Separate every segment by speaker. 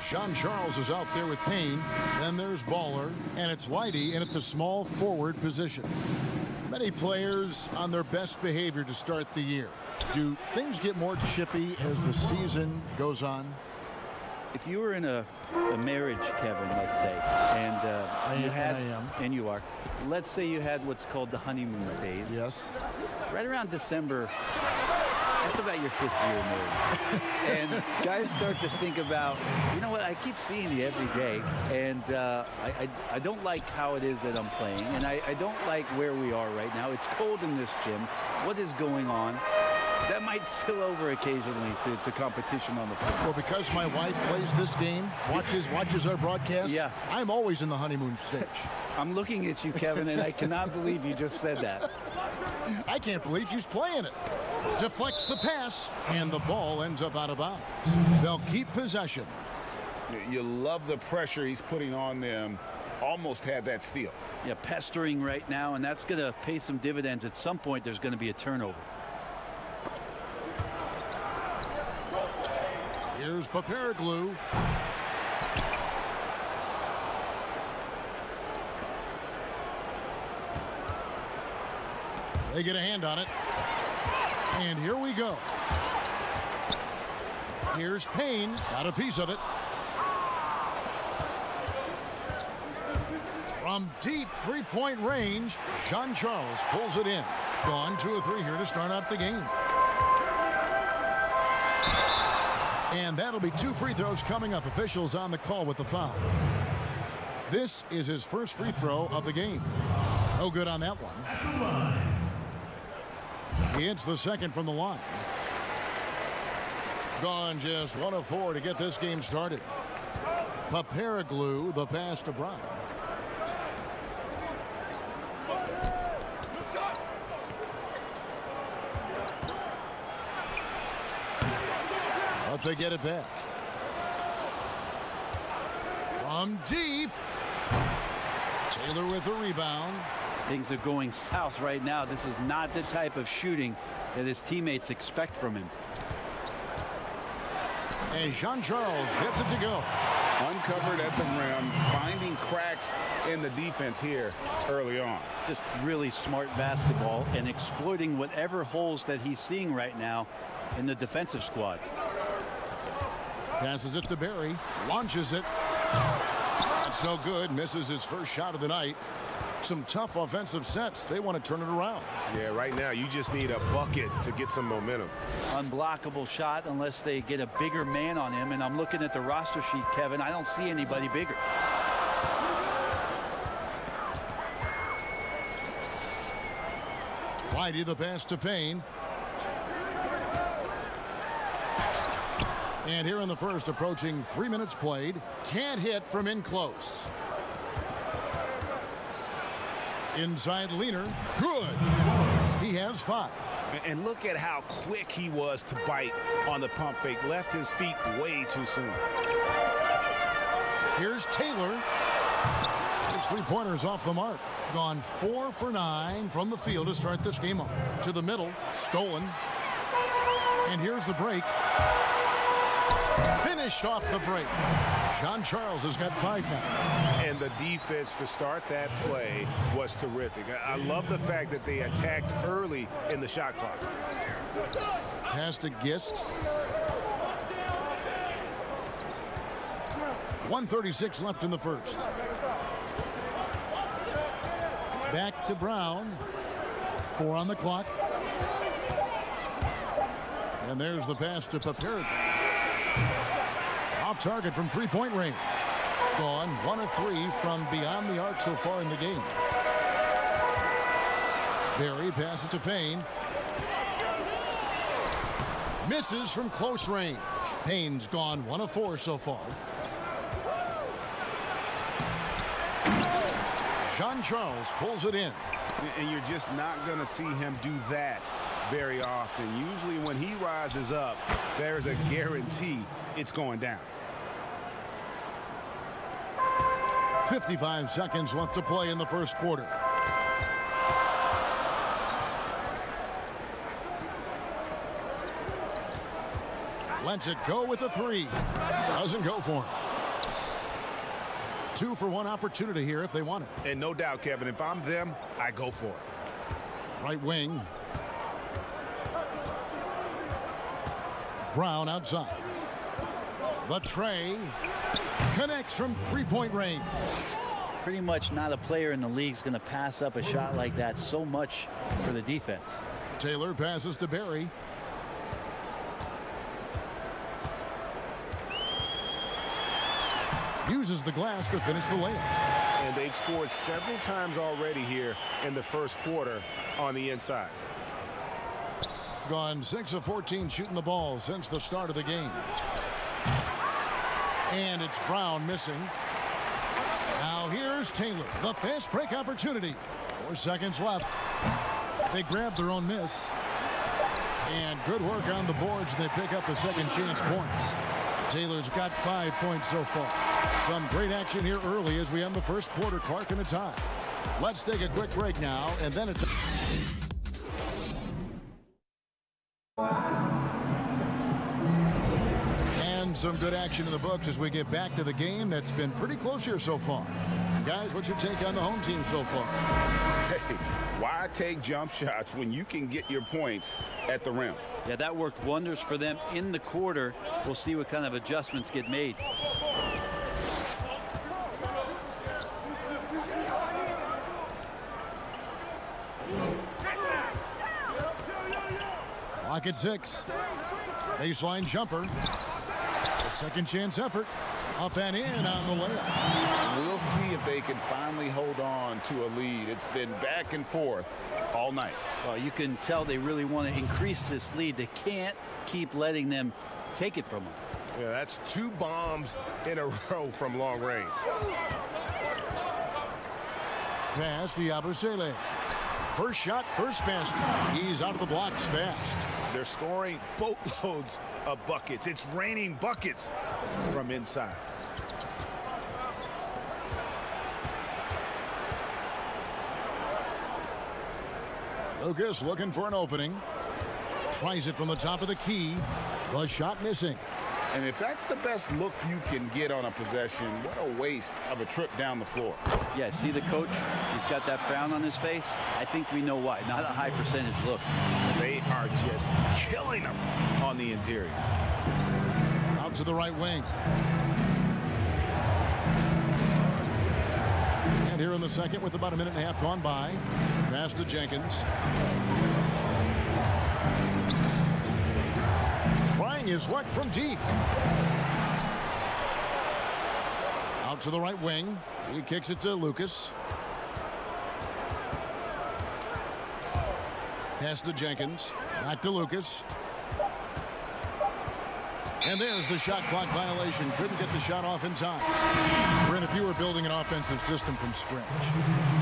Speaker 1: Jean-Charles is out there with Payne. Then there's Baller, and it's Lighty in at the small forward position. Many players on their best behavior to start the year. Do things get more chippy as the season goes on?
Speaker 2: If you were in a marriage, Kevin, let's say, and you are, let's say you had what's called the honeymoon phase.
Speaker 1: Yes.
Speaker 2: Right around December, that's about your 5th year married. And guys start to think about, you know what, I keep seeing you every day, and I don't like how it is that I'm playing, and I don't like where we are right now. It's cold in this gym. What is going on? That might spill over occasionally to competition on the field.
Speaker 1: Well, because my wife plays this game, watches our broadcast,
Speaker 2: yeah.
Speaker 1: I'm always in the honeymoon stage.
Speaker 2: I'm looking at you, Kevin, and I cannot believe you just said that.
Speaker 1: I can't believe she's playing it. Deflects the pass, and the ball ends up out of bounds. They'll keep possession.
Speaker 3: You love the pressure he's putting on them. Almost had that steal.
Speaker 2: Yeah, pestering right now, and that's going to pay some dividends. At some point, there's going to be a turnover.
Speaker 1: Here's Paparaglu. They get a hand on it. And here we go. Here's Payne. Got a piece of it. From deep three-point range, Jean-Charles pulls it in. Gone 2 of 3 here to start out the game. And that'll be 2 free throws coming up. Officials on the call with the foul. This is his first free throw of the game. No good on that one. He hits the second from the line. Gone just 1 of 4 to get this game started. Paparaglu, the pass to Brown. But they get it back. From deep. Taylor with the rebound.
Speaker 2: Things are going south right now. This is not the type of shooting that his teammates expect from him.
Speaker 1: And Jean-Charles gets it to go.
Speaker 3: Uncovered at the rim, finding cracks in the defense here early on.
Speaker 2: Just really smart basketball and exploiting whatever holes that he's seeing right now in the defensive squad.
Speaker 1: Passes it to Barry. Launches it. That's no good. Misses his first shot of the night. Some tough offensive sets. They want to turn it around.
Speaker 4: Yeah, right now you just need a bucket to get some momentum.
Speaker 2: Unblockable shot unless they get a bigger man on him. And I'm looking at the roster sheet, Kevin. I don't see anybody bigger.
Speaker 1: Whitey the pass to Payne. And here in the first, approaching 3 minutes played. Can't hit from in close. Inside leaner. Good. He has 5.
Speaker 3: And look at how quick he was to bite on the pump fake. Left his feet way too soon.
Speaker 1: Here's Taylor. His 3-pointers off the mark. Gone 4 for 9 from the field to start this game off. To the middle. Stolen. And here's the break. Finished off the break. Jean-Charles has got 5 now.
Speaker 3: And the defense to start that play was terrific. I love the fact that they attacked early in the shot clock.
Speaker 1: Pass to Gist. 1:36 left in the first. Back to Brown. 4 on the clock. And there's the pass to Paparaglu. Off target from 3-point range. Gone 1 of 3 from beyond the arc so far in the game. Barry passes to Payne. Misses from close range. Payne's gone 1 of 4 so far. Jean-Charles pulls it in.
Speaker 3: And you're just not going to see him do that very often. Usually when he rises up, there's a guarantee it's going down.
Speaker 1: 55 seconds left to play in the first quarter. Lets it go with a three. Doesn't go for him. 2 for 1 opportunity here if they want it.
Speaker 3: And no doubt, Kevin, if I'm them, I go for it.
Speaker 1: Right wing. Brown outside. The tray connects from three-point range.
Speaker 2: Pretty much not a player in the league is going to pass up a shot like that so much for the defense.
Speaker 1: Taylor passes to Barry. Uses the glass to finish the layup.
Speaker 3: And they've scored several times already here in the first quarter on the inside.
Speaker 1: Gone 6 of 14 shooting the ball since the start of the game. And it's Brown missing. Now here's Taylor. The fast break opportunity. 4 seconds left. They grab their own miss. And good work on the boards. They pick up the second chance points. Taylor's got 5 points so far. Some great action here early as we end the first quarter. Clark in a tie. Let's take a quick break now, and then it's... And some good action in the books as we get back to the game that's been pretty close here so far. Guys, what's your take on the home team so far?
Speaker 3: Hey, why take jump shots when you can get your points at the rim?
Speaker 2: Yeah, that worked wonders for them in the quarter. We'll see what kind of adjustments get made.
Speaker 1: Clock at 6. Baseline jumper. A second chance effort. Up and in on the layup.
Speaker 3: We'll see if they can finally hold on to a lead. It's been back and forth all night.
Speaker 2: Well, you can tell they really want to increase this lead. They can't keep letting them take it from them.
Speaker 4: Yeah, that's 2 bombs in a row from long range.
Speaker 1: Pass to Yabusele. First shot, first basket. He's out of the blocks fast.
Speaker 3: They're scoring boatloads of buckets. It's raining buckets from inside.
Speaker 1: Lucas looking for an opening. Tries it from the top of the key. The shot missing.
Speaker 3: And if that's the best look you can get on a possession, what a waste of a trip down the floor.
Speaker 2: Yeah, see the coach? He's got that frown on his face. I think we know why. Not a high percentage look.
Speaker 3: They are just killing them on the interior.
Speaker 1: Out to the right wing. And here in the second with about a minute and a half gone by. Pass to Jenkins. Trying his luck from deep. Out to the right wing. He kicks it to Lucas. Pass to Jenkins. Back to Lucas. And there's the shot clock violation. Couldn't get the shot off in time. Brent, if you were building an offensive system from scratch,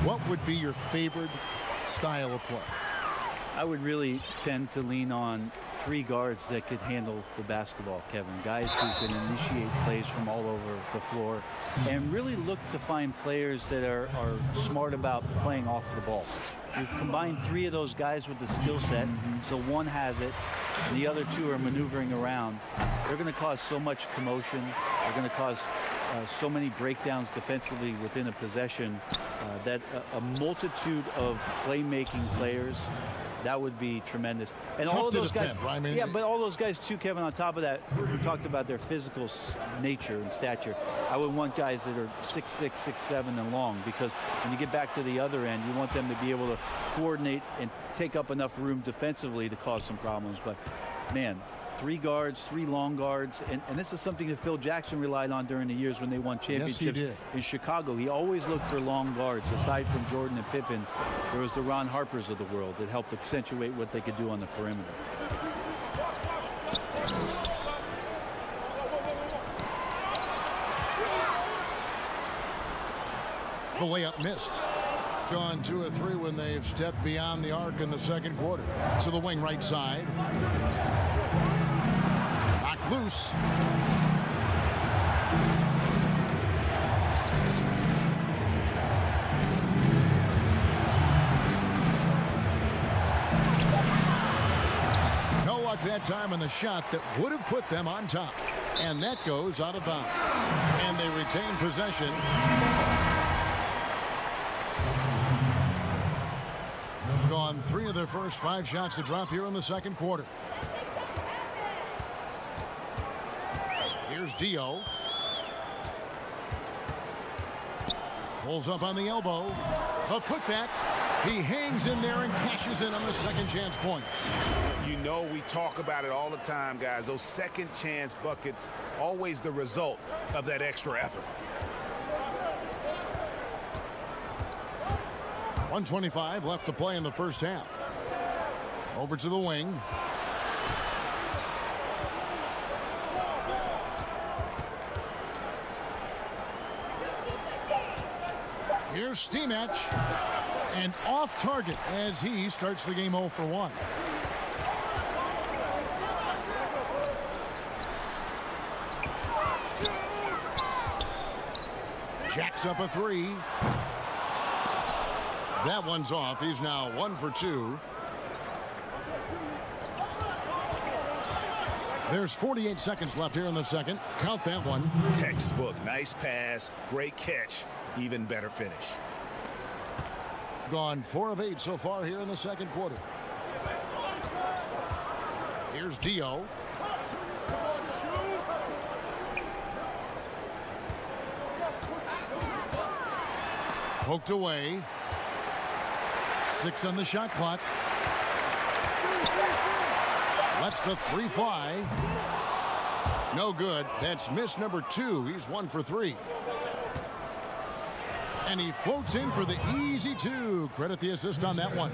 Speaker 1: what would be your favorite style of play?
Speaker 2: I would really tend to lean on 3 guards that could handle the basketball, Kevin. Guys who can initiate plays from all over the floor and really look to find players that are smart about playing off the ball. You combine 3 of those guys with the skill set, so one has it, and the other 2 are maneuvering around. They're going to cause so much commotion. They're going to cause so many breakdowns defensively within a possession that a multitude of playmaking players, that would be tremendous. And
Speaker 1: Tough
Speaker 2: all of
Speaker 1: to
Speaker 2: those
Speaker 1: defend,
Speaker 2: guys,
Speaker 1: right? I mean,
Speaker 2: yeah, but all those guys too, Kevin, on top of that, we talked about their physical nature and stature. I would want guys that are 6'6", 6'7", and long, because when you get back to the other end, you want them to be able to coordinate and take up enough room defensively to cause some problems. But man, 3 guards, 3 long guards, and this is something that Phil Jackson relied on during the years when they won championships in Chicago. He always looked for long guards. Aside from Jordan and Pippen, there was the Ron Harpers of the world that helped accentuate what they could do on the perimeter.
Speaker 1: The layup missed. Gone 2 of 3 when they've stepped beyond the arc in the second quarter. To the wing right side. Knocked loose. No luck that time on the shot that would have put them on top. And that goes out of bounds. And they retain possession. Gone 3 of their first 5 shots to drop here in the second quarter. Here's Dio. Pulls up on the elbow. A putback. He hangs in there and cashes in on the second chance points.
Speaker 3: You know, we talk about it all the time, guys. Those second chance buckets, always the result of that extra effort.
Speaker 1: 1:25 left to play in the first half. Over to the wing. Here's Stimach. And off target as he starts the game 0 for 1. Jacks up a 3. That one's off. He's now 1 for 2. There's 48 seconds left here in the second. Count that one.
Speaker 3: Textbook. Nice pass. Great catch. Even better finish.
Speaker 1: Gone 4 of 8 so far here in the second quarter. Here's Dio. Poked away. 6 on the shot clock. Lets the 3 fly. No good. That's miss number 2. He's 1 for 3. And he floats in for the easy 2. Credit the assist on that one.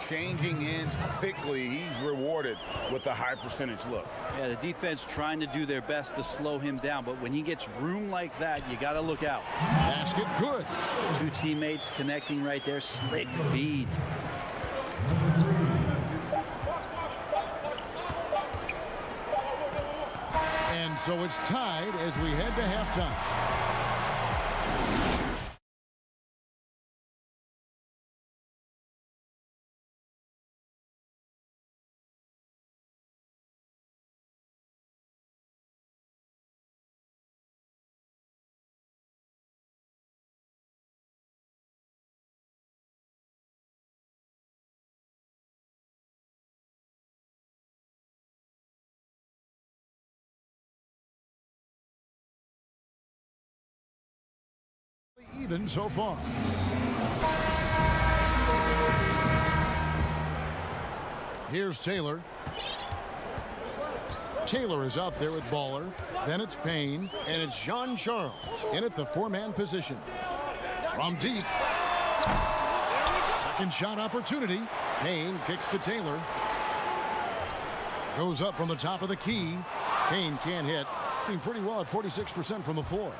Speaker 3: Changing ends quickly. He's rewarded with a high percentage look.
Speaker 2: Yeah, the defense trying to do their best to slow him down, but when he gets room like that, you got to look out.
Speaker 1: Basket good.
Speaker 2: 2 teammates connecting right there. Slick feed.
Speaker 1: And so it's tied as we head to halftime. Even so far. Here's Taylor. Taylor is out there with Baller. Then it's Payne. And it's Jean Charles in at the 4-man position. From deep. Second shot opportunity. Payne kicks to Taylor. Goes up from the top of the key. Payne can't hit. Doing pretty well at 46% from the floor.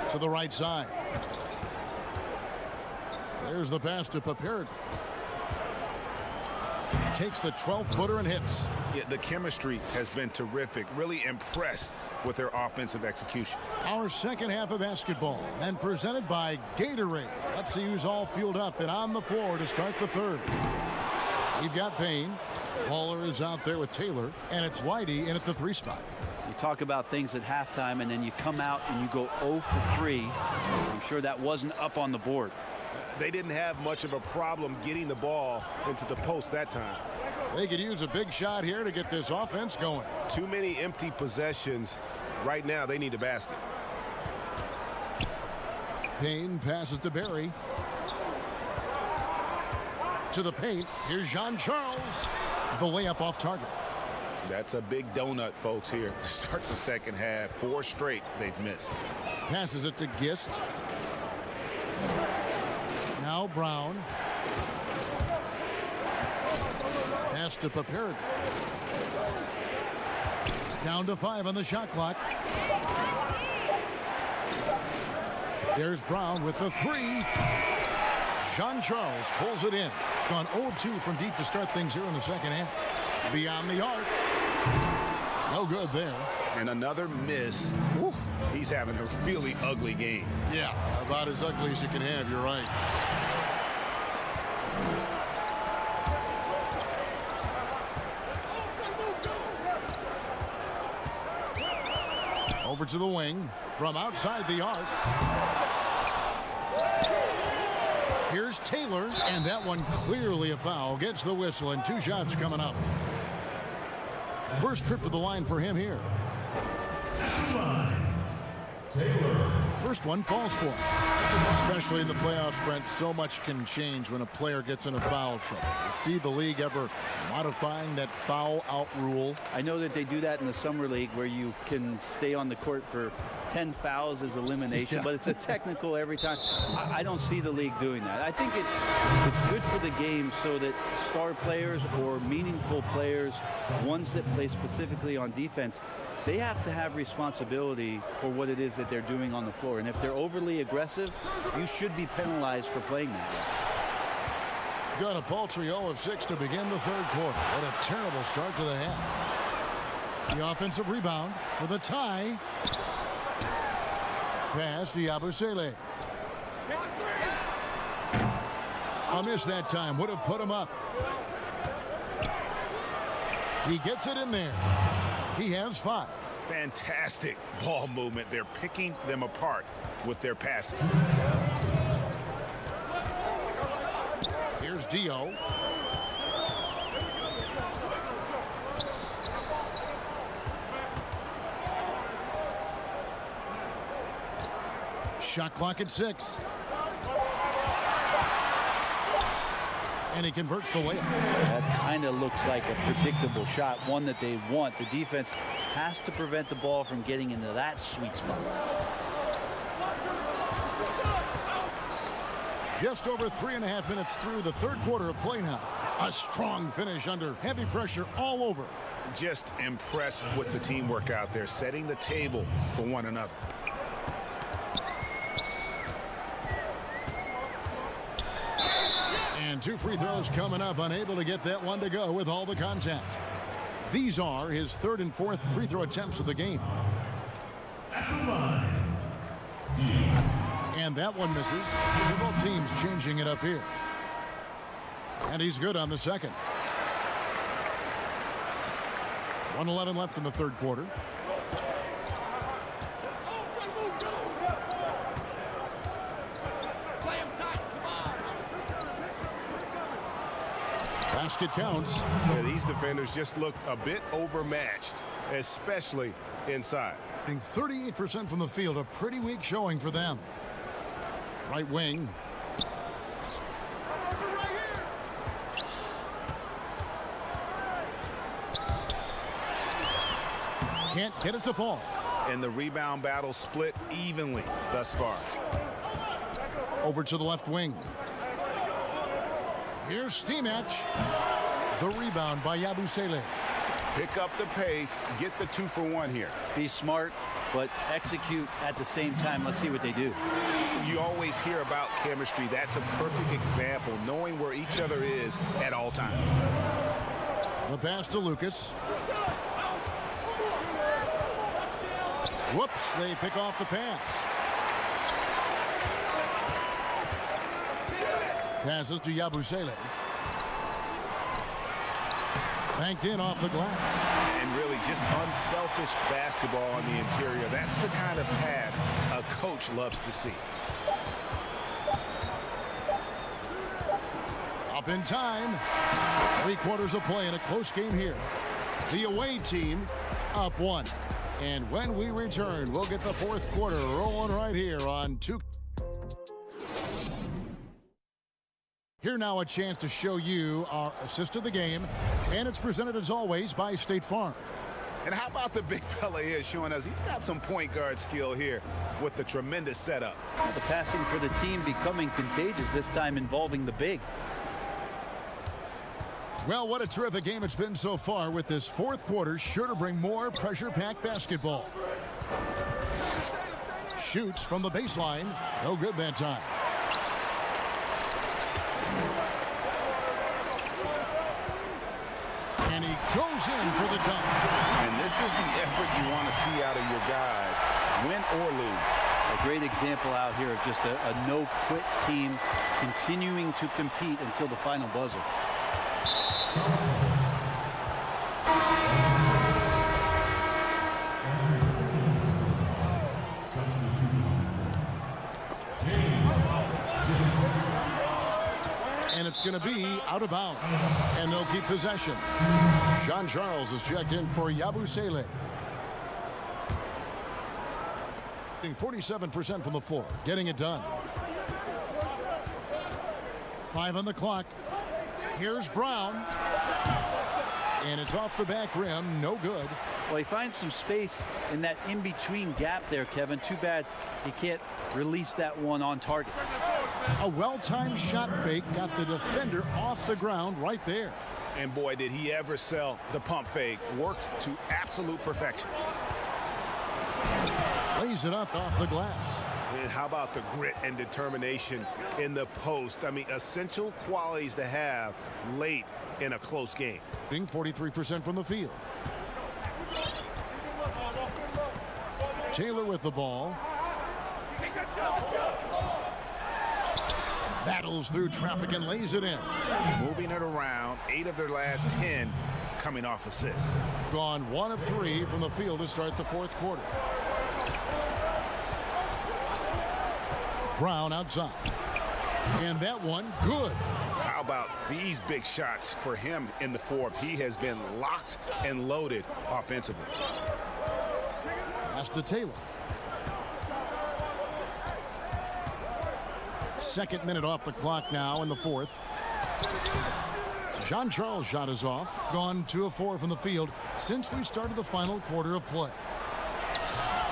Speaker 1: To the right side. There's the pass to Papirik. Takes the 12-footer and hits.
Speaker 3: Yeah, the chemistry has been terrific. Really impressed with their offensive execution.
Speaker 1: Our second half of basketball and presented by Gatorade. Let's see who's all fueled up and on the floor to start the third. We've got Payne. Baller is out there with Taylor, and it's Whitey in at the 3 spot.
Speaker 2: You talk about things at halftime, and then you come out and you go 0 for 3. I'm sure that wasn't up on the board.
Speaker 3: They didn't have much of a problem getting the ball into the post that time.
Speaker 1: They could use a big shot here to get this offense going.
Speaker 3: Too many empty possessions. Right now, they need a basket.
Speaker 1: Payne passes to Barry. To the paint. Here's Jean Charles. The layup off target.
Speaker 3: That's a big donut, folks, here. Start the second half. 4 straight they've missed.
Speaker 1: Passes it to Gist. Now Brown. Pass to Papirik. Down to 5 on the shot clock. There's Brown with the 3. Jean Charles pulls it in. Gone 0-2 from deep to start things here in the second half. Beyond the arc. No good there.
Speaker 3: And another miss. Woo, he's having a really ugly game.
Speaker 1: Yeah, about as ugly as you can have. You're right. Over to the wing from outside the arc. Here's Taylor, and that one clearly a foul. Gets the whistle, and 2 shots coming up. First trip to the line for him here.
Speaker 5: Taylor.
Speaker 1: First one falls for him. Especially in the playoffs, Brent, so much can change when a player gets in a foul trouble. You see the league ever modifying that foul out rule?
Speaker 2: I know that they do that in the summer league where you can stay on the court for 10 fouls as elimination, but it's a technical every time. I don't see the league doing that. I think it's good for the game so that star players or meaningful players, ones that play specifically on defense, they have to have responsibility for what it is that they're doing on the floor. And if they're overly aggressive, you should be penalized for playing that way.
Speaker 1: Got a paltry 0 of 6 to begin the third quarter. What a terrible start to the half. The offensive rebound for the tie. Pass to Yabusele. A miss that time. Would have put him up. He gets it in there. He has 5.
Speaker 3: Fantastic ball movement. They're picking them apart with their passing.
Speaker 1: Here's Dio. Shot clock at 6. And he converts the layup.
Speaker 2: That kind of looks like a predictable shot, one that they want. The defense has to prevent the ball from getting into that sweet spot.
Speaker 1: Just over 3.5 minutes through the third quarter of play now. A strong finish under heavy pressure all over.
Speaker 3: Just impressed with the teamwork out there, setting the table for one another.
Speaker 1: And 2 free throws coming up, unable to get that one to go with all the contact. These are his 3rd and 4th free throw attempts of the game.
Speaker 5: At the line.
Speaker 1: And that one misses. Both teams changing it up here. And he's good on the second. 1:11 left in the third quarter. Basket counts.
Speaker 4: Yeah, these defenders just looked a bit overmatched, especially inside.
Speaker 1: 38% from the field, a pretty weak showing for them. Right wing. Can't get it to fall.
Speaker 3: And the rebound battle split evenly thus far.
Speaker 1: Over to the left wing. Here's Stimac. The rebound by Yabusele.
Speaker 3: Pick up the pace, get the 2 for 1 here.
Speaker 2: Be smart, but execute at the same time. Let's see what they do.
Speaker 3: You always hear about chemistry. That's a perfect example, knowing where each other is at all times.
Speaker 1: The pass to Lucas. Whoops, they pick off the pass. Passes to Yabusele. Banked in off the glass.
Speaker 3: And really just unselfish basketball on the interior. That's the kind of pass a coach loves to see.
Speaker 1: Up in time. 3 quarters of play in a close game here. The away team up 1. And when we return, we'll get the fourth quarter rolling right here on 2. Here now a chance to show you our assist of the game. And it's presented as always by State Farm.
Speaker 3: And how about the big fella here showing us he's got some point guard skill here with the tremendous setup.
Speaker 2: The passing for the team becoming contagious, this time involving the big.
Speaker 1: Well, what a terrific game it's been so far, with this fourth quarter sure to bring more pressure-packed basketball. Shoots from the baseline. No good that time. And he goes in for the dunk.
Speaker 3: And this is the effort you want to see out of your guys, win or lose.
Speaker 2: A great example out here of just a no-quit team continuing to compete until the final buzzer.
Speaker 1: And it's going to be out of bounds. And they'll keep possession. Jean Charles is checked in for Yabusele. 47% from the floor, getting it done. 5 on the clock. Here's Brown. And it's off the back rim, no good.
Speaker 2: Well, he finds some space in that in-between gap there, Kevin. Too bad he can't release that one on target.
Speaker 1: A well-timed shot fake got the defender off the ground right there.
Speaker 3: And boy, did he ever sell the pump fake. Worked to absolute perfection.
Speaker 1: Lays it up off the glass.
Speaker 4: And how about the grit and determination in the post? I mean, essential qualities to have late in a close game.
Speaker 1: Being 43% from the field. Taylor with the ball. Battles through traffic and lays it in.
Speaker 3: Moving it around, 8 of their last 10 coming off assists.
Speaker 1: Gone 1 of 3 from the field to start the fourth quarter. Brown outside. And that one, good.
Speaker 3: How about these big shots for him in the fourth? He has been locked and loaded offensively.
Speaker 1: Pass to Taylor. Second minute off the clock now in the fourth. Jean Charles' shot is off. Gone 2 of 4 from the field since we started the final quarter of play.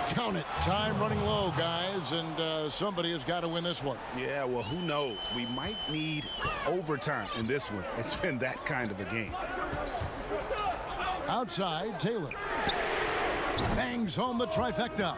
Speaker 1: Count it. Time running low, guys, and somebody has got to win this one.
Speaker 3: Yeah, well, who knows? We might need overtime in this one. It's been that kind of a game.
Speaker 1: Outside, Taylor. Bangs home the trifecta.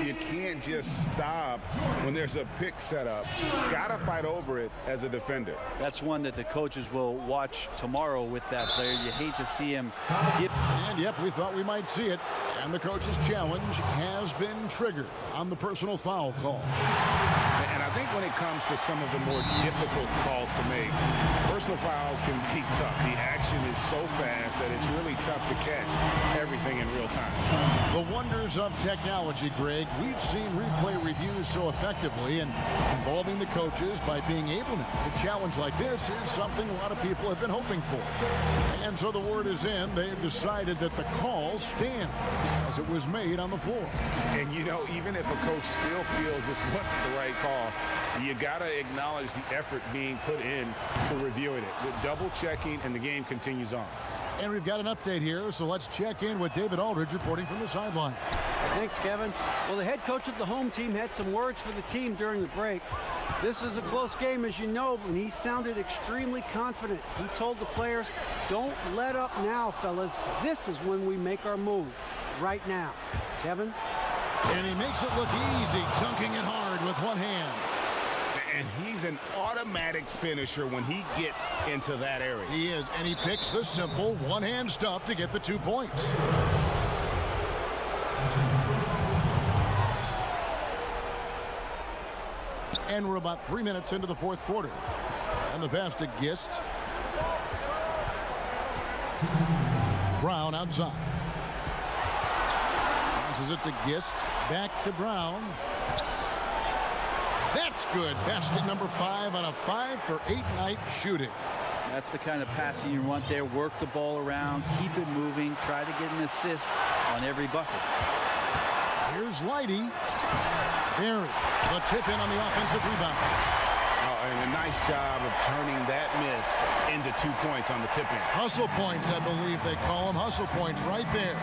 Speaker 3: You can't just stop when there's a pick set up. Gotta fight over it as a defender.
Speaker 2: That's one that the coaches will watch tomorrow with that player. You hate to see him get...
Speaker 1: And yep, we thought we might see it. And the coach's challenge has been triggered on the personal foul call.
Speaker 3: And I think when it comes to some of the more difficult calls to make, personal fouls can be tough. The action is so fast that it's really tough to catch everything in real time.
Speaker 1: The wonders of technology, Greg. We've seen replay reviews so effectively, and involving the coaches by being able to. A challenge like this is something a lot of people have been hoping for. And so the word is in. They've decided that the call stands as it was made on the floor.
Speaker 3: And, you know, even if a coach still feels this wasn't the right call, you got to acknowledge the effort being put in to reviewing it. With double checking, and the game continues on.
Speaker 1: And we've got an update here, so let's check in with David Aldridge reporting from the sideline.
Speaker 6: Thanks, Kevin. Well, the head coach of the home team had some words for the team during the break. This is a close game, as you know, and he sounded extremely confident. He told the players, don't let up now, fellas. This is when we make our move. Right now. Kevin?
Speaker 1: And he makes it look easy, dunking it hard with one hand.
Speaker 3: And he's an automatic finisher when he gets into that area.
Speaker 1: He is, and he picks the simple one-hand stuff to get the 2 points. And we're about 3 minutes into the fourth quarter. And the pass to Gist. Brown outside. Passes it to Gist. Back to Brown. That's good. Basket number 5 on a 5-for-8 night shooting.
Speaker 2: That's the kind of passing you want there. Work the ball around, keep it moving, try to get an assist on every bucket.
Speaker 1: Here's Lighty. Barry, the tip in on the offensive rebound.
Speaker 3: Oh, and a nice job of turning that miss into 2 points on the tip in.
Speaker 1: Hustle points, I believe they call them. Hustle points right there.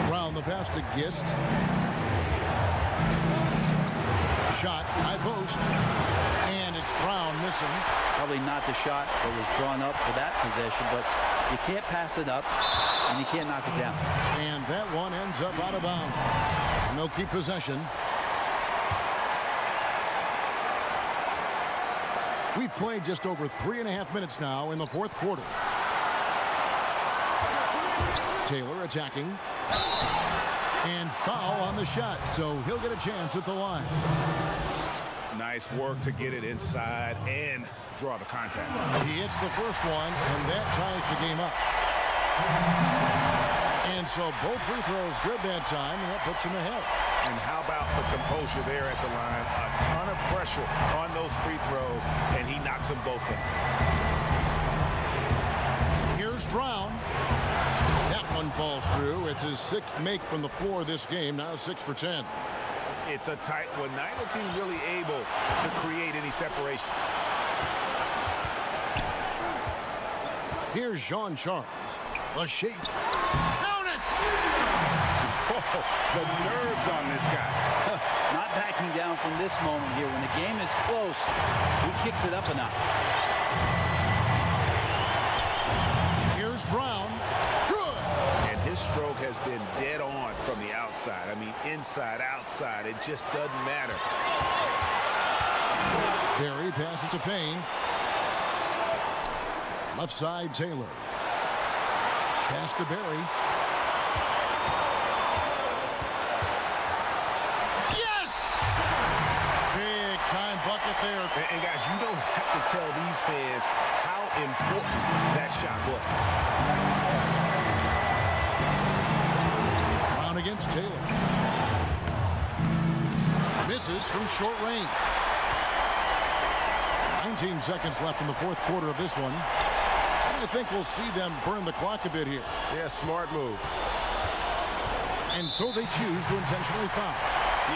Speaker 1: Brown, the pass to Gist. Shot, high post, and it's Brown missing.
Speaker 2: Probably not the shot that was drawn up for that possession, but you can't pass it up, and you can't knock it down.
Speaker 1: And that one ends up out of bounds. And they'll keep possession. We've played just over 3.5 minutes now in the fourth quarter. Taylor attacking. And foul on the shot, so he'll get a chance at the line.
Speaker 4: Nice work to get it inside and draw the contact.
Speaker 1: He hits the first one, and that ties the game up. And so both free throws good that time, and that puts him ahead.
Speaker 4: And how about the composure there at the line? A ton of pressure on those free throws, and he knocks them both down.
Speaker 1: Here's Brown. That one falls through. It's his 6th make from the floor this game, now 6 for 10.
Speaker 4: It's a tight one. Neither team really able to create any separation.
Speaker 1: Here's Jean Charles. A shape. Count it!
Speaker 3: Oh, the nerves on this guy.
Speaker 2: Not backing down from this moment here. When the game is close, he kicks it up a notch.
Speaker 1: Here's Brown. Good!
Speaker 4: And his stroke has been dead on from the outside. I mean, inside, outside, it just doesn't matter.
Speaker 1: Barry passes to Payne. Left side, Taylor. Pass to Barry. Yes! Big time bucket there.
Speaker 4: And guys, you don't have to tell these fans how important that shot was.
Speaker 1: Brown against Taylor. Misses from short range. 19 seconds left in the 4th quarter of this one. I think we'll see them burn the clock a bit here.
Speaker 4: Yeah, smart move.
Speaker 1: And so they choose to intentionally foul.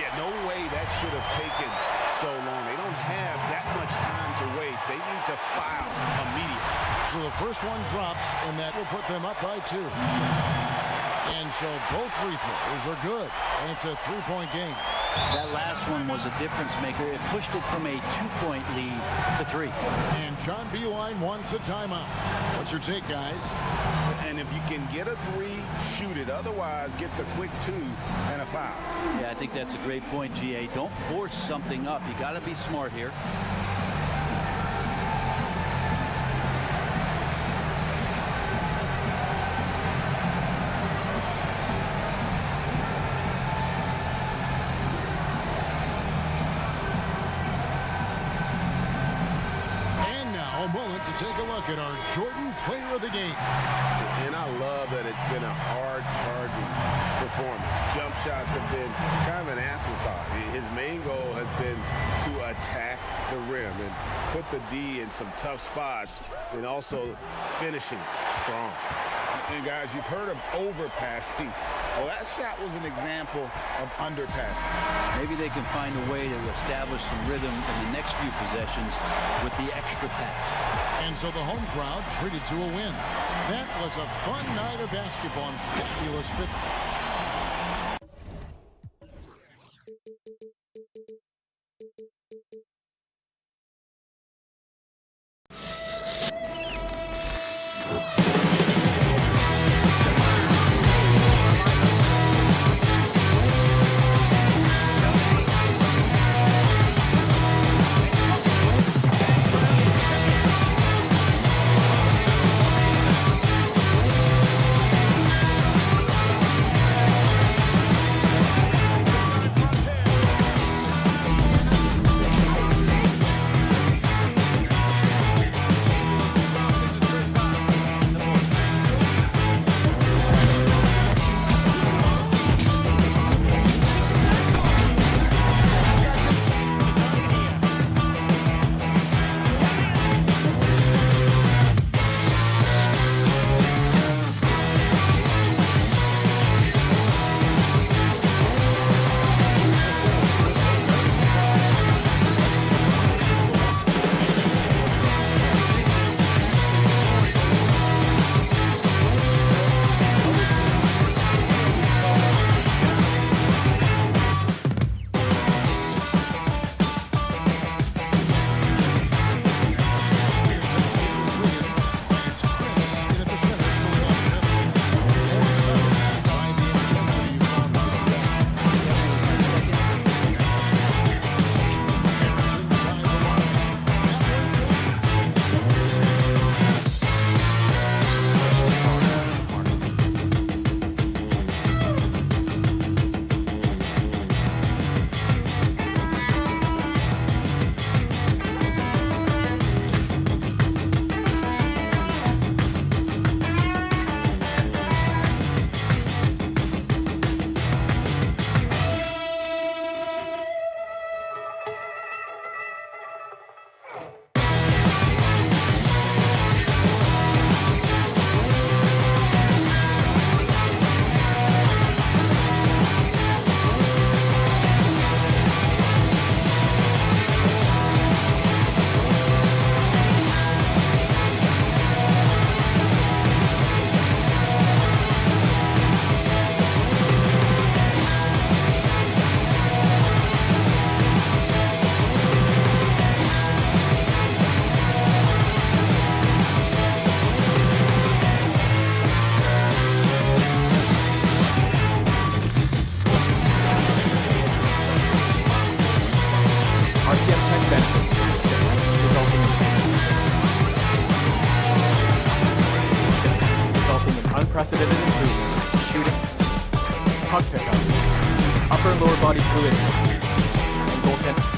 Speaker 4: Yeah, no way that should have taken so long. They don't have that much time to waste. They need to foul immediately.
Speaker 1: So the first one drops, and that will put them up by 2. And so both free throws are good, and it's a 3-point game.
Speaker 2: That last one was a difference maker. It pushed it from a 2-point lead to 3.
Speaker 1: And John Beilein wants a timeout. What's your take, guys?
Speaker 4: And if you can get a 3, shoot it. Otherwise, get the quick 2 and a foul.
Speaker 2: Yeah, I think that's a great point, GA. Don't force something up. You got to be smart here.
Speaker 1: A moment to take a look at our Jordan Player of the Game.
Speaker 3: And I love that it's been a hard-charging performance. Jump shots have been kind of an afterthought. His main goal has been to attack the rim and put the D in some tough spots and also finishing strong. And guys, you've heard of overpassing. Well, that shot was an example of underpassing.
Speaker 2: Maybe they can find a way to establish some rhythm in the next few possessions with the extra pass.
Speaker 1: And so the home crowd treated to a win. That was a fun night of basketball and fabulous fitness.
Speaker 7: unprecedented improvements, shooting, puck pickups, upper and lower body fluidity, and goaltending.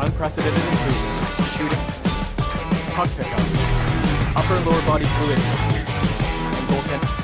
Speaker 7: Unprecedented improvements, shooting, puck pickups, upper and lower body fluidity, and goaltending.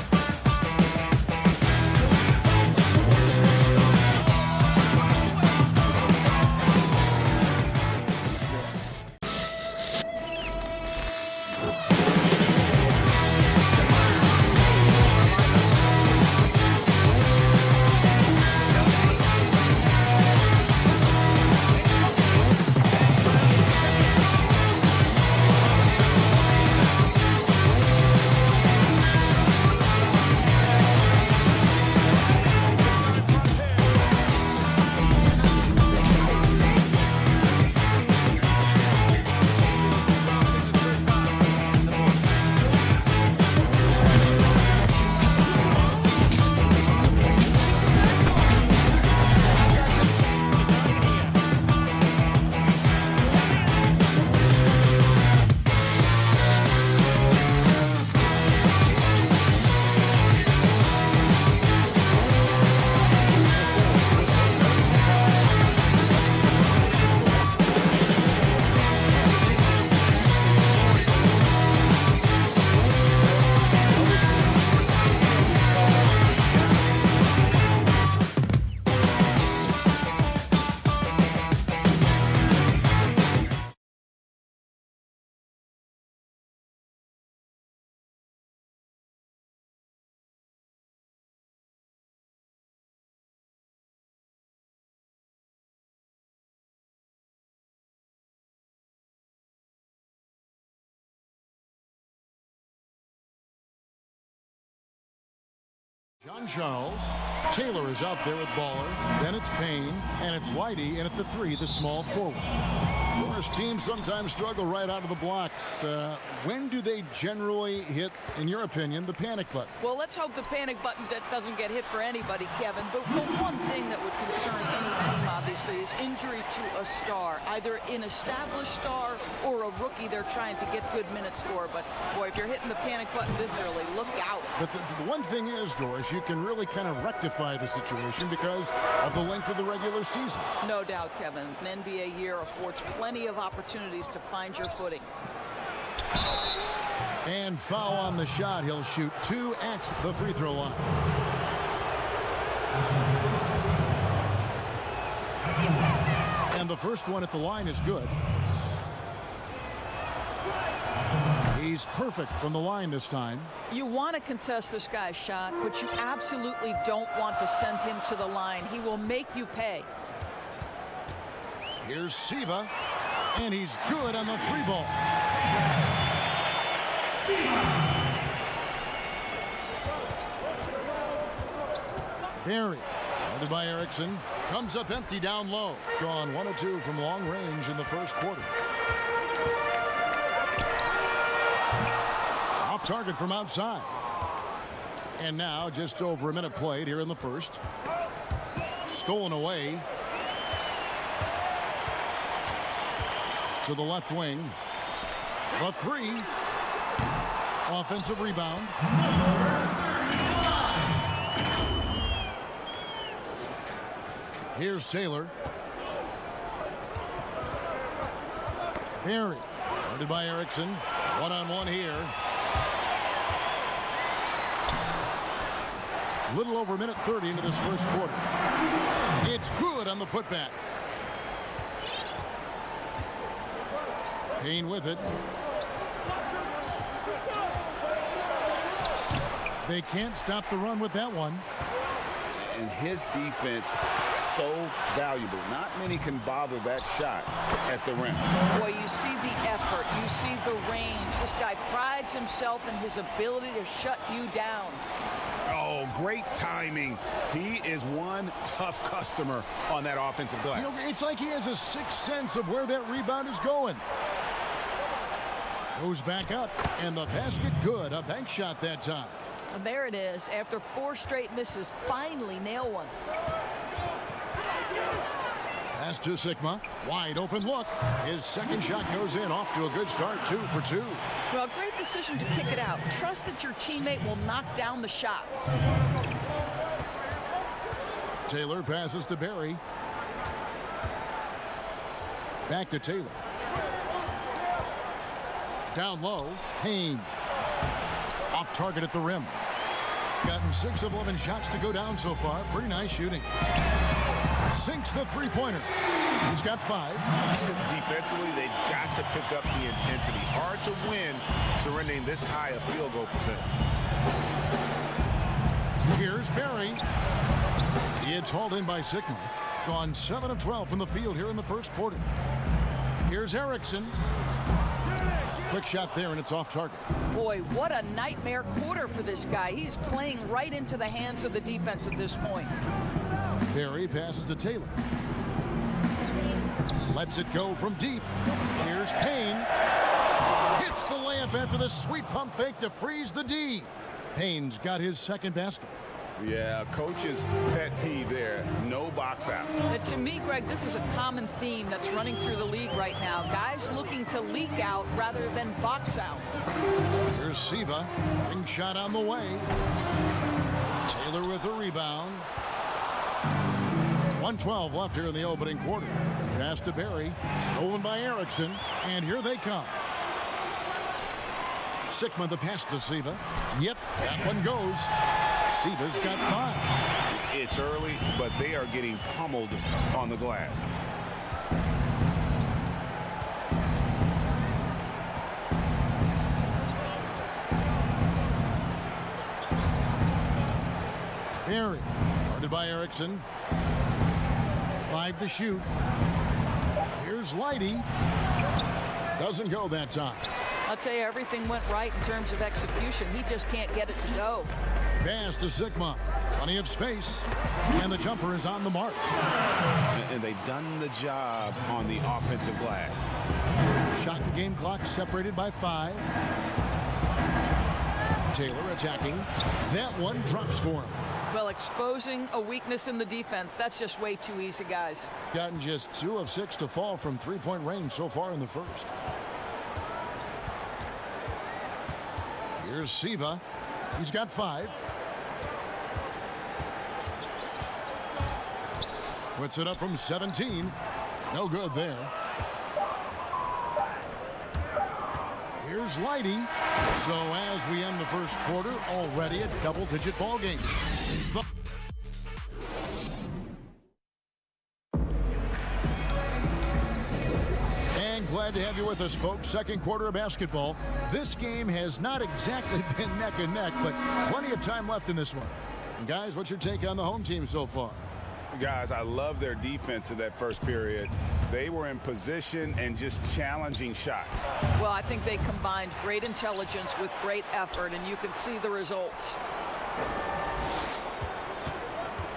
Speaker 1: John Charles. Taylor is out there with Baller. Then it's Payne. And it's Lighty. And at the 3, the small forward. Morris teams sometimes struggle right out of the blocks. When do they generally hit, in your opinion, the panic button?
Speaker 8: Well, let's hope the panic button doesn't get hit for anybody, Kevin. But the one thing that would concern any team, obviously, is injury to a star, either an established star or a rookie they're trying to get good minutes for. But, boy, if you're hitting the panic button this early, look out.
Speaker 1: But the one thing is, Doris, you can really kind of rectify the situation because of the length of the regular season.
Speaker 8: No doubt, Kevin. An NBA year affords plenty of opportunities to find your footing.
Speaker 1: And foul on the shot. He'll shoot 2 at the free throw line. And the first one at the line is good. He's perfect from the line this time.
Speaker 8: You want to contest this guy's shot, but you absolutely don't want to send him to the line. He will make you pay.
Speaker 1: Here's Siva, and he's good on the 3-ball. Barry, guarded by Erickson, comes up empty down low. Gone 1 of 2 from long range in the first quarter. Off target from outside. And now just over a minute played here in the first. Stolen away. To the left wing. The 3. Offensive rebound. Here's Taylor. Barry, guarded by Erickson. One-on-one here. A little over a minute 30 into this first quarter. It's good on the putback. Payne with it. They can't stop the run with that one.
Speaker 3: And his defense so valuable. Not many can bother that shot at the rim.
Speaker 8: Boy, you see the effort. You see the range. This guy prides himself in his ability to shut you down.
Speaker 4: Oh, great timing. He is one tough customer on that offensive glass.
Speaker 1: You know, it's like he has a sixth sense of where that rebound is going. Goes back up, and the basket good. A bank shot that time.
Speaker 8: And there it is. After 4 straight misses, finally nail one.
Speaker 1: Pass to Sigma. Wide open look. His second shot goes in. Off to a good start. 2 for 2.
Speaker 8: Well, great decision to kick it out. Trust that your teammate will knock down the shot.
Speaker 1: Taylor passes to Barry. Back to Taylor. Down low. Payne. Off target at the rim. Gotten 6 of 11 shots to go down so far. Pretty nice shooting. Sinks the three-pointer. He's got 5.
Speaker 4: Defensively, they've got to pick up the intensity. Hard to win surrendering this high a field goal percent.
Speaker 1: Here's Barry. It's hauled in by Sigma. Gone 7 of 12 from the field here in the first quarter. Here's Erickson. Quick shot there, and it's off target.
Speaker 8: Boy, what a nightmare quarter for this guy. He's playing right into the hands of the defense at this point.
Speaker 1: Barry passes to Taylor. Lets it go from deep. Here's Payne. Hits the layup after the sweet pump fake to freeze the D. Payne's got his second basket.
Speaker 3: Yeah, coach's pet peeve there. No box out.
Speaker 8: To me, Greg, this is a common theme that's running through the league right now. Guys looking to leak out rather than box out.
Speaker 1: Here's Siva. Ring shot on the way. Taylor with a rebound. 1:12 left here in the opening quarter. Pass to Barry. Stolen by Erickson. And here they come. Sigma the pass to Siva. Yep, that one goes. Siva's got 5.
Speaker 4: It's early, but they are getting pummeled on the glass.
Speaker 1: Barry, guarded by Erickson. 5 to shoot. Here's Lighty. Doesn't go that time.
Speaker 8: I'll tell you, everything went right in terms of execution. He just can't get it to go.
Speaker 1: Pass to Sigma. Plenty of space. And the jumper is on the mark.
Speaker 4: And they've done the job on the offensive glass.
Speaker 1: Shot and game clock separated by 5. Taylor attacking. That one drops for him.
Speaker 8: Well, exposing a weakness in the defense, that's just way too easy, guys.
Speaker 1: Gotten just 2 of 6 to fall from three-point range so far in the first. Here's Siva. He's got 5. Puts it up from 17. No good there. Here's Lighty. So as we end the first quarter, already a double-digit ball game. And glad to have you with us, folks. Second quarter of basketball. This game has not exactly been neck and neck, but plenty of time left in this one. And guys, what's your take on the home team so far?
Speaker 4: Guys, I love their defense in that first period. They were in position and just challenging shots.
Speaker 8: Well, I think they combined great intelligence with great effort, and you can see the results.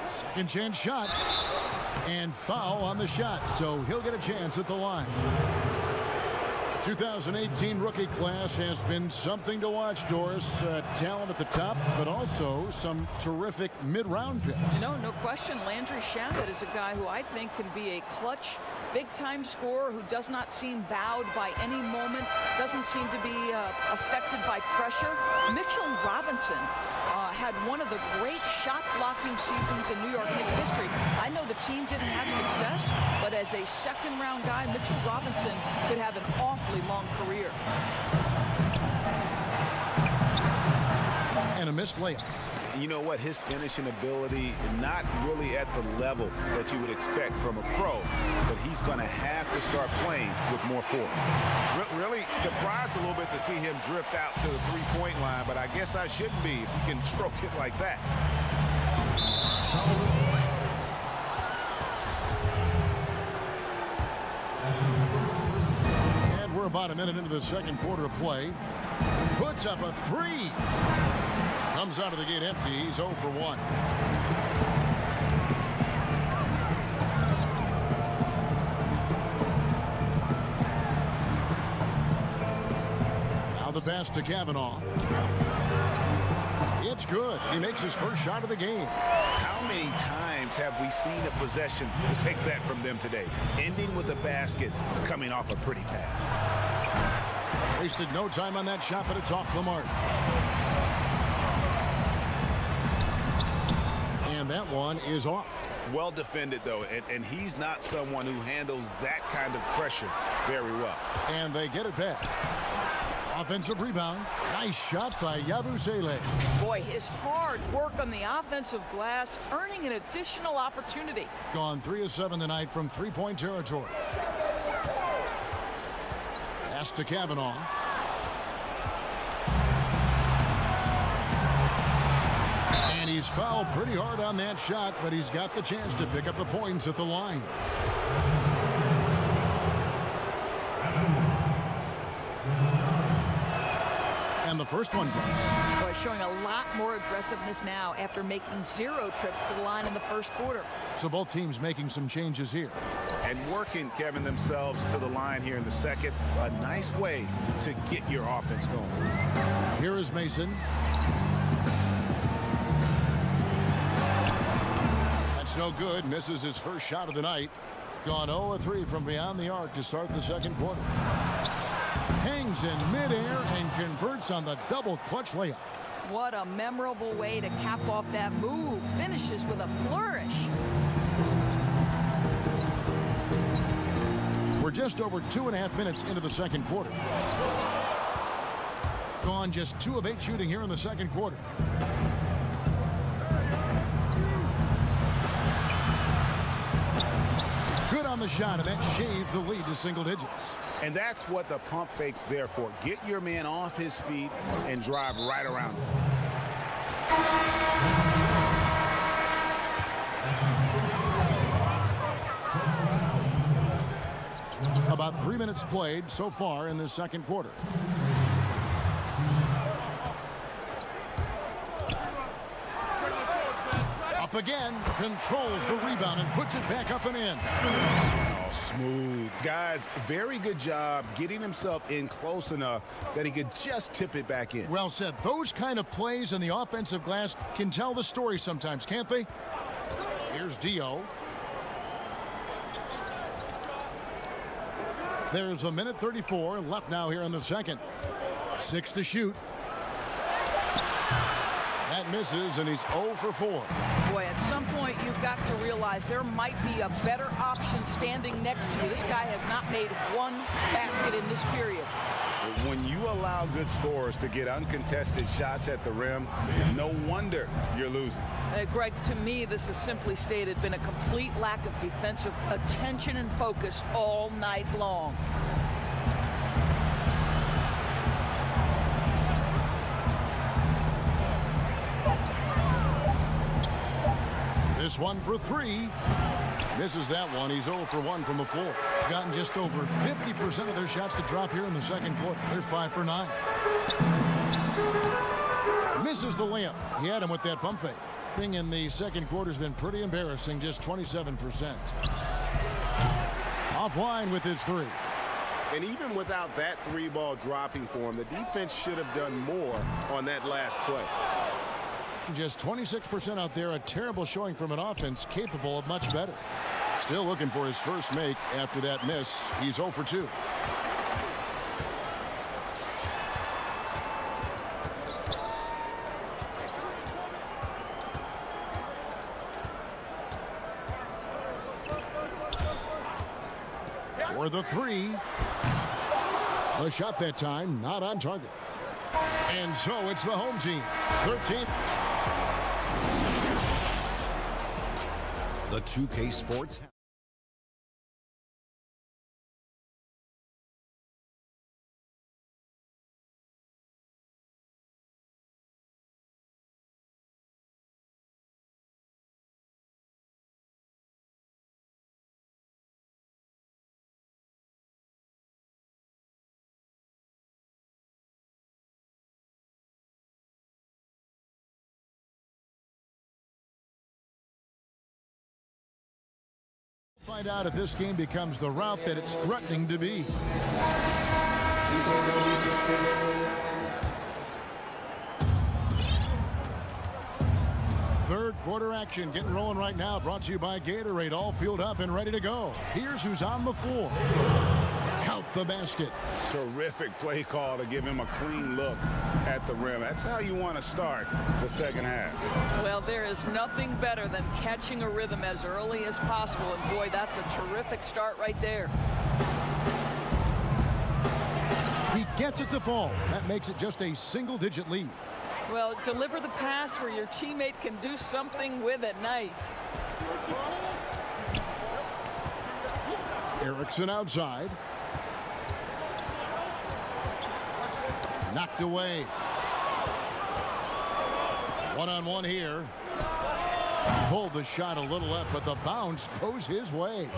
Speaker 1: Second chance shot. And foul on the shot, so he'll get a chance at the line. 2018 rookie class has been something to watch, Doris. Talent at the top, but also some terrific mid-round picks.
Speaker 8: No question. Landry Shamet is a guy who I think can be a clutch, big-time scorer who does not seem bowed by any moment, doesn't seem to be affected by pressure. Mitchell Robinson had one of the great shot-blocking seasons in New York Knicks history. I know the team didn't have success, but as a second-round guy, Mitchell Robinson could have an awfully long career.
Speaker 1: And a missed layup.
Speaker 4: You know what? His finishing ability, not really at the level that you would expect from a pro, but he's going to have to start playing with more force. Really surprised a little bit to see him drift out to the three-point line, but I guess I shouldn't be if he can stroke it like that.
Speaker 1: And we're about a minute into the second quarter of play. Puts up a 3. Comes out of the gate empty. He's 0 for 1. Now the pass to Kavanaugh. It's good. He makes his first shot of the game.
Speaker 4: How many times have we seen a possession take that from them today? Ending with a basket, coming off a pretty pass.
Speaker 1: Wasted no time on that shot, but it's off the mark. And that one is off.
Speaker 4: Well defended, though, and he's not someone who handles that kind of pressure very well.
Speaker 1: And they get it back. Offensive rebound. Nice shot by Yabusele.
Speaker 8: Boy, his hard work on the offensive glass, earning an additional opportunity.
Speaker 1: Gone 3 of 7 tonight from three-point territory. Pass to Kavanaugh. And he's fouled pretty hard on that shot, but he's got the chance to pick up the points at the line. And the first one drops.
Speaker 8: Boy, showing a lot more aggressiveness now after making 0 trips to the line in the first quarter.
Speaker 1: So both teams making some changes here.
Speaker 4: And working, Kevin, themselves to the line here in the second. A nice way to get your offense going.
Speaker 1: Here is Mason. That's no good. Misses his first shot of the night. Gone 0 of 3 from beyond the arc to start the second quarter. Hangs in midair and converts on the double clutch layup.
Speaker 8: What a memorable way to cap off that move. Finishes with a flourish.
Speaker 1: We're just over 2.5 minutes into the second quarter. Gone just 2 of 8 shooting here in the second quarter. Good on the shot, and that shaves the lead to single digits.
Speaker 4: And that's what the pump fake's there for. Get your man off his feet and drive right around him.
Speaker 1: About 3 minutes played so far in this second quarter. Up again, controls the rebound and puts it back up and in.
Speaker 4: Oh, smooth. Guys, very good job getting himself in close enough that he could just tip it back in.
Speaker 1: Well said. Those kind of plays in the offensive glass can tell the story sometimes, can't they? Here's Dio. There's a minute 34 left now here in the second. 6 to shoot. That misses, and he's 0 for 4.
Speaker 8: Boy, at some point you've got to realize there might be a better option standing next to you. This guy has not made one basket in this period.
Speaker 4: When you allow good scorers to get uncontested shots at the rim, no wonder you're losing.
Speaker 8: Greg, to me, this has simply stated been a complete lack of defensive attention and focus all night long.
Speaker 1: This one for 3. Misses that one. He's 0 for 1 from the floor. Gotten just over 50% of their shots to drop here in the second quarter. They're 5 for 9. Misses the layup. He had him with that pump fake. Thing in the second quarter has been pretty embarrassing, just 27%. Offline with his 3.
Speaker 4: And even without that 3-ball dropping for him, the defense should have done more on that last play.
Speaker 1: Just 26% out there, a terrible showing from an offense capable of much better. Still looking for his first make after that miss. He's 0 for 2. For the 3. The shot that time, not on target. And so it's the home team. 13th.
Speaker 9: The 2K Sports.
Speaker 1: Find out if this game becomes the route that it's threatening to be. Third quarter action getting rolling right now. Brought to you by Gatorade. All fueled up and ready to go. Here's who's on the floor. Count the basket.
Speaker 4: Terrific play call to give him a clean look at the rim. That's how you want to start the second half.
Speaker 8: Well, there is nothing better than catching a rhythm as early as possible. And boy, that's a terrific start right there.
Speaker 1: He gets it to fall. That makes it just a single-digit lead.
Speaker 8: Well, deliver the pass where your teammate can do something with it. Nice.
Speaker 1: Erickson outside. Knocked away. One-on-one here. Pulled the shot a little up, but the bounce goes his way.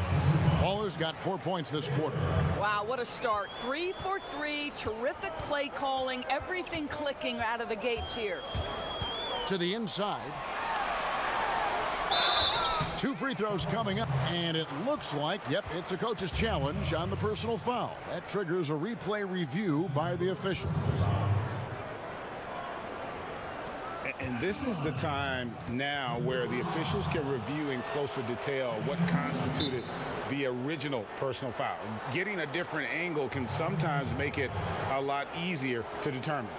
Speaker 1: Baller's got 4 points this quarter.
Speaker 8: Wow, what a start. 3 for 3. Terrific play calling. Everything clicking out of the gates here.
Speaker 1: To the inside. 2 free throws coming up, and it looks like, yep, it's a coach's challenge on the personal foul. That triggers a replay review by the official.
Speaker 4: And this is the time now where the officials can review in closer detail what constituted the original personal foul. Getting a different angle can sometimes make it a lot easier to determine.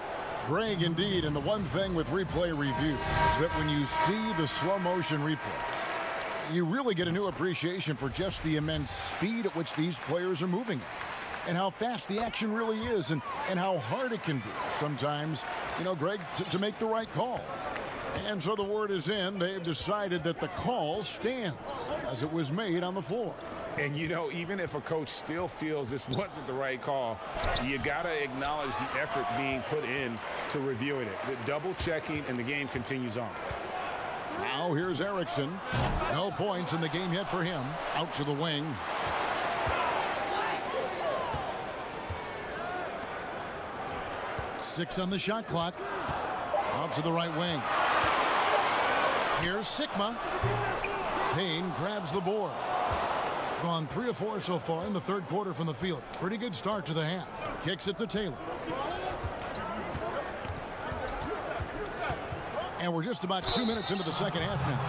Speaker 1: Greg, indeed, and the one thing with replay review is that when you see the slow motion replay, you really get a new appreciation for just the immense speed at which these players are moving at, and how fast the action really is, and how hard it can be sometimes, you know, Greg, to make the right call. And so the word is in. They've decided that the call stands as it was made on the floor.
Speaker 4: And, you know, even if a coach still feels this wasn't the right call, you got to acknowledge the effort being put in to reviewing it. The double checking, and the game continues on.
Speaker 1: Now here's Erickson. No points in the game yet for him. Out to the wing. Six on the shot clock. Out to the right wing. Here's Sigma. Payne grabs the board. Gone 3 of 4 so far in the third quarter from the field. Pretty good start to the half. Kicks it to Taylor. And we're just about 2 minutes into the second half now.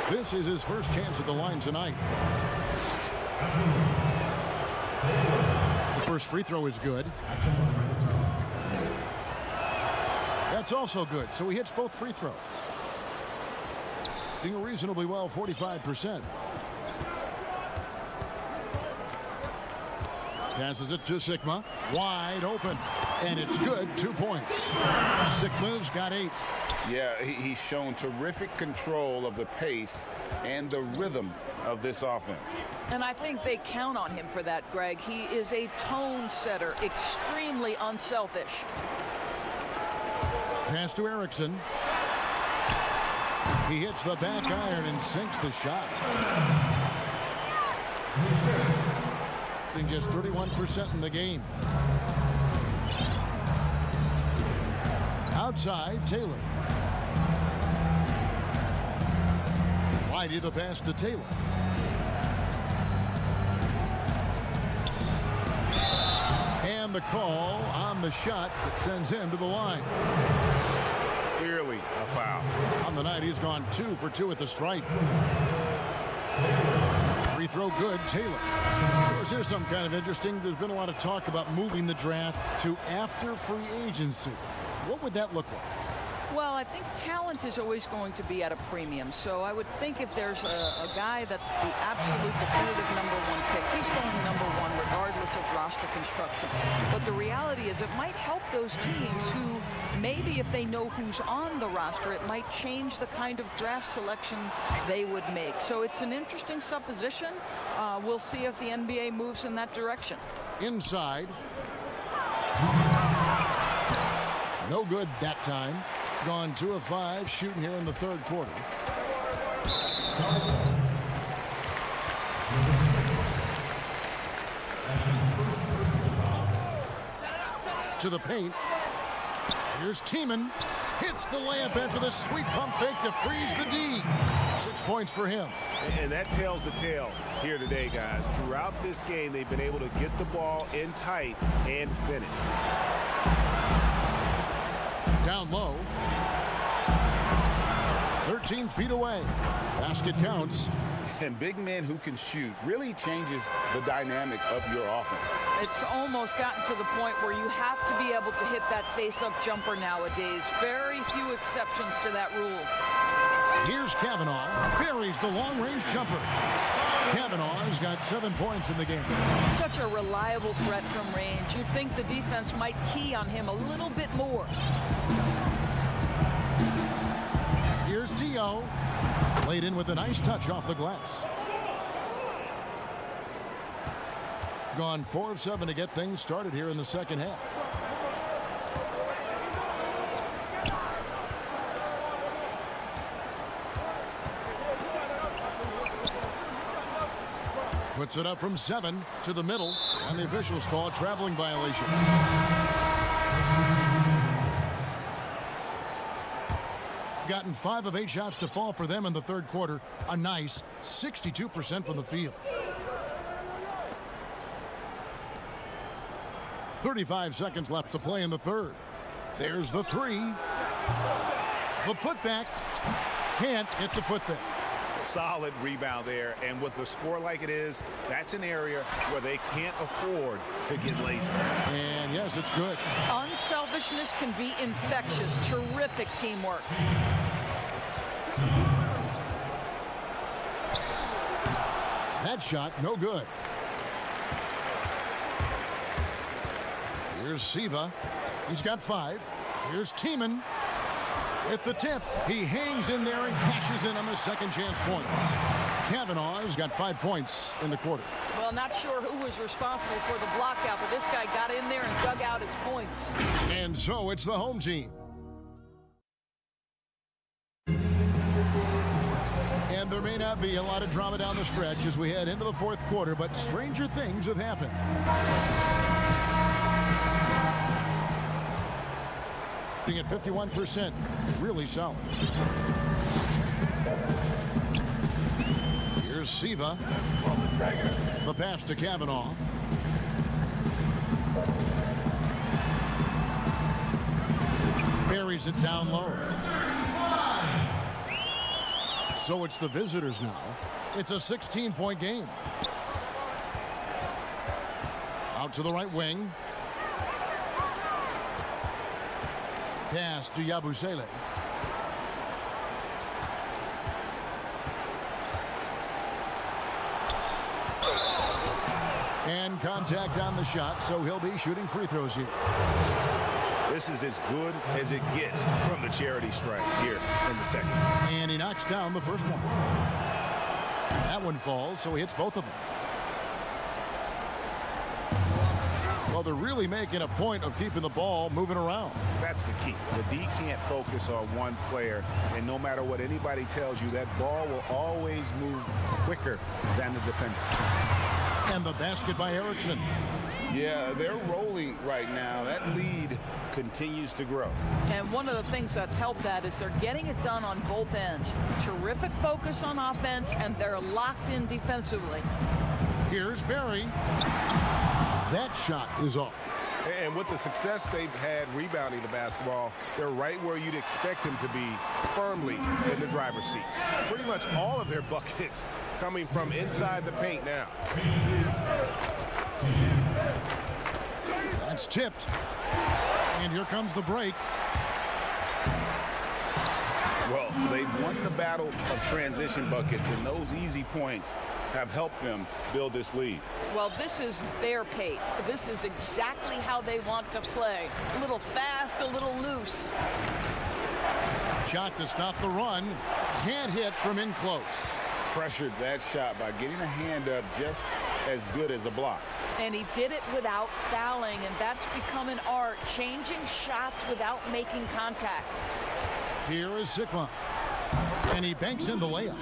Speaker 1: This is his first chance at the line tonight. The first free throw is good. That's also good, so he hits both free throws. Doing reasonably well, 45%. Passes it to Sigma. Wide open. And it's good. 2 points. Sigma's got 8.
Speaker 3: Yeah, he's shown terrific control of the pace and the rhythm of this offense.
Speaker 8: And I think they count on him for that, Greg. He is a tone setter, extremely unselfish.
Speaker 1: Pass to Erickson. He hits the back iron and sinks the shot. Just 31% in the game. Outside, Taylor. Whitey the pass to Taylor. And the call on the shot that sends him to the line.
Speaker 4: Clearly a foul.
Speaker 1: On the night, he's gone 2 for 2 at the stripe. Free throw good, Taylor. Here's something kind of interesting. There's been a lot of talk about moving the draft to after free agency. What would that look like?
Speaker 8: Well, I think talent is always going to be at a premium. So I would think if there's a guy that's the absolute definitive #1 pick, he's going #1 regardless of roster construction. But the reality is it might help those teams who maybe if they know who's on the roster, it might change the kind of draft selection they would make. So it's an interesting supposition. We'll see if the NBA moves in that direction.
Speaker 1: Inside. No good that time. Gone 2 of 5 shooting here in the third quarter. To the paint. Here's Tiemann. Hits the layup after the sweet pump fake to freeze the D. 6 points for him.
Speaker 4: And that tells the tale here today, guys. Throughout this game, they've been able to get the ball in tight and finish.
Speaker 1: Down low. 13 feet away. Basket counts.
Speaker 3: And big men who can shoot really changes the dynamic of your offense.
Speaker 8: It's almost gotten to the point where you have to be able to hit that face-up jumper nowadays. Very few exceptions to that rule.
Speaker 1: Here's Kavanaugh. Buries the long-range jumper. Kavanaugh's got 7 points in the game.
Speaker 8: Such a reliable threat from range. You'd think the defense might key on him a little bit more.
Speaker 1: Here's T.O. Laid in with a nice touch off the glass. Gone 4 of 7 to get things started here in the second half. Puts it up from 7 to the middle, and the officials call a traveling violation. Gotten 5 of 8 shots to fall for them in the third quarter. A nice 62% from the field. 35 seconds left to play in the third. There's the 3. The putback. Can't hit the putback.
Speaker 4: Solid rebound there, and with the score like it is, that's an area where they can't afford to get lazy.
Speaker 1: And yes, it's good.
Speaker 8: Unselfishness can be infectious. Terrific teamwork.
Speaker 1: That shot, no good. Here's Siva. He's got 5. Here's Tiemann. With the tip, he hangs in there and cashes in on the second chance points. Kavanaugh's got 5 points in the quarter.
Speaker 8: Well, not sure who was responsible for the block out, but this guy got in there and dug out his points.
Speaker 1: And so it's the home team. And there may not be a lot of drama down the stretch as we head into the fourth quarter, but stranger things have happened. Being at 51%. Really solid. Here's Siva. The pass to Kavanaugh. Buries it down low. So it's the visitors now. It's a 16-point game. Out to the right wing. Pass to Yabusele. And contact on the shot, so he'll be shooting free throws here.
Speaker 4: This is as good as it gets from the charity strike here in the second.
Speaker 1: And he knocks down the first one. That one falls, so he hits both of them. Well, they're really making a point of keeping the ball moving around.
Speaker 4: That's the key. The D can't focus on one player, and no matter what anybody tells you, that ball will always move quicker than the defender.
Speaker 1: And the basket by Erickson.
Speaker 3: Yeah, they're rolling right now. That lead continues to grow.
Speaker 8: And one of the things that's helped that is they're getting it done on both ends. Terrific focus on offense, and they're locked in defensively.
Speaker 1: Here's Barry. That shot is off.
Speaker 3: And with the success they've had rebounding the basketball, they're right where you'd expect them to be, firmly in the driver's seat. Pretty much all of their buckets coming from inside the paint now.
Speaker 1: That's tipped. And here comes the break.
Speaker 3: Well, they've won the battle of transition buckets, and those easy points have helped them build this lead.
Speaker 8: Well, this is their pace. This is exactly how they want to play. A little fast, a little loose.
Speaker 1: Shot to stop the run. Can't hit from in close.
Speaker 3: Pressured that shot by getting a hand up just as good as a block.
Speaker 8: And he did it without fouling, and that's become an art, changing shots without making contact.
Speaker 1: Here is Sigma. And he banks in the layup.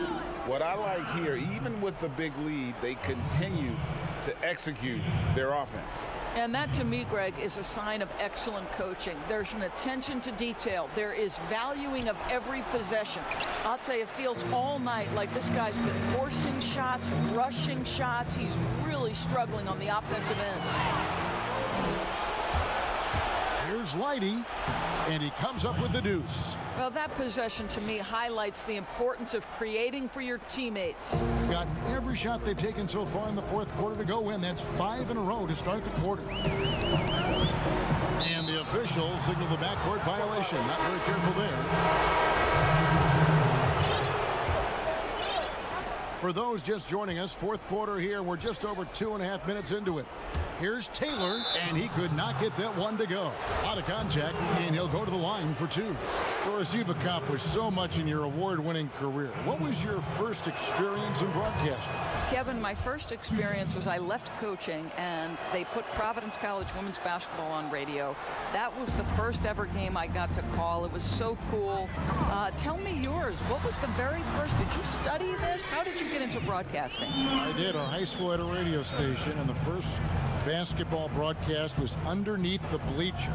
Speaker 3: What I like here, even with the big lead, they continue to execute their offense.
Speaker 8: And that, to me, Greg, is a sign of excellent coaching. There's an attention to detail. There is valuing of every possession. I'll tell you, it feels all night like this guy's been forcing shots, rushing shots. He's really struggling on the offensive end.
Speaker 1: Here's Leidy, and he comes up with the deuce.
Speaker 8: Well, that possession, to me, highlights the importance of creating for your teammates.
Speaker 1: Gotten every shot they've taken so far in the fourth quarter to go in. That's 5 in a row to start the quarter. And the officials signal the backcourt violation. Not very careful there. For those just joining us, fourth quarter here. We're just over 2.5 minutes into it. Here's Taylor, and he could not get that one to go. Out of contact, and he'll go to the line for 2. Doris, you've accomplished so much in your award-winning career. What was your first experience in broadcasting?
Speaker 8: Kevin, my first experience was I left coaching, and they put Providence College women's basketball on radio. That was the first ever game I got to call. It was so cool. Tell me yours. What was the very first? Did you study this? How did you get into broadcasting?
Speaker 1: I did. Our high school had a radio station, and the first basketball broadcast was underneath the bleachers,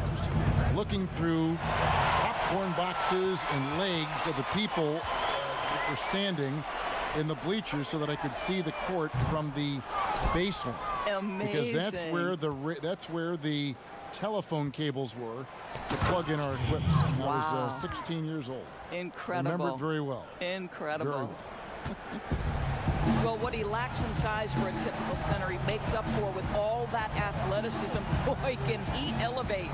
Speaker 1: looking through popcorn boxes and legs of the people that were standing in the bleachers so that I could see the court from the basement.
Speaker 8: Amazing.
Speaker 1: Because that's where the telephone cables were to plug in our equipment. And
Speaker 8: wow.
Speaker 1: I was 16 years old.
Speaker 8: Incredible.
Speaker 1: Remember it very well.
Speaker 8: Incredible.
Speaker 1: Very well.
Speaker 8: Well, what he lacks in size for a typical center, he makes up for with all that athleticism. Boy, can he elevate.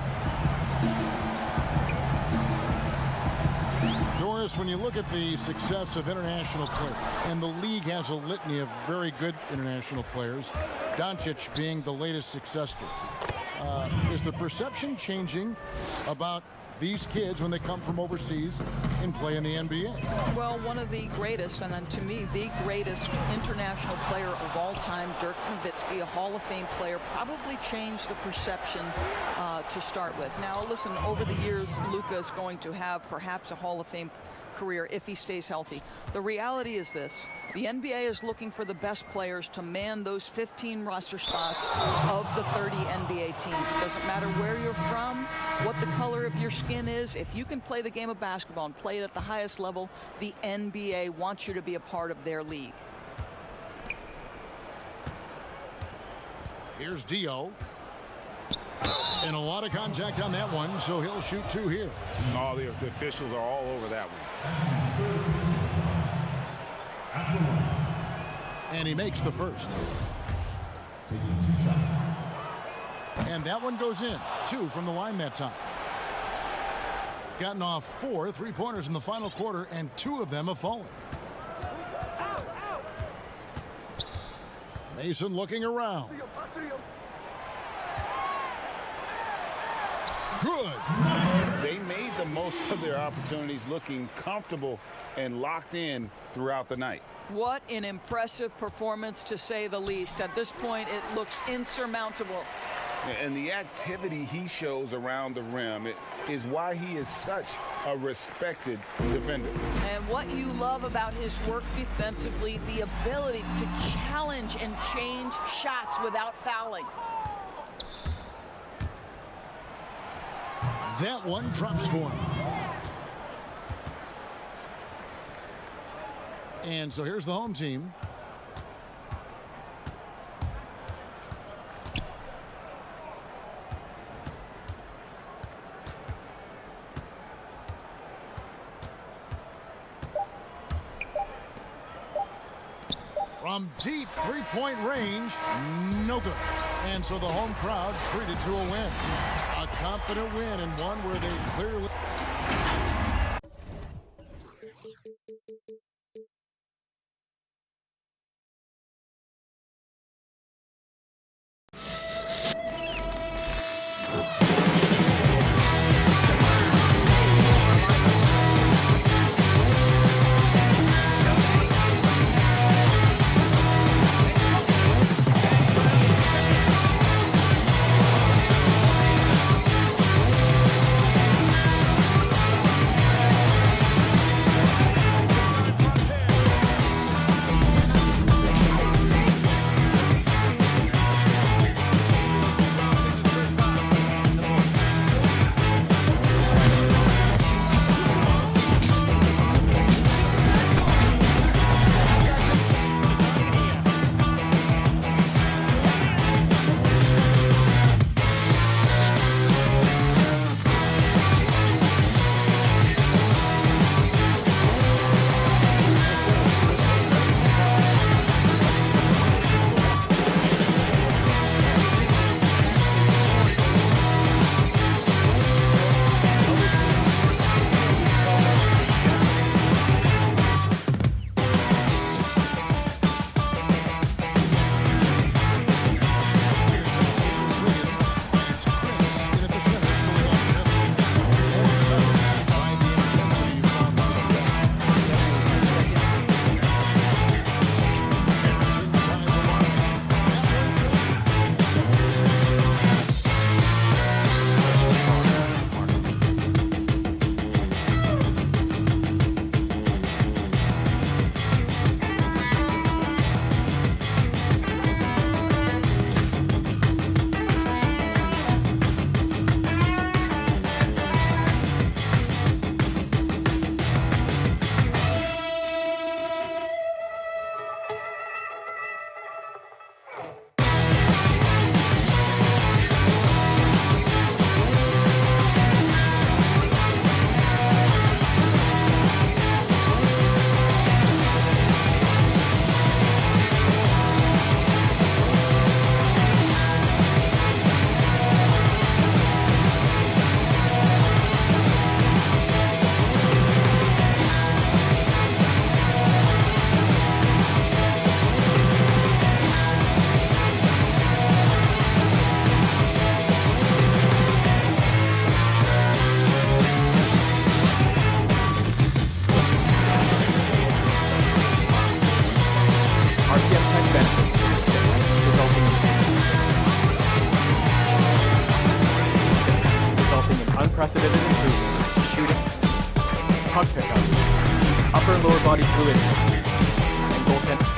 Speaker 1: Doris, when you look at the success of international players, and the league has a litany of very good international players, Doncic being the latest success story, is the perception changing about these kids when they come from overseas and play in the NBA?
Speaker 8: Well, one of the greatest, and then to me, the greatest international player of all time, Dirk Nowitzki, a Hall of Fame player, probably changed the perception to start with. Now, listen, over the years, Luka is going to have perhaps a Hall of Fame career if he stays healthy. The reality is this. The NBA is looking for the best players to man those 15 roster spots of the 30 NBA teams. It doesn't matter where you're from, what the color of your skin is. If you can play the game of basketball and play it at the highest level, the NBA wants you to be a part of their league.
Speaker 1: Here's Dio. And a lot of contact on that one, so he'll shoot 2 here.
Speaker 4: All the officials are all over that one.
Speaker 1: And he makes the first. And that one goes in. 2 from the line that time. Gotten off 4 3-pointers in the final quarter, and 2 of them have fallen. Mason looking around. Good.
Speaker 4: They made the most of their opportunities, looking comfortable and locked in throughout the night.
Speaker 8: What an impressive performance, to say the least. At this point, it looks insurmountable.
Speaker 4: And the activity he shows around the rim is why he is such a respected defender.
Speaker 8: And what you love about his work defensively, the ability to challenge and change shots without fouling.
Speaker 1: That one drops for him. And so here's the home team. From deep 3-point range, no good. And so the home crowd treated to a win. A confident win, and one where they clearly...
Speaker 7: unprecedented improvements to shooting, puck pickups, upper and lower body fluid, and goaltending.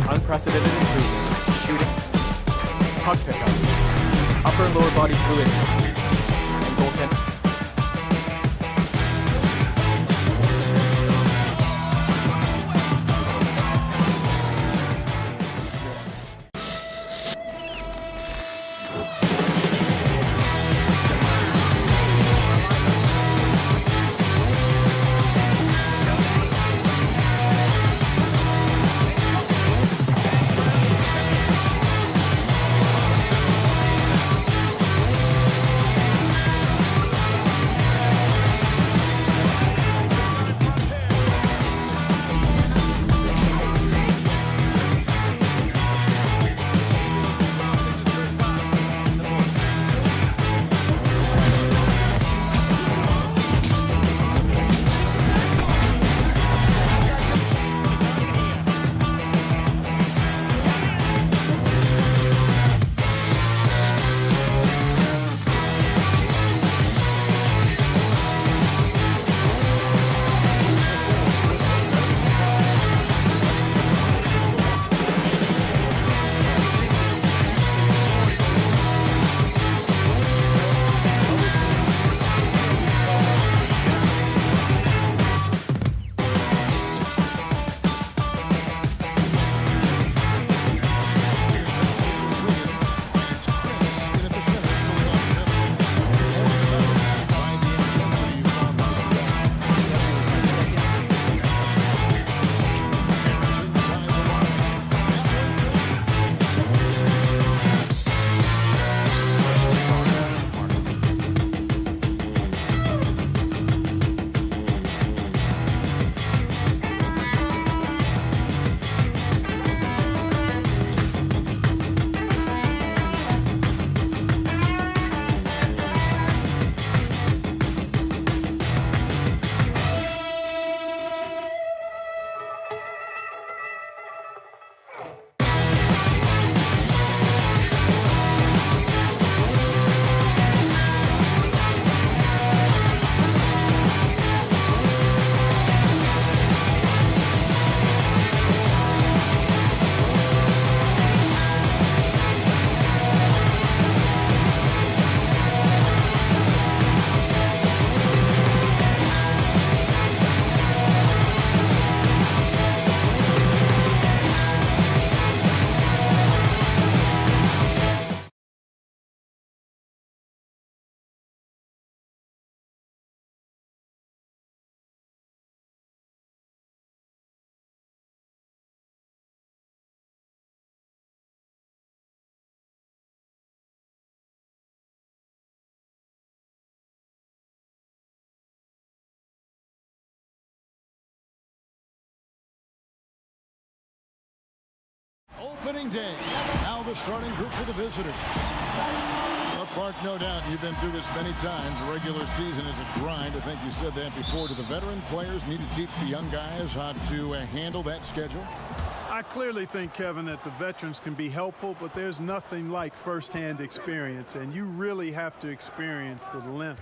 Speaker 7: Unprecedented improvements to shooting, puck pickups, upper and lower body fluidity, and goaltending.
Speaker 1: opening day. Now the starting group for the visitors. Well, Clark, no doubt you've been through this many times. The regular season is a grind. I think you said that before. Do the veteran players need to teach the young guys how to handle that schedule?
Speaker 9: I clearly think, Kevin, that the veterans can be helpful, but there's nothing like firsthand experience, and you really have to experience the length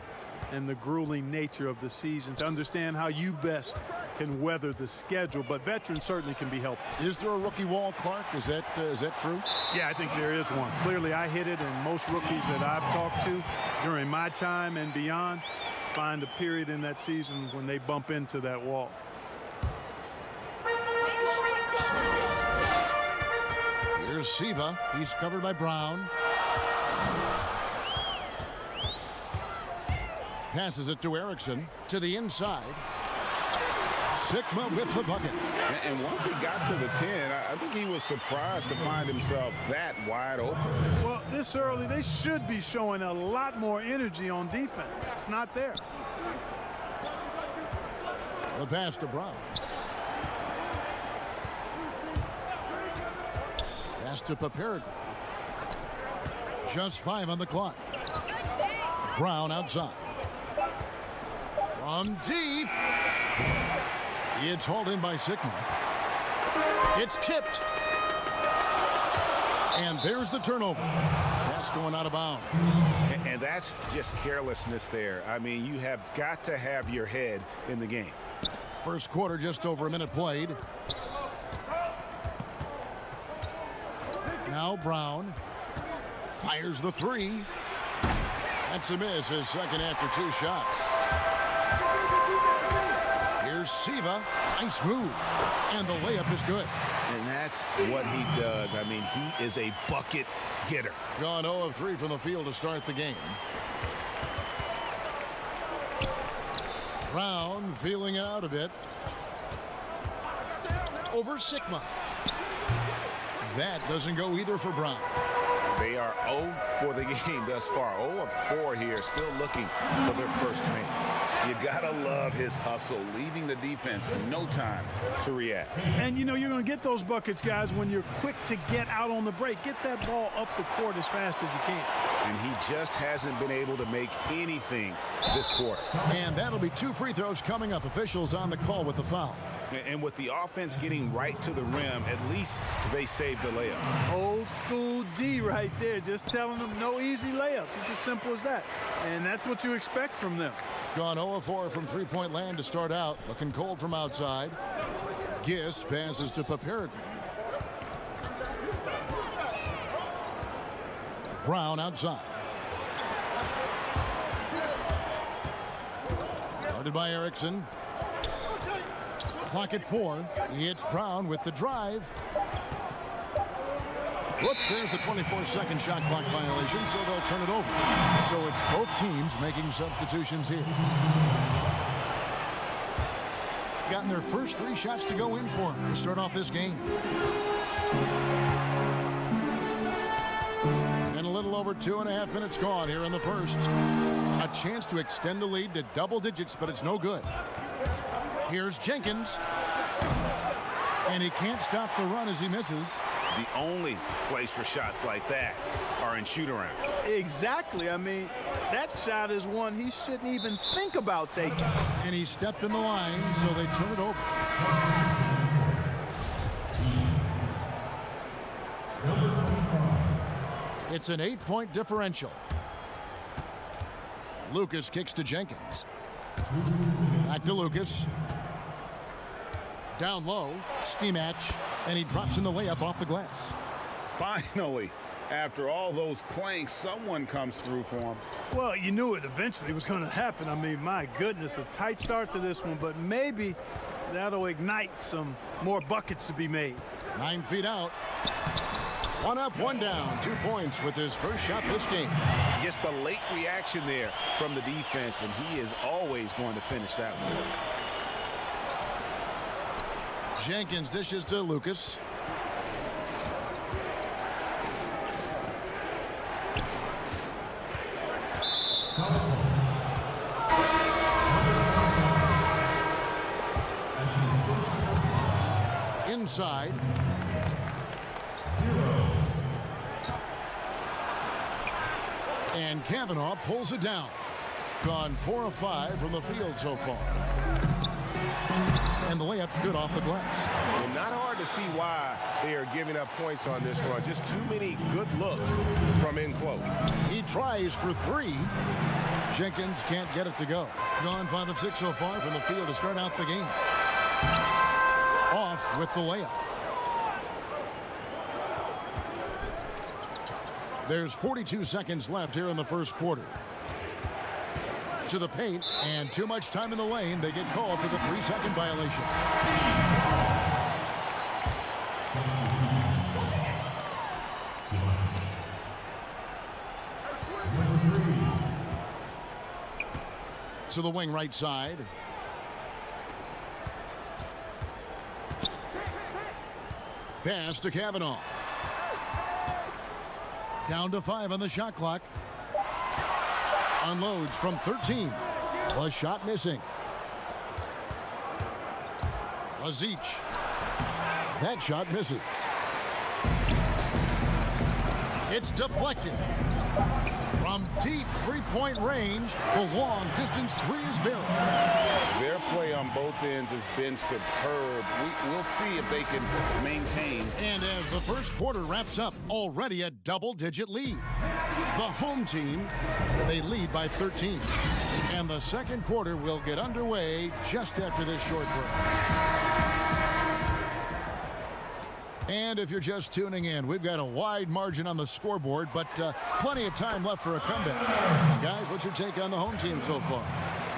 Speaker 9: and the grueling nature of the season to understand how you best can weather the schedule. But veterans certainly can be helpful.
Speaker 1: Is there a rookie wall, Clark? Is that true?
Speaker 9: Yeah, I think there is one. Clearly, I hit it, and most rookies that I've talked to during my time and beyond find a period in that season when they bump into that wall.
Speaker 1: Here's Siva. He's covered by Brown. Passes it to Erickson to the inside. Sigma with the bucket.
Speaker 3: And once he got to the 10, I think he was surprised to find himself that wide open.
Speaker 9: Well, this early, they should be showing a lot more energy on defense. It's not there.
Speaker 1: The pass to Brown. Pass to Paperg. Just 5 on the clock. Brown outside. From deep. It's hauled in by Sigma. It's tipped. And there's the turnover. Pass going out of bounds.
Speaker 4: And that's just carelessness there. I mean, you have got to have your head in the game.
Speaker 1: First quarter, just over a minute played. Now Brown fires the 3. That's a miss, his second after 2 shots. Here's Siva. Nice move. And the layup is good.
Speaker 4: And that's what he does. I mean, he is a bucket getter.
Speaker 1: Gone 0 of 3 from the field to start the game. Brown feeling it out a bit. Over Sigma. That doesn't go either for Brown.
Speaker 4: They are 0 for the game thus far. 0 of 4 here, still looking for their first win. You gotta love his hustle, leaving the defense no time to react.
Speaker 9: And you know you're going to get those buckets, guys, when you're quick to get out on the break. Get that ball up the court as fast as you can.
Speaker 4: And he just hasn't been able to make anything this quarter.
Speaker 1: And that'll be 2 free throws coming up. Officials on the call with the foul.
Speaker 4: And with the offense getting right to the rim, at least they saved the layup.
Speaker 9: Old school D right there, just telling them no easy layups. It's as simple as that. And that's what you expect from them.
Speaker 1: Gone 0 of 4 from three-point land to start out. Looking cold from outside. Gist passes to Paperg. Brown outside. Guarded by Erickson. Clock at 4. It's Brown with the drive. Whoops, there's the 24-second shot clock violation, so they'll turn it over. So it's both teams making substitutions here. Gotten their first 3 shots to go in for to start off this game. And a little over 2.5 minutes gone here in the first. A chance to extend the lead to double digits, but it's no good. Here's Jenkins. And he can't stop the run as he misses.
Speaker 4: The only place for shots like that are in shoot-around.
Speaker 9: Exactly. I mean, that shot is one he shouldn't even think about taking.
Speaker 1: And he stepped in the line, so they turn it over. It's an 8-point differential. Lucas kicks to Jenkins. Back to Lucas. Down low, Stimac, and he drops in the layup off the glass.
Speaker 3: Finally, after all those clanks, someone comes through for him.
Speaker 9: Well, you knew it eventually was going to happen. I mean, my goodness, a tight start to this one, but maybe that'll ignite some more buckets to be made.
Speaker 1: 9 feet out. 1 up, 1 down. 2 points with his first shot this game.
Speaker 4: Just a late reaction there from the defense, and he is always going to finish that one.
Speaker 1: Jenkins dishes to Lucas. Inside.
Speaker 5: 0.
Speaker 1: And Kavanaugh pulls it down. Gone 4 of 5 from the field so far. And the layup's good off the glass.
Speaker 3: And not hard to see why they are giving up points on this run. Just too many good looks from in close.
Speaker 1: He tries for 3. Jenkins can't get it to go. Gone 5 of 6 so far from the field to start out the game. Off with the layup. There's 42 seconds left here in the first quarter. To the paint, and too much time in the lane. They get called for the 3-second violation. To the wing right side. Pass to Kavanaugh. Down to 5 on the shot clock. Unloads from 13. A shot missing. Lazic. That shot misses. It's deflected. From deep three-point range, the long distance 3 is barreled.
Speaker 3: Their play on both ends has been superb. We'll see if they can maintain.
Speaker 1: And as the first quarter wraps up, already a double-digit lead. The home team, they lead by 13. And the second quarter will get underway just after this short break. And if you're just tuning in, we've got a wide margin on the scoreboard, but plenty of time left for a comeback. Guys, what's your take on the home team so far?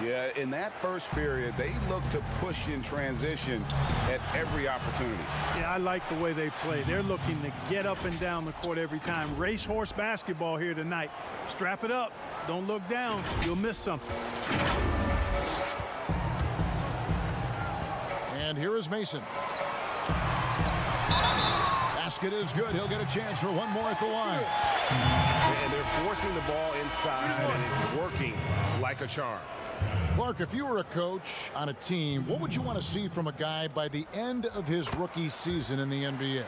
Speaker 3: Yeah, in that first period, they look to push in transition at every opportunity.
Speaker 9: Yeah, I like the way they play. They're looking to get up and down the court every time. Racehorse basketball here tonight. Strap it up. Don't look down. You'll miss something.
Speaker 1: And here is Mason. Basket is good. He'll get a chance for one more at the line.
Speaker 3: And they're forcing the ball inside, and it's working like a charm.
Speaker 1: Clark, if you were a coach on a team, what would you want to see from a guy by the end of his rookie season in the NBA?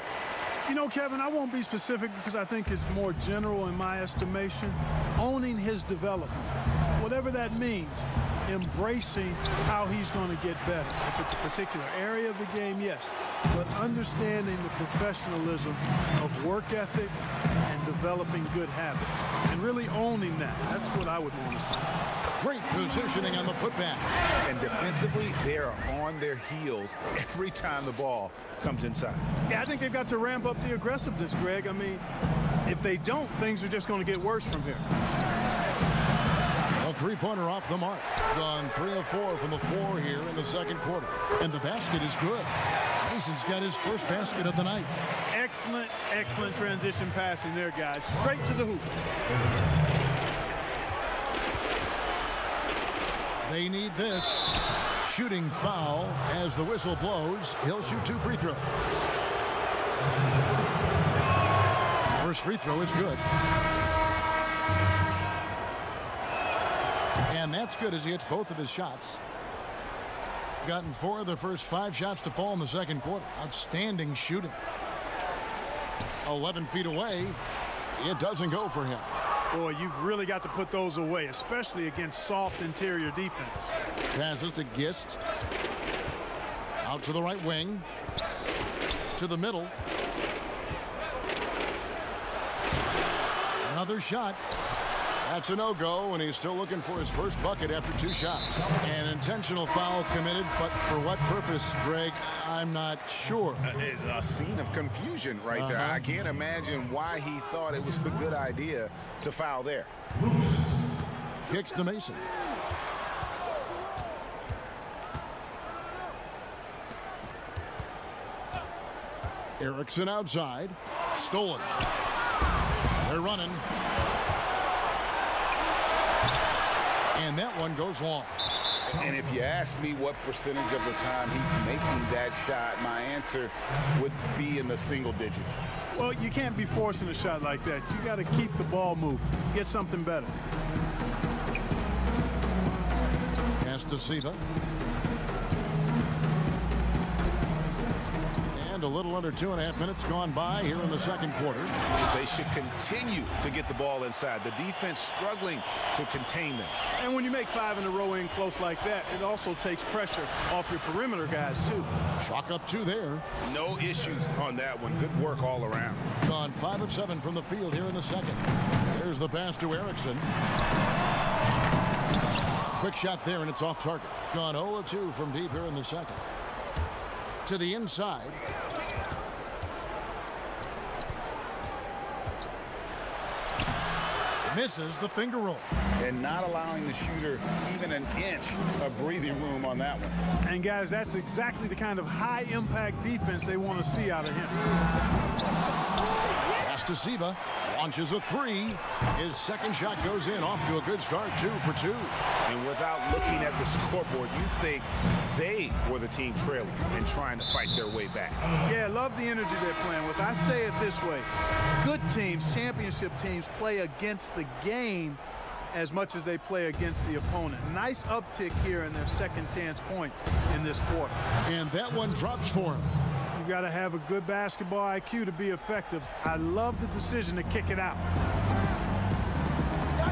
Speaker 9: You know, Kevin, I won't be specific because I think it's more general in my estimation. Owning his development, whatever that means, embracing how he's going to get better. If it's a particular area of the game, yes. But understanding the professionalism of work ethic and developing good habits. And really owning that. That's what I would want to see.
Speaker 1: Great positioning on the putback.
Speaker 4: And defensively, they are on their heels every time the ball comes inside.
Speaker 9: Yeah, I think they've got to ramp up the aggressiveness, Greg. I mean, if they don't, things are just going to get worse from here.
Speaker 1: A three-pointer off the mark. Gone 3 of 4 from the floor here in the second quarter. And the basket is good. Mason's got his first basket of the night.
Speaker 9: Excellent, excellent transition passing there, guys. Straight to the hoop.
Speaker 1: They need this. Shooting foul as the whistle blows. He'll shoot 2 free throws. First free throw is good. And that's good as he hits both of his shots. Gotten 4 of the first 5 shots to fall in the second quarter. Outstanding shooting. 11 feet away. It doesn't go for him.
Speaker 9: Boy, you've really got to put those away, especially against soft interior defense.
Speaker 1: Passes to Gist. Out to the right wing. To the middle. Another shot. That's a no-go, and he's still looking for his first bucket after 2 shots. An intentional foul committed, but for what purpose, Greg, I'm not sure.
Speaker 4: It's a scene of confusion right there. I can't imagine why he thought it was a good idea to foul there.
Speaker 1: Kicks to Mason. Erickson outside. Stolen. They're running. And that one goes long.
Speaker 3: And if you ask me what percentage of the time he's making that shot, my answer would be in the single digits.
Speaker 9: Well, you can't be forcing a shot like that. You got to keep the ball moving. Get something better.
Speaker 1: Pass to Siva. And a little under 2.5 minutes gone by here in the second quarter.
Speaker 4: They should continue to get the ball inside. The defense struggling to contain them.
Speaker 9: And when you make 5 in a row in close like that, it also takes pressure off your perimeter guys, too.
Speaker 1: Chalk up 2 there.
Speaker 4: No issues on that one. Good work all around.
Speaker 1: Gone 5 of 7 from the field here in the second. There's the pass to Erickson. Quick shot there, and it's off target. Gone 0 of 2 from deep here in the second. To the inside. Misses the finger roll.
Speaker 4: And not allowing the shooter even an inch of breathing room on that one.
Speaker 9: And, guys, that's exactly the kind of high-impact defense they want to see out of him.
Speaker 1: Pass to Siva. Launches a 3. His second shot goes in. Off to a good start. 2 for 2.
Speaker 4: And without looking at the scoreboard, you think they were the team trailing and trying to fight their way back.
Speaker 9: Yeah, love the energy they're playing with. I say it this way. Good teams, championship teams, play against the game as much as they play against the opponent. Nice uptick here in their second chance points in this quarter.
Speaker 1: And that one drops for him.
Speaker 9: You've got to have a good basketball IQ to be effective. I love the decision to kick it out.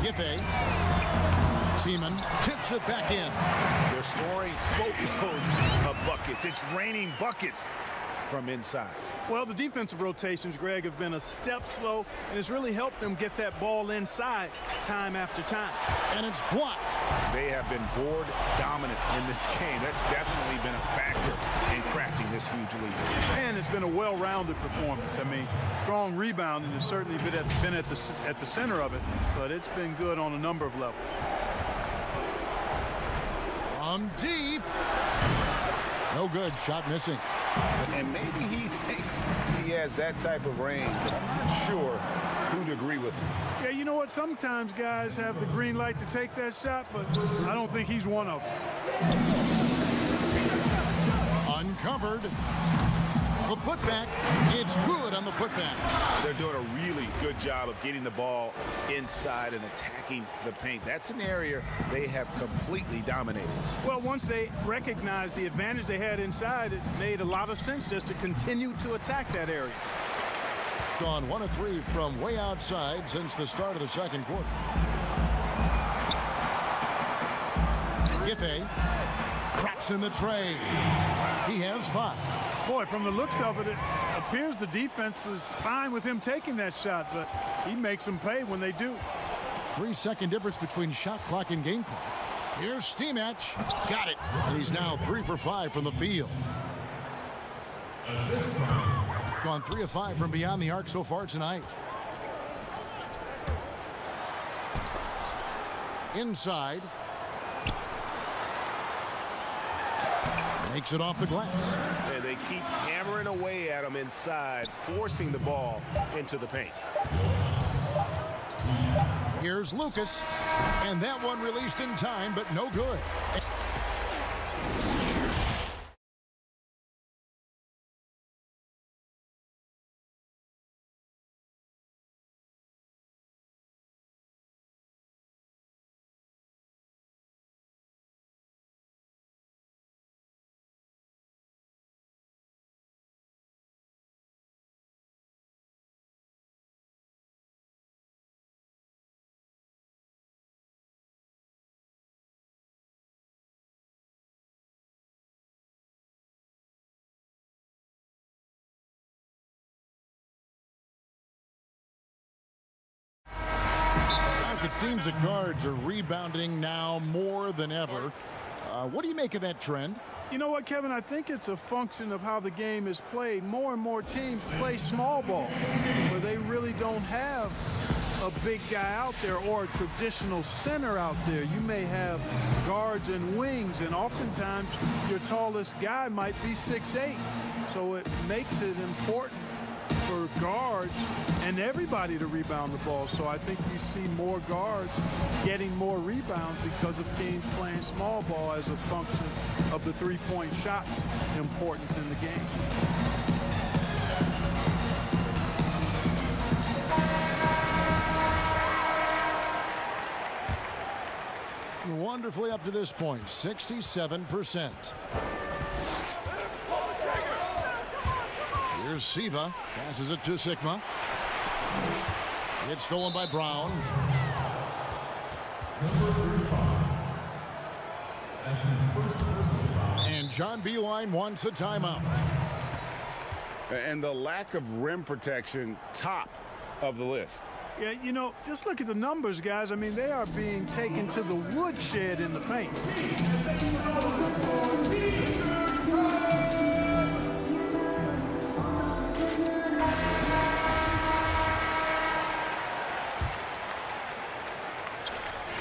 Speaker 1: Giffey. Seaman tips it back in.
Speaker 4: They're scoring boatloads of buckets. It's raining buckets from inside.
Speaker 9: Well, the defensive rotations, Greg, have been a step slow, and it's really helped them get that ball inside time after time.
Speaker 1: And it's blocked.
Speaker 4: They have been board dominant in this game. That's definitely been a factor in crafting this huge lead.
Speaker 9: And it's been a well-rounded performance. I mean, strong rebounding has certainly been at the center of it, but it's been good on a number of levels.
Speaker 1: On deep. No good. Shot missing.
Speaker 4: And maybe he thinks he has that type of range, but I'm not sure who'd agree with him.
Speaker 9: Yeah, you know what? Sometimes guys have the green light to take that shot, but I don't think he's one of them.
Speaker 1: Uncovered. The putback. It's good on the putback.
Speaker 4: They're doing a really good job of getting the ball inside and attacking the paint. That's an area they have completely dominated.
Speaker 9: Well, once they recognized the advantage they had inside, it made a lot of sense just to continue to attack that area.
Speaker 1: Gone 1 of 3 from way outside since the start of the second quarter. Giffey traps in the tray. He has 5.
Speaker 9: Boy, from the looks of it, it appears the defense is fine with him taking that shot, but he makes them pay when they do.
Speaker 1: 3-second difference between shot clock and game clock. Here's Stimac. Got it. And he's now 3 for 5 from the field. Gone 3 of 5 from beyond the arc so far tonight. Inside. Makes it off the glass.
Speaker 4: And they keep hammering away at him inside, forcing the ball into the paint.
Speaker 1: Here's Lucas. And that one released in time, but no good. It seems the guards are rebounding now more than ever. What do you make of that trend?
Speaker 9: You know what, Kevin? I think it's a function of how the game is played. More and more teams play small ball, where they really don't have a big guy out there or a traditional center out there. You may have guards and wings, and oftentimes your tallest guy might be 6'8". So it makes it important for guards and everybody to rebound the ball. So I think you see more guards getting more rebounds because of teams playing small ball as a function of the three-point shot's importance in the game.
Speaker 1: Wonderfully up to this point, 67%. Here's Siva. Passes it to Sigma. It's stolen by Brown.
Speaker 5: Number 35. That's his first personal foul.
Speaker 1: And John Beilein wants a timeout.
Speaker 3: And the lack of rim protection, top of the list.
Speaker 9: Yeah, you know, just look at the numbers, guys. I mean, they are being taken to the woodshed in the paint.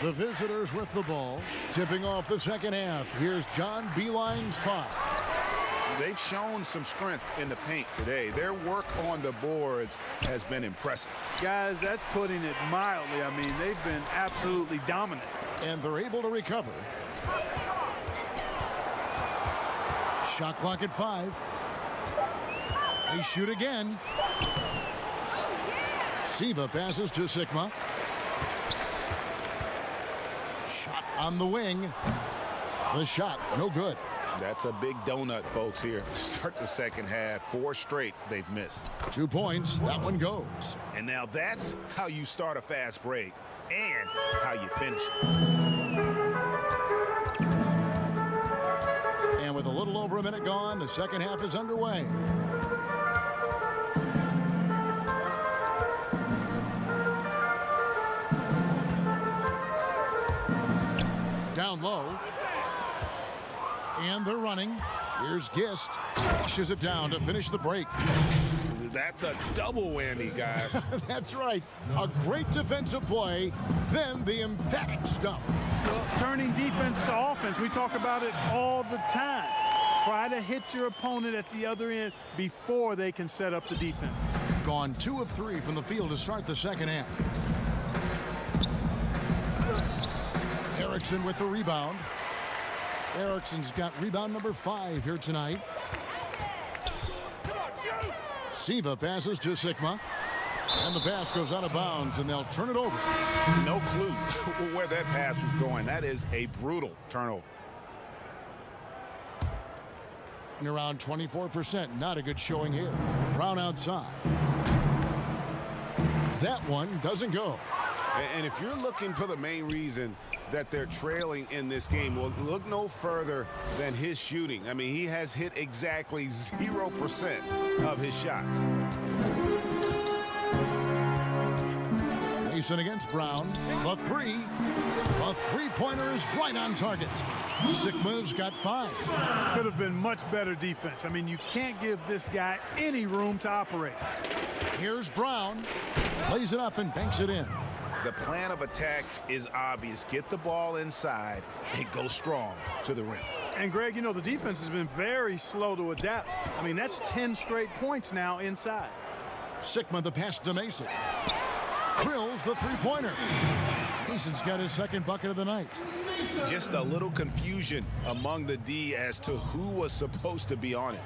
Speaker 1: The visitors with the ball. Tipping off the second half. Here's John Beilein's foul.
Speaker 4: They've shown some strength in the paint today. Their work on the boards has been impressive.
Speaker 9: Guys, that's putting it mildly. I mean, they've been absolutely dominant.
Speaker 1: And they're able to recover. Shot clock at 5. They shoot again. Siva passes to Sigma. Shot on the wing. The shot, no good.
Speaker 4: That's a big donut, folks, here. Start the second half. 4 straight they've missed.
Speaker 1: 2 points. That one goes.
Speaker 4: And now that's how you start a fast break and how you finish.
Speaker 1: And with a little over a minute gone, the second half is underway. Down low. And they're running. Here's Gist. Flushes it down to finish the break.
Speaker 3: That's a double whammy, guys.
Speaker 1: That's right. A great defensive play, then the emphatic stuff.
Speaker 9: Well, turning defense to offense, we talk about it all the time. Try to hit your opponent at the other end before they can set up the defense.
Speaker 1: Gone 2 of 3 from the field to start the second half. Erickson with the rebound. Erickson's got rebound number 5 here tonight. Siva passes to Sigma. And the pass goes out of bounds, and they'll turn it over.
Speaker 4: No clue where that pass was going. That is a brutal turnover.
Speaker 1: And around 24%. Not a good showing here. Brown outside. That one doesn't go.
Speaker 3: And if you're looking for the main reason that they're trailing in this game, well, look no further than his shooting. I mean, he has hit exactly 0% of his shots.
Speaker 1: Mason against Brown. The 3. A three-pointer is right on target. Sigma's got 5.
Speaker 9: Could have been much better defense. I mean, you can't give this guy any room to operate.
Speaker 1: Here's Brown. Plays it up and banks it in.
Speaker 4: The plan of attack is obvious. Get the ball inside and go strong to the rim.
Speaker 9: And, Greg, you know, the defense has been very slow to adapt. I mean, that's 10 straight points now inside.
Speaker 1: Sigma the pass to Mason. Drills the three-pointer. Mason's got his second bucket of the night.
Speaker 4: Just a little confusion among the D as to who was supposed to be on it.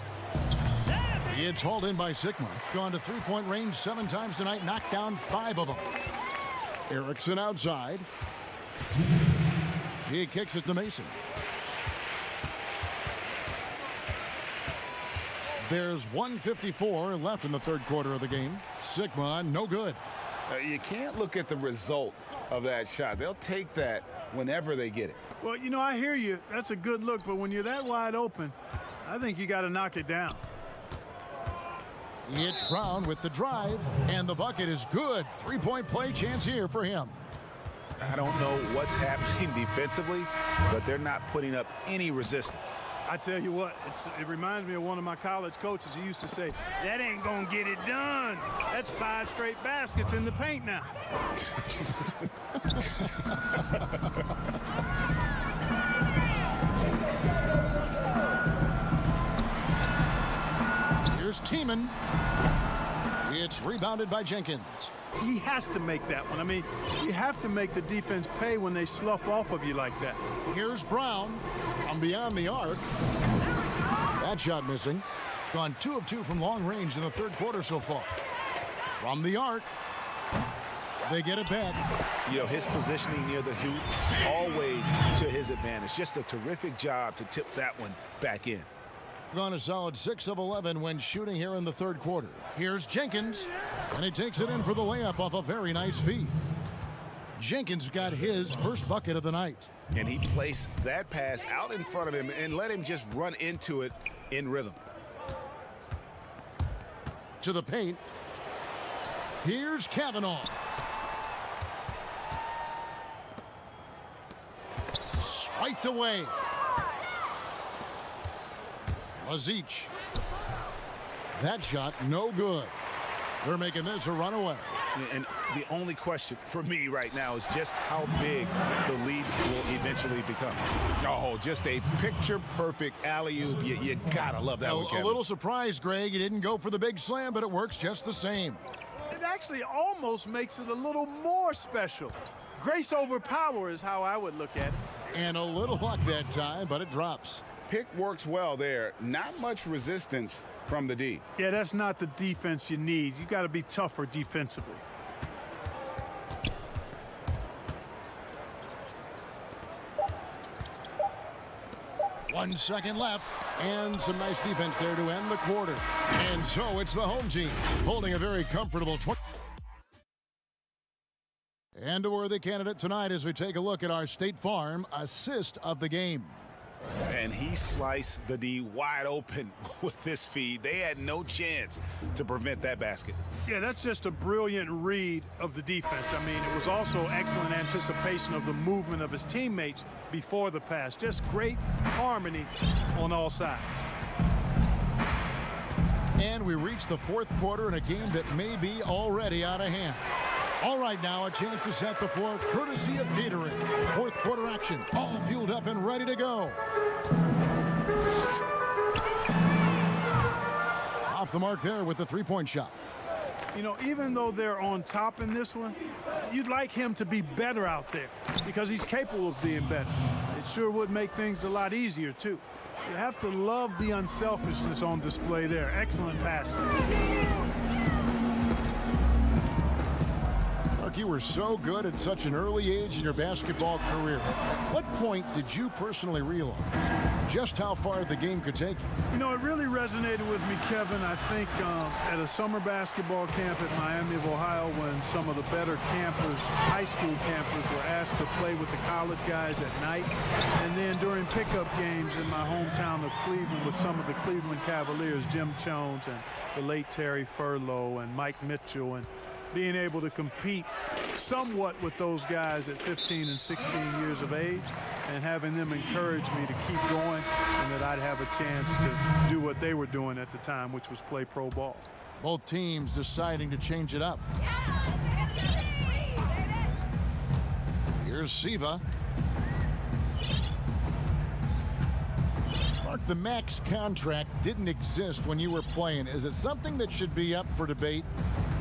Speaker 1: It's hauled in by Sigma. Gone to three-point range 7 times tonight. Knocked down 5 of them. Erickson outside. He kicks it to Mason. There's 1:54 left in the third quarter of the game. Sigma, no good.
Speaker 3: You can't look at the result of that shot. They'll take that whenever they get it.
Speaker 9: Well, you know, I hear you. That's a good look, but when you're that wide open, I think you got to knock it down.
Speaker 1: It's Brown with the drive, and the bucket is good. Three-point play chance here for him.
Speaker 4: I don't know what's happening defensively, but they're not putting up any resistance.
Speaker 9: I tell you what, it reminds me of one of my college coaches who used to say, that ain't going to get it done. That's 5 straight baskets in the paint now.
Speaker 1: Here's Tiemann. It's rebounded by Jenkins.
Speaker 9: He has to make that one. I mean, you have to make the defense pay when they slough off of you like that.
Speaker 1: Here's Brown from beyond the arc. That shot missing. Gone 2 of 2 from long range in the third quarter so far. From the arc, they get it back.
Speaker 4: You know, his positioning near the hoop, always to his advantage. Just a terrific job to tip that one back in.
Speaker 1: Gone a solid 6 of 11 when shooting here in the third quarter. Here's Jenkins, and he takes it in for the layup off a very nice feed. Jenkins got his first bucket of the night.
Speaker 4: And he placed that pass out in front of him and let him just run into it in rhythm.
Speaker 1: To the paint. Here's Kavanaugh. Swiped away. Lazic. That shot no good. They're making this a runaway.
Speaker 4: And the only question for me right now is just how big the lead will eventually become. Oh, just a picture-perfect alley-oop. You gotta love that one, Kevin.
Speaker 1: A little surprised, Greg. He didn't go for the big slam, but it works just the same.
Speaker 9: It actually almost makes it a little more special. Grace over power is how I would look at it.
Speaker 1: And a little luck that time, but it drops.
Speaker 4: Pick works well there. Not much resistance from the D.
Speaker 9: Yeah, that's not the defense you need. You got to be tougher defensively.
Speaker 1: One second left, and some nice defense there to end the quarter. And so it's the home team holding a very comfortable 20. And a worthy candidate tonight as we take a look at our State Farm assist of the game.
Speaker 4: And he sliced the D wide open with this feed. They had no chance to prevent that basket.
Speaker 9: Yeah, that's just a brilliant read of the defense. I mean, it was also excellent anticipation of the movement of his teammates before the pass. Just great harmony on all sides.
Speaker 1: And we reach the fourth quarter in a game that may be already out of hand. All right, now a chance to set the floor courtesy of Gatorade. Fourth quarter action, all fueled up and ready to go. Off the mark there with the three-point shot.
Speaker 9: You know, even though they're on top in this one, you'd like him to be better out there because he's capable of being better. It sure would make things a lot easier, too. You have to love the unselfishness on display there. Excellent passing.
Speaker 1: You were so good at such an early age in your basketball career. What point did you personally realize just how far the game could take you?
Speaker 9: You know, it really resonated with me, Kevin, I think at a summer basketball camp at Miami of Ohio when some of the better campers, high school campers, were asked to play with the college guys at night. And then during pickup games in my hometown of Cleveland with some of the Cleveland Cavaliers, Jim Jones and the late Terry Furlow and Mike Mitchell, and being able to compete somewhat with those guys at 15 and 16 years of age and having them encourage me to keep going and that I'd have a chance to do what they were doing at the time, which was play pro ball.
Speaker 1: Both teams deciding to change it up. Here's Siva. Mark, the max contract didn't exist when you were playing. Is it something that should be up for debate?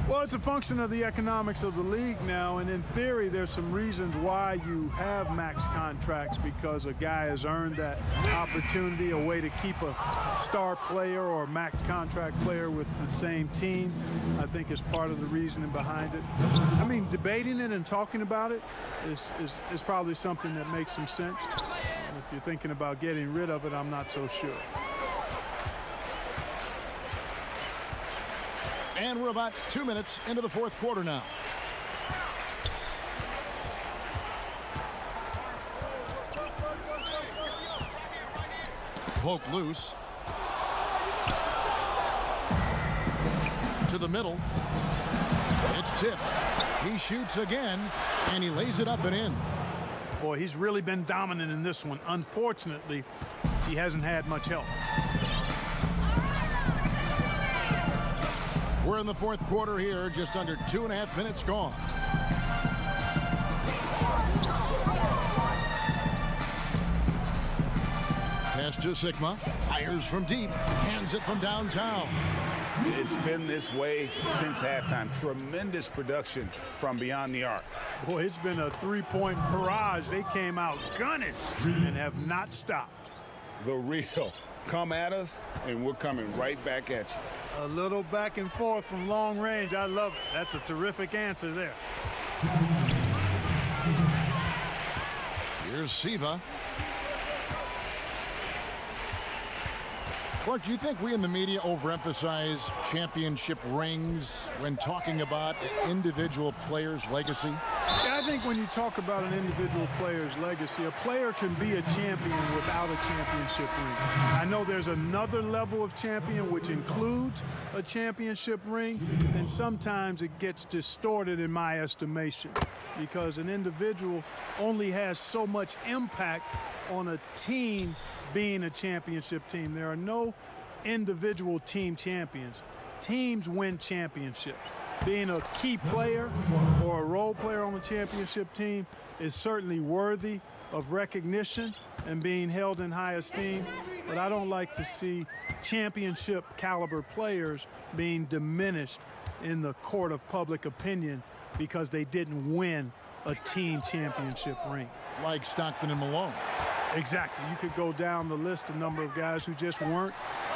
Speaker 9: Well, it's a function of the economics of the league now, and in theory, there's some reasons why you have max contracts because a guy has earned that opportunity, a way to keep a star player or max contract player with the same team, I think is part of the reasoning behind it. I mean, debating it and talking about it is probably something that makes some sense. And if you're thinking about getting rid of it, I'm not so sure.
Speaker 1: And we're about 2 minutes into the fourth quarter now. Poke loose. To the middle. It's tipped. He shoots again, and he lays it up and in.
Speaker 9: Boy, he's really been dominant in this one. Unfortunately, he hasn't had much help.
Speaker 1: We're in the fourth quarter here, just under 2.5 minutes gone. Pass to Sigma, fires from deep, hands it from downtown.
Speaker 4: It's been this way since halftime. Tremendous production from beyond the arc.
Speaker 9: Boy, it's been a three-point barrage. They came out gunning and have not stopped.
Speaker 4: The real. Come at us, and we're coming right back at you.
Speaker 9: A little back and forth from long range. I love it. That's a terrific answer there.
Speaker 1: Here's Siva. Clark, do you think we in the media overemphasize championship rings when talking about an individual player's legacy?
Speaker 9: Yeah, I think when you talk about an individual player's legacy, a player can be a champion without a championship ring. I know there's another level of champion which includes a championship ring, and sometimes it gets distorted in my estimation because an individual only has so much impact on a team being a championship team. There are no individual team champions. Teams win championships. Being a key player or a role player on a championship team is certainly worthy of recognition and being held in high esteem, but I don't like to see championship caliber players being diminished in the court of public opinion because they didn't win a team championship ring.
Speaker 1: Like Stockton and Malone.
Speaker 9: Exactly. You could go down the list, a number of guys who just weren't,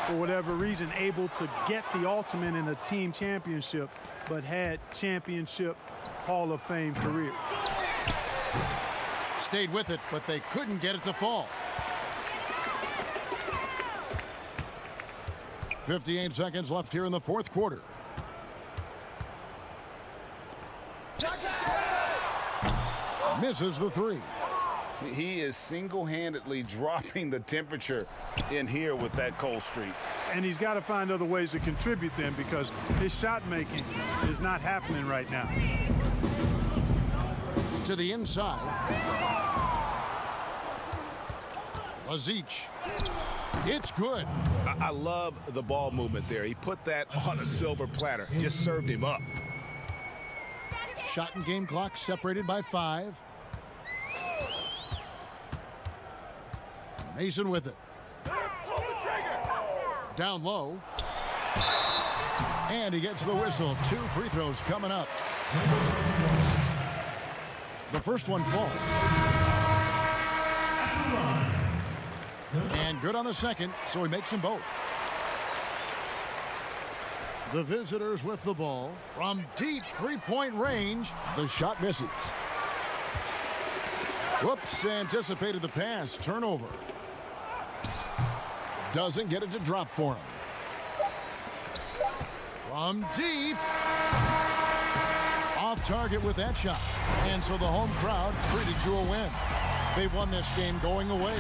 Speaker 9: for whatever reason, able to get the ultimate in a team championship, but had championship Hall of Fame careers.
Speaker 1: Stayed with it, but they couldn't get it to fall. 58 seconds left here in the fourth quarter. Misses the three.
Speaker 4: He is single-handedly dropping the temperature in here with that cold streak.
Speaker 9: And he's got to find other ways to contribute then because his shot making is not happening right now.
Speaker 1: To the inside. Lazic. It's good.
Speaker 4: I love the ball movement there. He put that on a silver platter. Just served him up.
Speaker 1: Shot and game clock separated by 5. Mason with it. Down low. And he gets the whistle. 2 free throws coming up. The first one falls. And good on the second, so he makes them both. The visitors with the ball from deep three-point range. The shot misses. Whoops, anticipated the pass. Turnover. Doesn't get it to drop for him. From deep. Off target with that shot. And so the home crowd treated to a win. They won this game going away.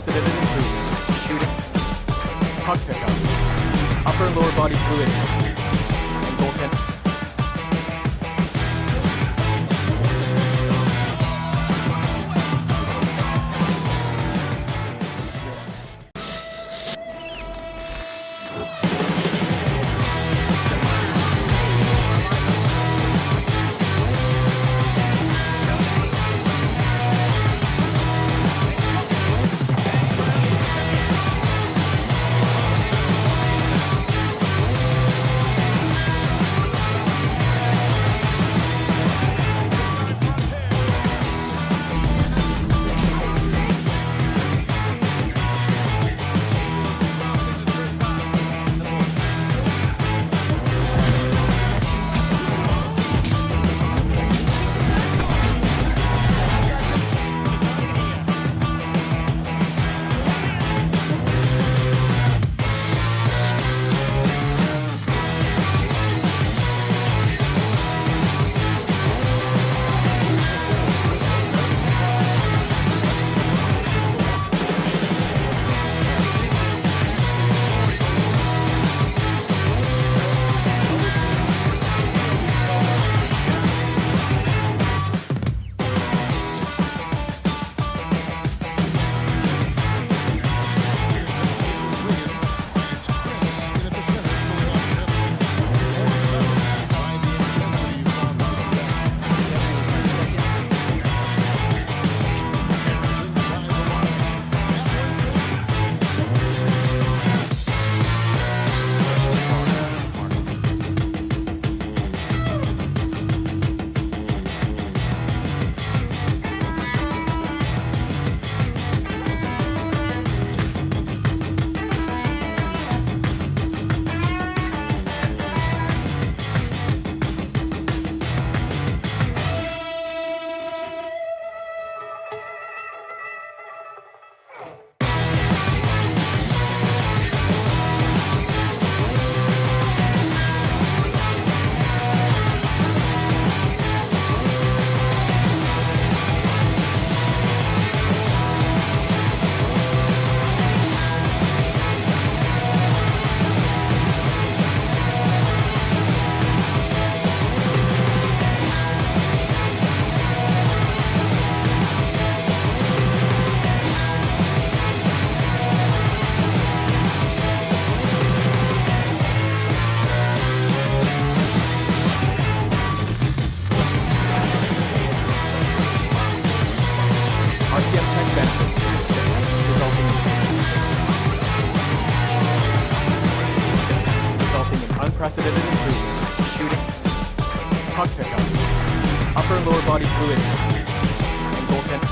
Speaker 7: unprecedented improvements, shooting, puck pickups, upper and lower body fluidity, and goaltending. Unprecedented improvements, shooting, puck pickups, upper and lower body fluidity, and goaltending.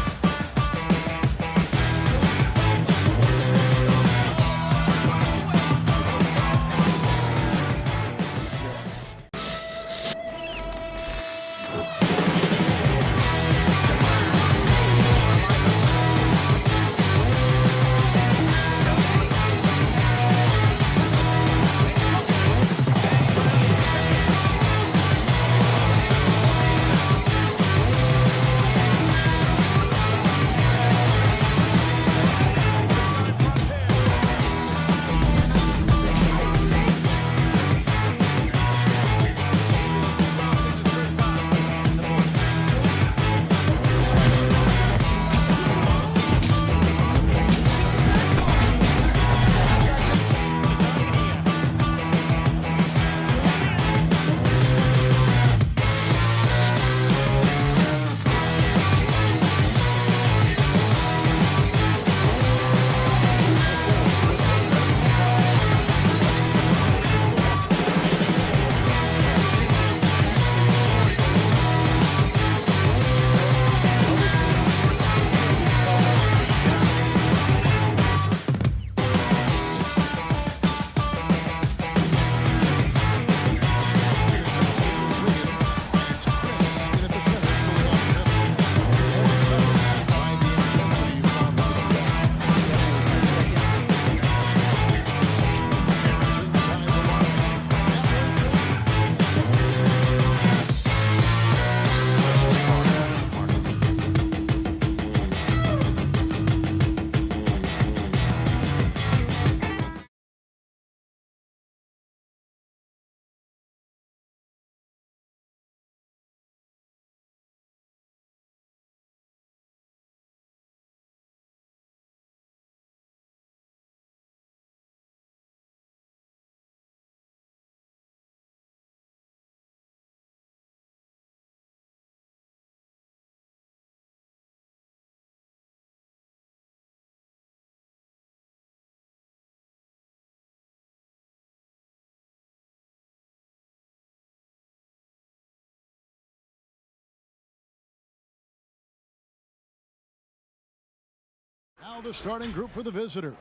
Speaker 1: Now the starting group for the visitors.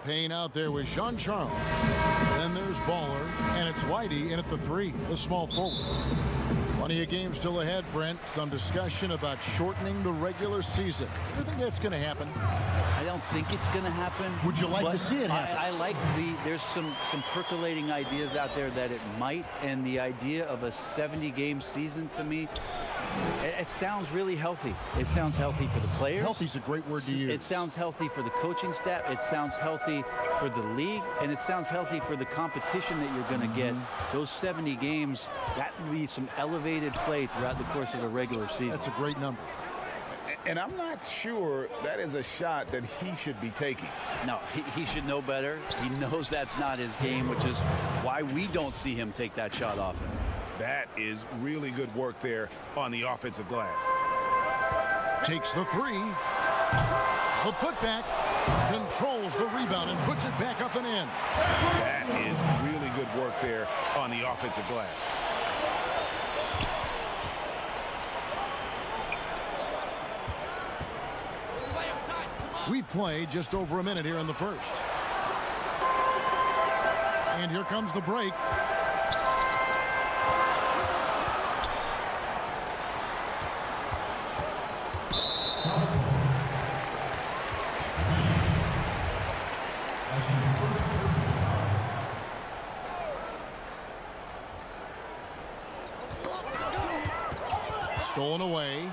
Speaker 1: Payne out there with Sean Charles. Then there's Baller, and it's Whitey in at the 3, the small forward. Plenty of games still ahead, Brent. Some discussion about shortening the regular season. Do you think that's going to happen?
Speaker 2: I don't think it's going to happen.
Speaker 1: Would you like to see it happen?
Speaker 2: I like there's some percolating ideas out there that it might, and the idea of a 70-game season to me, it sounds really healthy. It sounds healthy for the players.
Speaker 1: Healthy's a great word to use.
Speaker 2: It sounds healthy for the coaching staff. It sounds healthy for the league, and it sounds healthy for the competition that you're going to get. Those 70 games, that would be some elevated play throughout the course of the regular season.
Speaker 1: That's a great number.
Speaker 4: And I'm not sure that is a shot that he should be taking.
Speaker 2: No, he should know better. He knows that's not his game, which is why we don't see him take that shot often.
Speaker 4: That is really good work there on the offensive glass.
Speaker 1: Takes the 3. The putback. Controls the rebound and puts it back up and in.
Speaker 4: That is really good work there on the offensive glass.
Speaker 1: We've played just over a minute here in the first. And here comes the break. Stolen away.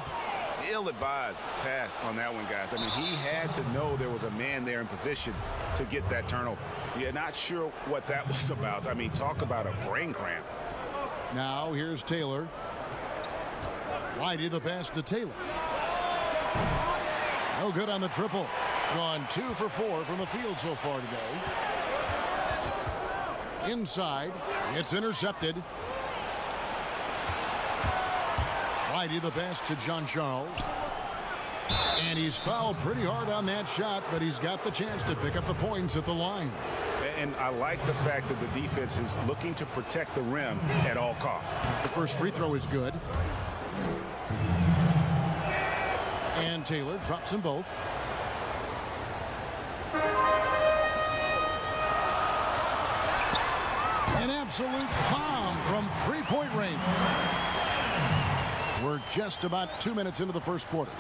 Speaker 4: Ill-advised pass on that one, guys. I mean, he had to know there was a man there in position to get that turnover. Yeah, not sure what that was about. I mean, talk about a brain cramp.
Speaker 1: Now here's Taylor. Whitey the pass to Taylor. No good on the triple. Gone 2 for 4 from the field so far today. Inside. It's intercepted. Whitey the pass to John Charles. And he's fouled pretty hard on that shot, but he's got the chance to pick up the points at the line.
Speaker 4: And I like the fact that the defense is looking to protect the rim at all costs.
Speaker 1: The first free throw is good. And Taylor drops them both. An absolute bomb from three-point range. We're just about 2 minutes into the first quarter.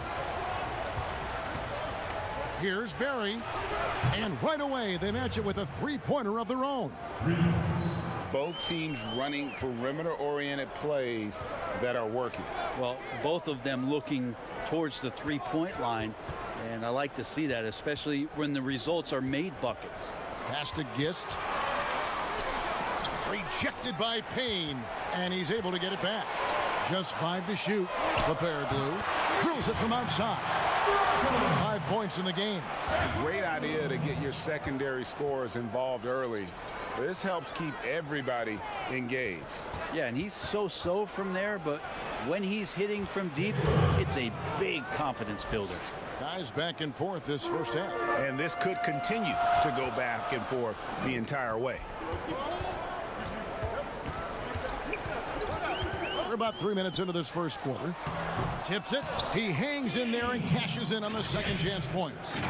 Speaker 1: Here's Barry. And right away, they match it with a three-pointer of their own.
Speaker 4: Both teams running perimeter-oriented plays that are working.
Speaker 2: Well, both of them looking towards the three-point line, and I like to see that, especially when the results are made buckets.
Speaker 1: Pass to Gist. Rejected by Payne, and he's able to get it back. Just 5 to shoot. The pair blue drills it from outside. 5 points in the game.
Speaker 4: Great idea to get your secondary scorers involved early. This helps keep everybody engaged.
Speaker 2: Yeah, and he's so-so from there, but when he's hitting from deep, it's a big confidence builder.
Speaker 1: Guys back and forth this first half.
Speaker 4: And this could continue to go back and forth the entire way.
Speaker 1: We're about 3 minutes into this first quarter. Tips it. He hangs in there and cashes in on the second chance points.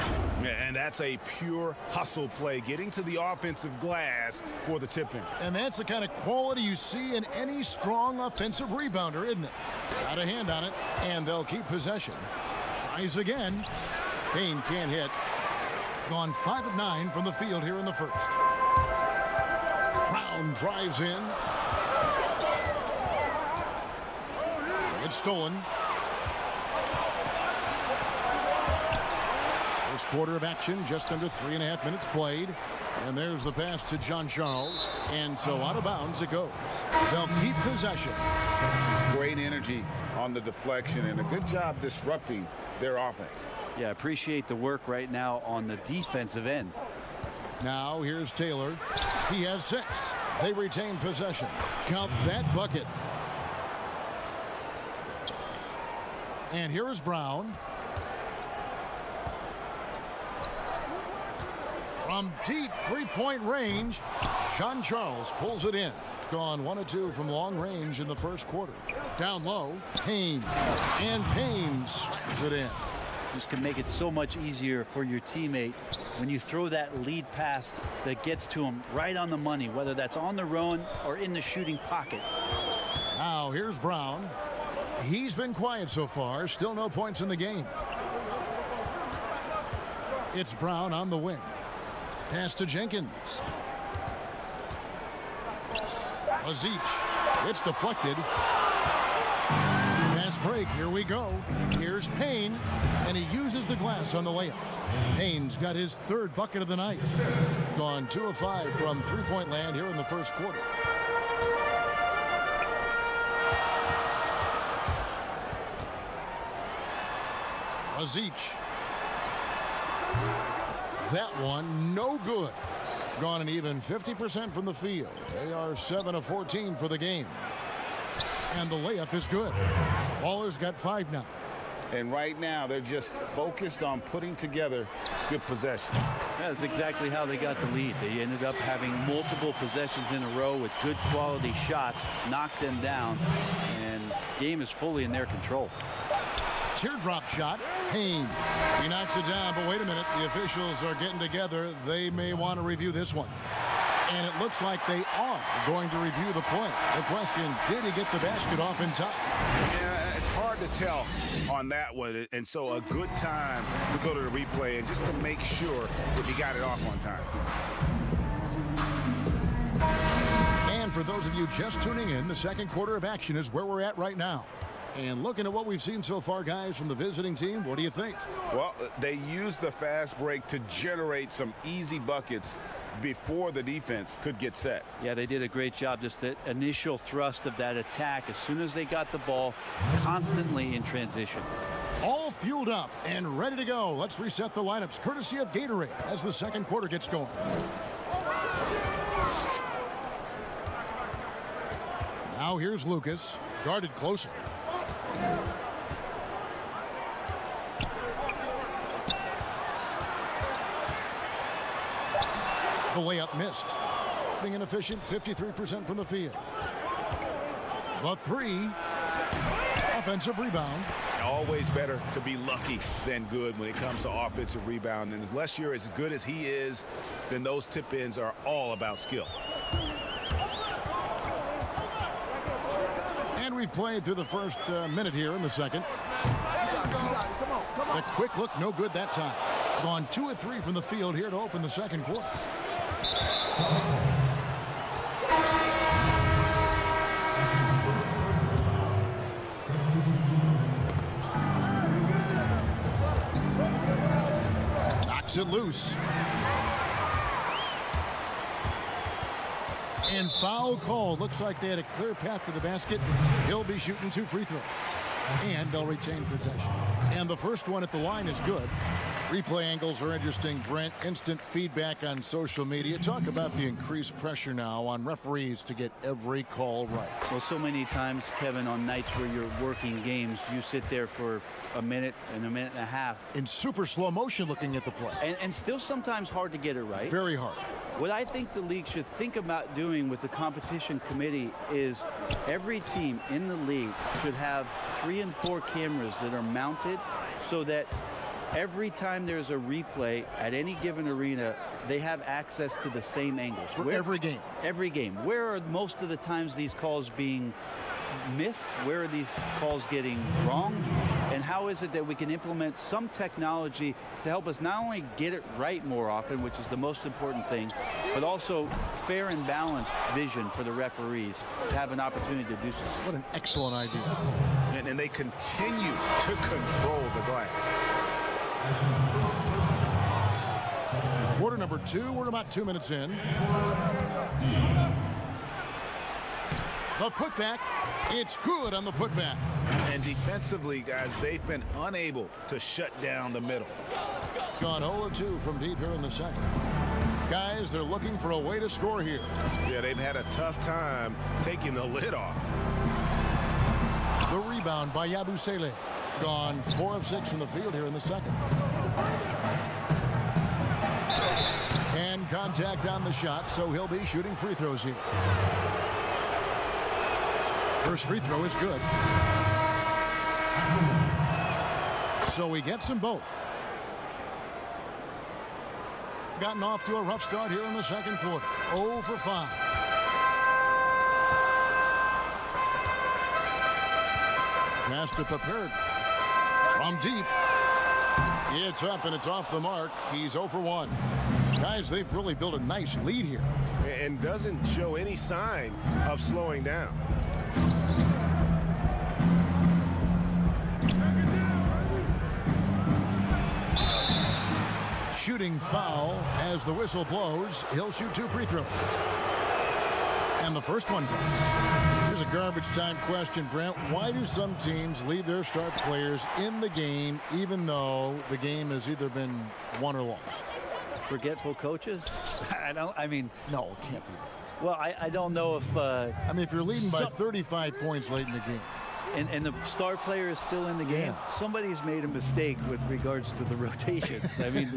Speaker 4: And that's a pure hustle play, getting to the offensive glass for the tip in.
Speaker 1: And that's the kind of quality you see in any strong offensive rebounder, isn't it? Got a hand on it, and they'll keep possession. Tries again. Payne can't hit. Gone 5 of 9 from the field here in the first. Brown drives in. It's stolen. First quarter of action, just under 3.5 minutes played. And there's the pass to John Charles. And so out of bounds it goes. They'll keep possession.
Speaker 4: Great energy on the deflection and a good job disrupting their offense.
Speaker 2: Yeah, appreciate the work right now on the defensive end.
Speaker 1: Now here's Taylor. He has 6. They retain possession. Count that bucket. And here is Brown. From deep three-point range, Sean Charles pulls it in. Gone 1 of 2 from long range in the first quarter. Down low, Payne. And Payne slams it in.
Speaker 2: This can make it so much easier for your teammate when you throw that lead pass that gets to him right on the money, whether that's on the run or in the shooting pocket.
Speaker 1: Now here's Brown. He's been quiet so far. Still no points in the game. It's Brown on the wing. Pass to Jenkins. Aziz. It's deflected. Pass break. Here we go. Here's Payne. And he uses the glass on the layup. Payne's got his third bucket of the night. Gone 2 of 5 from three-point land here in the first quarter. Aziz. That one no good. Gone an even 50% from the field. They are 7 of 14 for the game. And the layup is good. Baller's got 5 now.
Speaker 4: And right now, they're just focused on putting together good possessions.
Speaker 2: That's exactly how they got the lead. They ended up having multiple possessions in a row with good quality shots, knocked them down, and the game is fully in their control.
Speaker 1: Teardrop shot. Payne. He knocks it down, but wait a minute. The officials are getting together. They may want to review this one. And it looks like they are going to review the play. The question, did he get the basket off in time?
Speaker 4: Yeah, it's hard to tell on that one. And so a good time to go to the replay and just to make sure if he got it off on time.
Speaker 1: And for those of you just tuning in, the second quarter of action is where we're at right now. And looking at what we've seen so far, guys, from the visiting team, what do you think?
Speaker 4: Well, they used the fast break to generate some easy buckets before the defense could get set.
Speaker 2: Yeah, they did a great job. Just the initial thrust of that attack, as soon as they got the ball, constantly in transition.
Speaker 1: All fueled up and ready to go. Let's reset the lineups, courtesy of Gatorade, as the second quarter gets going. Now here's Lucas, guarded closer. The layup missed. Being inefficient, 53% from the field. The three. Offensive rebound.
Speaker 4: Always better to be lucky than good when it comes to offensive rebound. And unless you're as good as he is, then those tip-ins are all about skill.
Speaker 1: And we've played through the first minute here in the second. The quick look, no good that time. Gone 2 of 3 from the field here to open the second quarter. Knocks it loose. And foul called. Looks like they had a clear path to the basket. He'll be shooting 2 free throws. And they'll retain possession. And the first one at the line is good. Replay angles are interesting, Brent. Instant feedback on social media. Talk about the increased pressure now on referees to get every call right.
Speaker 2: Well, so many times, Kevin, on nights where you're working games, you sit there for a minute and a half.
Speaker 1: In super slow motion looking at the play.
Speaker 2: And still sometimes hard to get it right.
Speaker 1: Very hard.
Speaker 2: What I think the league should think about doing with the competition committee is every team in the league should have 3 and 4 cameras that are mounted so that every time there's a replay at any given arena, they have access to the same angles.
Speaker 1: For every game.
Speaker 2: Every game. Where are most of the times these calls being missed? Where are these calls getting wrong? And how is it that we can implement some technology to help us not only get it right more often, which is the most important thing, but also fair and balanced vision for the referees to have an opportunity to do so.
Speaker 1: What an excellent idea.
Speaker 4: And they continue to control the glass.
Speaker 1: Quarter number 2, we're about 2 minutes in. The putback, it's good on the putback.
Speaker 4: And defensively, guys, they've been unable to shut down the middle.
Speaker 1: Gone 0-2 from deep here in the second. Guys, they're looking for a way to score here.
Speaker 3: Yeah, they've had a tough time taking the lid off.
Speaker 1: The rebound by Yabusele. Gone 4 of 6 from the field here in the second. And contact on the shot, so he'll be shooting free throws here. First free throw is good. so he gets them both. Gotten off to a rough start here in the second quarter. 0 for 5. Pass to Papirt. From deep. It's up and it's off the mark. He's 0 for 1. Guys, they've really built a nice lead here.
Speaker 3: And doesn't show any sign of slowing down.
Speaker 1: Shooting foul as the whistle blows. He'll shoot 2 free throws. And the first one goes. Here's a garbage time question, Brent. Why do some teams leave their star players in the game even though the game has either been won or lost?
Speaker 2: Forgetful coaches? No, it can't be that. Well, I don't know if...
Speaker 1: if you're leading by 35 points late in the game.
Speaker 2: And the star player is still in the game.
Speaker 1: Yeah.
Speaker 2: Somebody's made a mistake with regards to the rotations.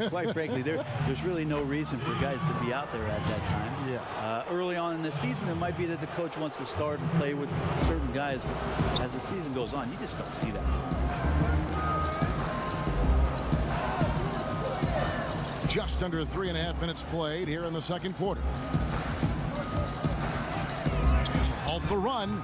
Speaker 2: Quite frankly, there's really no reason for guys to be out there at that time.
Speaker 1: Yeah.
Speaker 2: Early on in the season, it might be that the coach wants to start and play with certain guys, but as the season goes on, you just don't see that.
Speaker 1: Just under 3.5 minutes played here in the second quarter. To halt the run.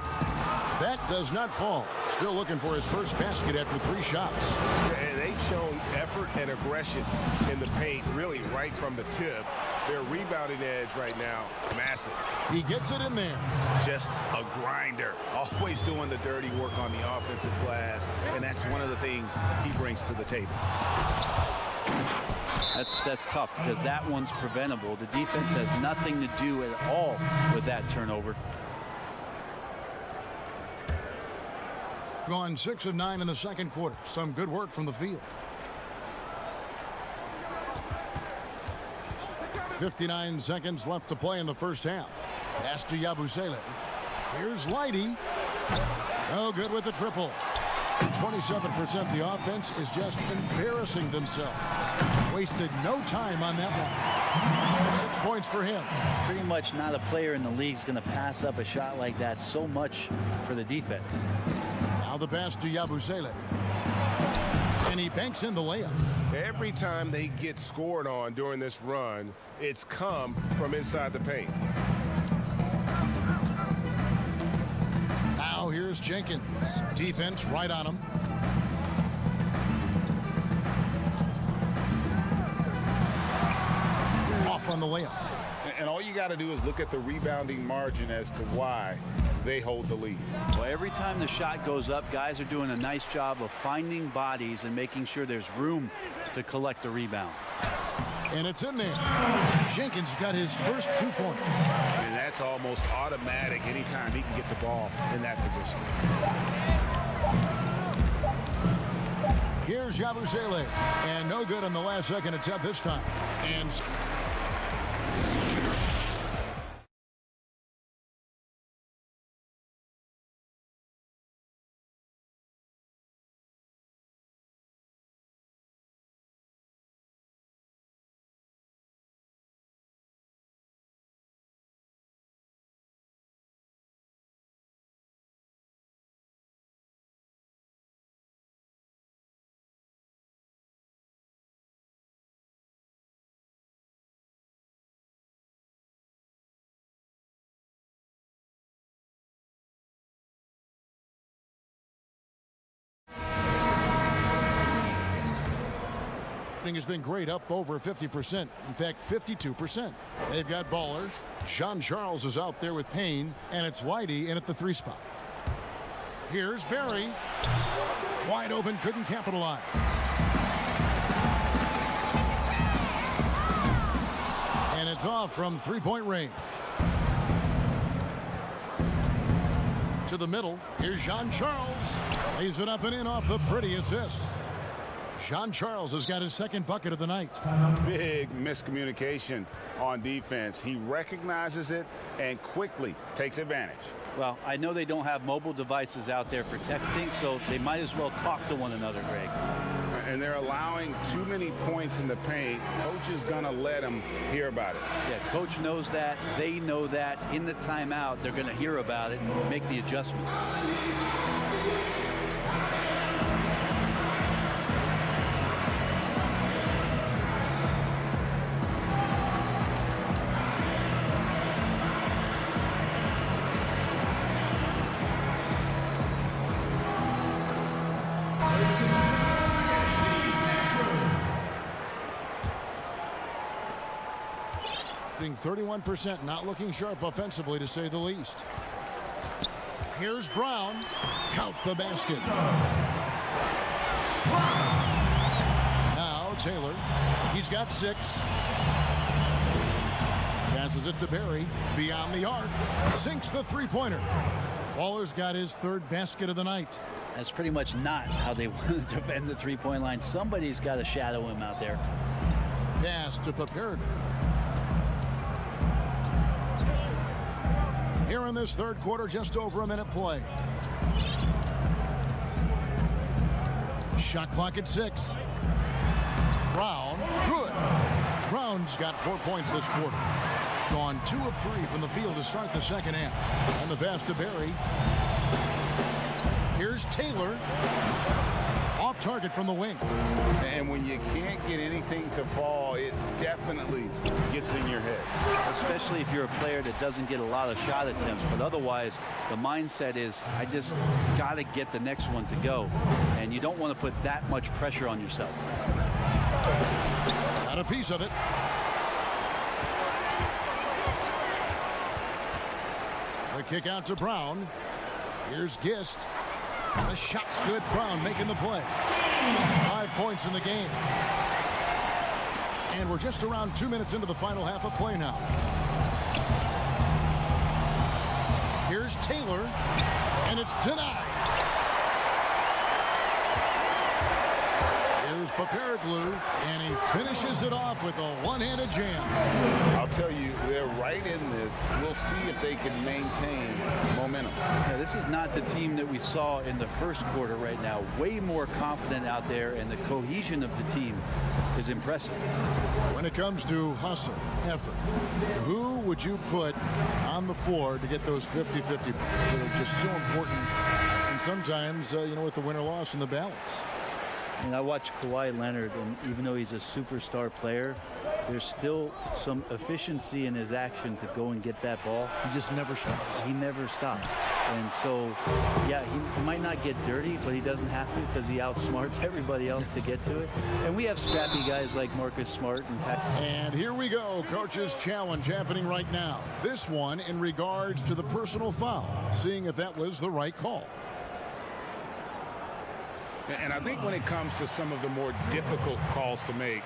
Speaker 1: That does not fall. Still looking for his first basket after 3 shots.
Speaker 3: And they've shown effort and aggression in the paint, really right from the tip. Their rebounding edge right now, massive.
Speaker 1: He gets it in there.
Speaker 4: Just a grinder. Always doing the dirty work on the offensive glass. And that's one of the things he brings to the table.
Speaker 2: That's tough because that one's preventable. The defense has nothing to do at all with that turnover.
Speaker 1: Gone 6 of 9 in the second quarter. Some good work from the field. 59 seconds left to play in the first half. Pass to Yabusele. Here's Lighty. No good with the triple. 27% the offense is just embarrassing themselves. Wasted no time on that one. 6 points for him.
Speaker 2: Pretty much not a player in the league is going to pass up a shot like that so much for the defense.
Speaker 1: Now the pass to Yabusele. And he banks in the layup.
Speaker 3: Every time they get scored on during this run, it's come from inside the paint.
Speaker 1: Now here's Jenkins. Defense right on him. Off on the layup.
Speaker 4: And all you got to do is look at the rebounding margin as to why they hold the lead.
Speaker 2: Well, every time the shot goes up, guys are doing a nice job of finding bodies and making sure there's room to collect the rebound.
Speaker 1: And it's in there. Jenkins got his first 2 points.
Speaker 4: And that's almost automatic anytime he can get the ball in that position.
Speaker 1: Here's Yabusele. And no good on the last second attempt this time. And has been great, up over 50%. In fact, 52%. They've got Baller. Jean-Charles is out there with Payne, and it's Lighty in at the 3 spot. Here's Barry. Wide open, couldn't capitalize. And it's off from 3-point range. To the middle. Here's Jean-Charles. Lays it up and in off the pretty assist. Jean-Charles has got his second bucket of the night.
Speaker 4: Big miscommunication on defense. He recognizes it and quickly takes advantage.
Speaker 2: Well, I know they don't have mobile devices out there for texting, so they might as well talk to one another, Greg.
Speaker 3: And they're allowing too many points in the paint. Coach is going to let them hear about it.
Speaker 2: Yeah, coach knows that. They know that. In the timeout, they're going to hear about it and make the adjustment.
Speaker 1: shooting 31%, not looking sharp offensively, to say the least. Here's Brown. Count the basket. Now Taylor. He's got 6. Passes it to Barry. Beyond the arc. Sinks the three-pointer. Waller's got his 3rd basket of the night.
Speaker 2: That's pretty much not how they want to defend the three-point line. Somebody's got to shadow him out there.
Speaker 1: Pass to Papier. Here in this 3rd quarter, just over a minute play. Shot clock at 6. Brown, good. Brown's got 4 points this quarter. Gone 2 of 3 from the field to start the second half. And the pass to Barry. Here's Taylor. Off target from the wing.
Speaker 4: And when you can't get anything to fall, it definitely gets in your head.
Speaker 2: Especially if you're a player that doesn't get a lot of shot attempts. But otherwise, the mindset is, I just got to get the next one to go. And you don't want to put that much pressure on yourself.
Speaker 1: Got a piece of it. The kick out to Brown. Here's Gist. The shot's good. Brown making the play. 5 points in the game. And we're just around 2 minutes into the final half of play now. Here's Taylor. And it's denied. Here's Paperglue, and he finishes it off with a one-handed jam.
Speaker 4: I'll tell you, they're right in this. We'll see if they can maintain momentum.
Speaker 2: Yeah, this is not the team that we saw in the first quarter right now. Way more confident out there, and the cohesion of the team is impressive.
Speaker 1: When it comes to hustle, effort, who would you put on the floor to get those 50-50 points? They're just so important. And sometimes, with the win or loss in the balance.
Speaker 2: And I watch Kawhi Leonard, and even though he's a superstar player, there's still some efficiency in his action to go and get that ball.
Speaker 1: He just never stops.
Speaker 2: He never stops. And so, yeah, he might not get dirty, but he doesn't have to because he outsmarts everybody else to get to it. And we have scrappy guys like Marcus Smart and Pat.
Speaker 1: And here we go. Coach's challenge happening right now. This one in regards to the personal foul, seeing if that was the right call.
Speaker 3: And I think when it comes to some of the more difficult calls to make,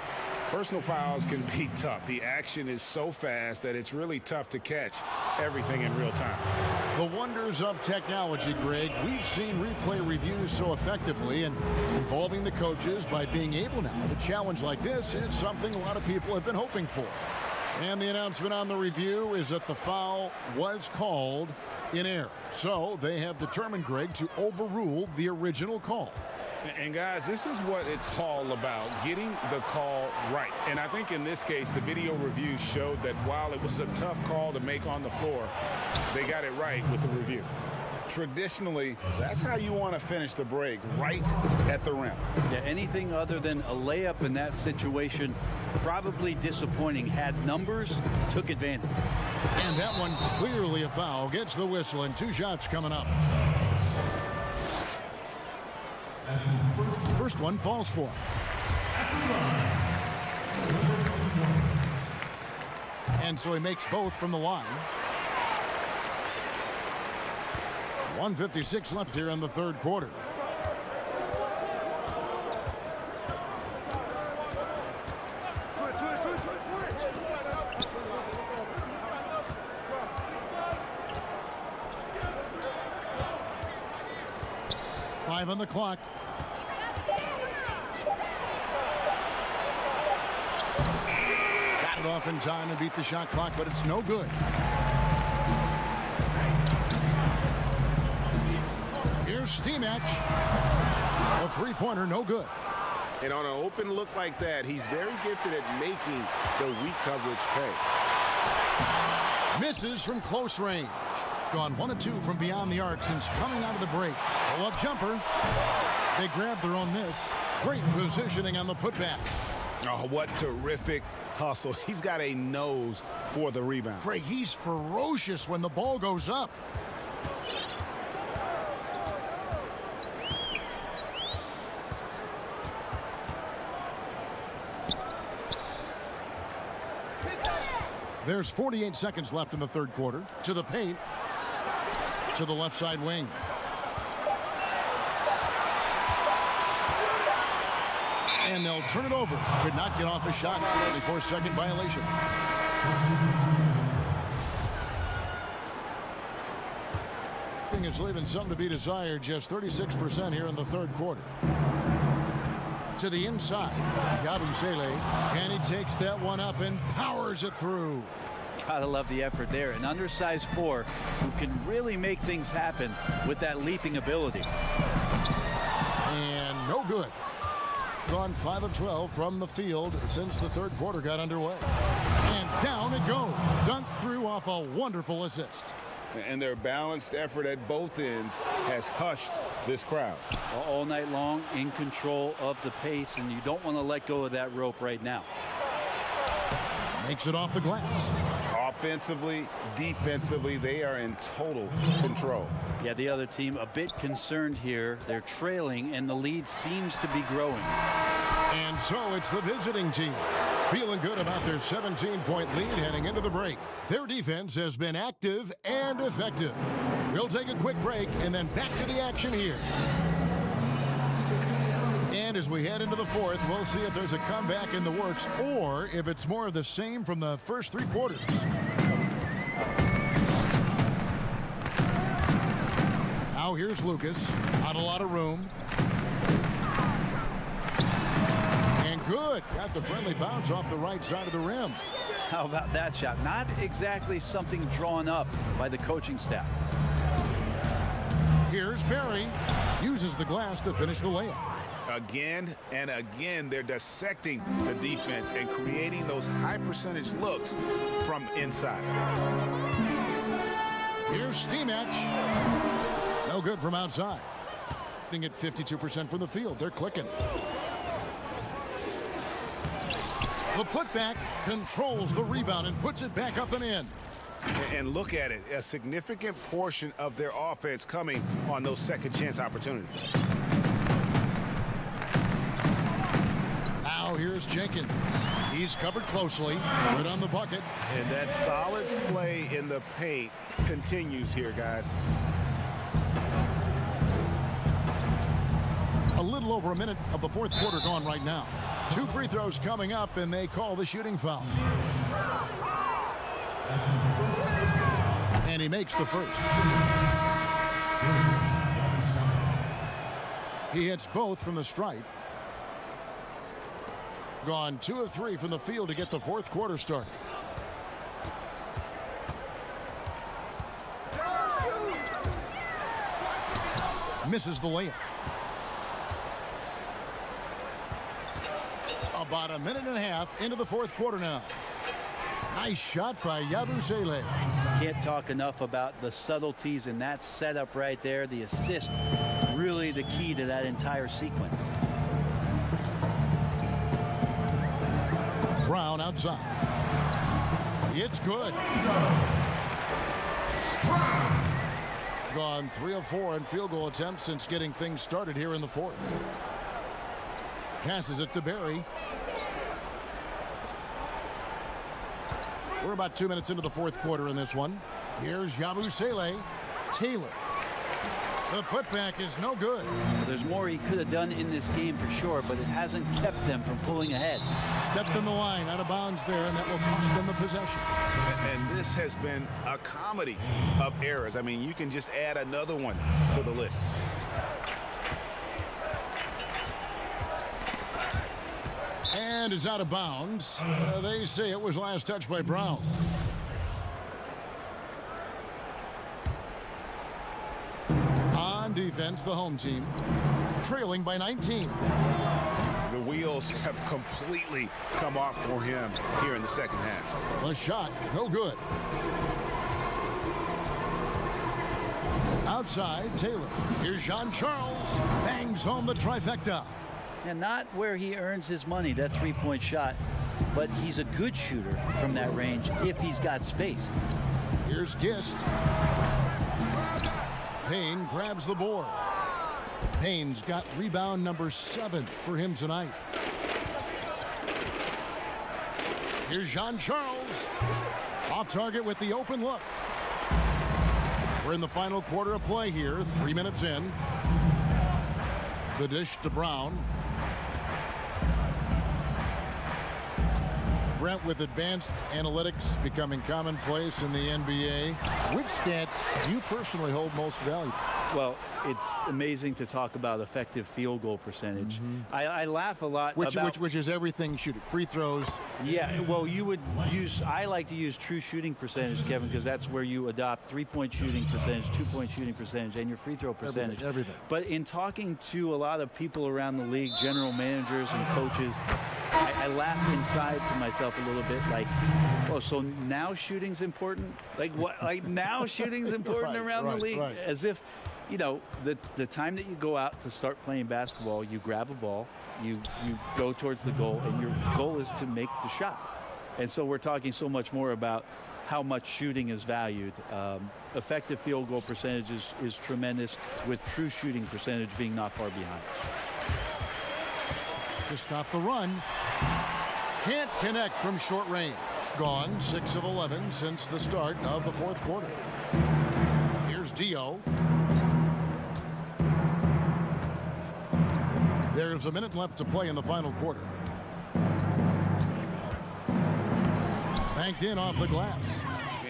Speaker 3: personal fouls can be tough. The action is so fast that it's really tough to catch everything in real time.
Speaker 1: The wonders of technology, Greg. We've seen replay reviews so effectively, and involving the coaches by being able now to challenge like this is something a lot of people have been hoping for. And the announcement on the review is that the foul was called in error. So they have determined, Greg, to overrule the original call.
Speaker 3: And guys, this is what it's all about, getting the call right. And I think in this case, the video review showed that while it was a tough call to make on the floor, they got it right with the review.
Speaker 4: Traditionally, that's how you want to finish the break, right at the rim.
Speaker 2: Yeah, anything other than a layup in that situation, probably disappointing. Had numbers, took advantage.
Speaker 1: And that one clearly a foul. Gets the whistle, and 2 shots coming up. First one falls for him. And so he makes both from the line. 1:56 left here in the 3rd quarter. On the clock. Got it off in time and beat the shot clock, but it's no good. Here's Steamach. A three-pointer, no good.
Speaker 3: And on an open look like that, he's very gifted at making the weak coverage pay.
Speaker 1: Misses from close range. Gone 1 of 2 from beyond the arc since coming out of the break. Pull-up jumper. They grab their own miss. Great positioning on the putback.
Speaker 4: Oh, what terrific hustle. He's got a nose for the rebound.
Speaker 1: Greg, he's ferocious when the ball goes up. There's 48 seconds left in the third quarter. To the paint. To the left side wing. And they'll turn it over. Could not get off a shot before a second violation. Is leaving something to be desired. Just 36% here in the third quarter. To the inside. Yabusele. And he takes that one up and powers it through.
Speaker 2: Gotta love the effort there. An undersized 4 who can really make things happen with that leaping ability.
Speaker 1: And no good. Gone 5 of 12 from the field since the third quarter got underway. And down it goes. Dunked through off a wonderful assist.
Speaker 3: And their balanced effort at both ends has hushed this crowd.
Speaker 2: All night long, in control of the pace, and you don't want to let go of that rope right now.
Speaker 1: Makes it off the glass.
Speaker 3: Offensively, defensively, they are in total control.
Speaker 2: Yeah, the other team a bit concerned here. They're trailing, and the lead seems to be growing.
Speaker 1: And so it's the visiting team feeling good about their 17-point lead heading into the break. Their defense has been active and effective. We'll take a quick break and then back to the action here. And as we head into the fourth, we'll see if there's a comeback in the works or if it's more of the same from the first three quarters. Now here's Lucas. Not a lot of room. And good. Got the friendly bounce off the right side of the rim.
Speaker 2: How about that shot? Not exactly something drawn up by the coaching staff.
Speaker 1: Here's Barry. Uses the glass to finish the layup.
Speaker 4: Again and again, they're dissecting the defense and creating those high percentage looks from inside.
Speaker 1: Here's Steamach. No good from outside. Hitting at 52% from the field. They're clicking. The putback controls the rebound and puts it back up and in.
Speaker 4: And look at it. A significant portion of their offense coming on those second chance opportunities.
Speaker 1: Now here's Jenkins. He's covered closely. Good on the bucket.
Speaker 4: And that solid play in the paint continues here, guys.
Speaker 1: A little over a minute of the fourth quarter gone right now. 2 free throws coming up, and they call the shooting foul. And he makes the first. He hits both from the stripe. Gone 2 of 3 from the field to get the fourth quarter started. Misses the layup. About a minute and a half into the fourth quarter now. Nice shot by Yabusele.
Speaker 2: Can't talk enough about the subtleties in that setup right there. The assist, really the key to that entire sequence.
Speaker 1: Brown outside. It's good. Gone 3 of 4 in field goal attempts since getting things started here in the fourth. Passes it to Barry. We're about 2 minutes into the fourth quarter in this one. Here's Yabusele. Taylor. The putback is no good.
Speaker 2: There's more he could have done in this game for sure, but it hasn't kept them from pulling ahead.
Speaker 1: Stepped in the line, out of bounds there, and that will cost them the possession.
Speaker 4: And this has been a comedy of errors. I mean, you can just add another one to the list.
Speaker 1: And it's out of bounds. They say it was last touched by Brown. On defense, the home team trailing by 19.
Speaker 4: The wheels have completely come off for him here in the second half.
Speaker 1: The shot, no good. Outside, Taylor. Here's Jean-Charles. Bangs home the trifecta.
Speaker 2: And not where he earns his money, that three-point shot, but he's a good shooter from that range if he's got space.
Speaker 1: Here's Gist. Payne grabs the board. Payne's got rebound number 7 for him tonight. Here's Jean-Charles. Off target with the open look. We're in the final quarter of play here, 3 minutes in. The dish to Brown. Brent, with advanced analytics becoming commonplace in the NBA, which stats do you personally hold most valuable?
Speaker 2: Well, it's amazing to talk about effective field goal percentage. I laugh a lot about...
Speaker 1: Which is everything shooting. Free throws.
Speaker 2: Yeah, well, I like to use true shooting percentage, Kevin, because that's where you adopt 3-point shooting percentage, 2-point shooting percentage, and your free throw percentage.
Speaker 1: Everything.
Speaker 2: But in talking to a lot of people around the league, general managers and coaches, I laugh inside to myself a little bit, like, oh, so now shooting's important? Like what? Like now shooting's important around the league?
Speaker 1: Right.
Speaker 2: As if, you know, the time that you go out to start playing basketball, you grab a ball, you go towards the goal, and your goal is to make the shot. And so we're talking so much more about how much shooting is valued. Effective field goal percentage is tremendous, with true shooting percentage being not far behind.
Speaker 1: To stop the run. Can't connect from short range. Gone 6 of 11 since the start of the fourth quarter. Here's Dio. There's a minute left to play in the final quarter. Banked in off the glass.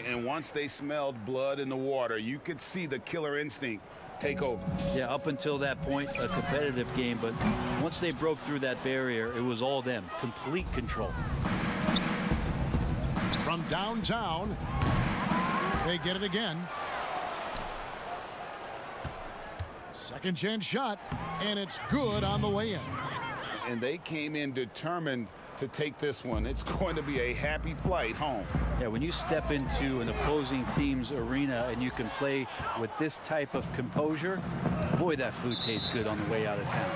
Speaker 4: And once they smelled blood in the water, you could see the killer instinct take over.
Speaker 2: Yeah, up until that point, a competitive game, but once they broke through that barrier, it was all them. Complete control.
Speaker 1: From downtown, they get it again. Second chance shot, and it's good on the way in.
Speaker 4: And they came in determined to take this one. It's going to be a happy flight home.
Speaker 2: Yeah, when you step into an opposing team's arena and you can play with this type of composure, boy, that food tastes good on the way out of town.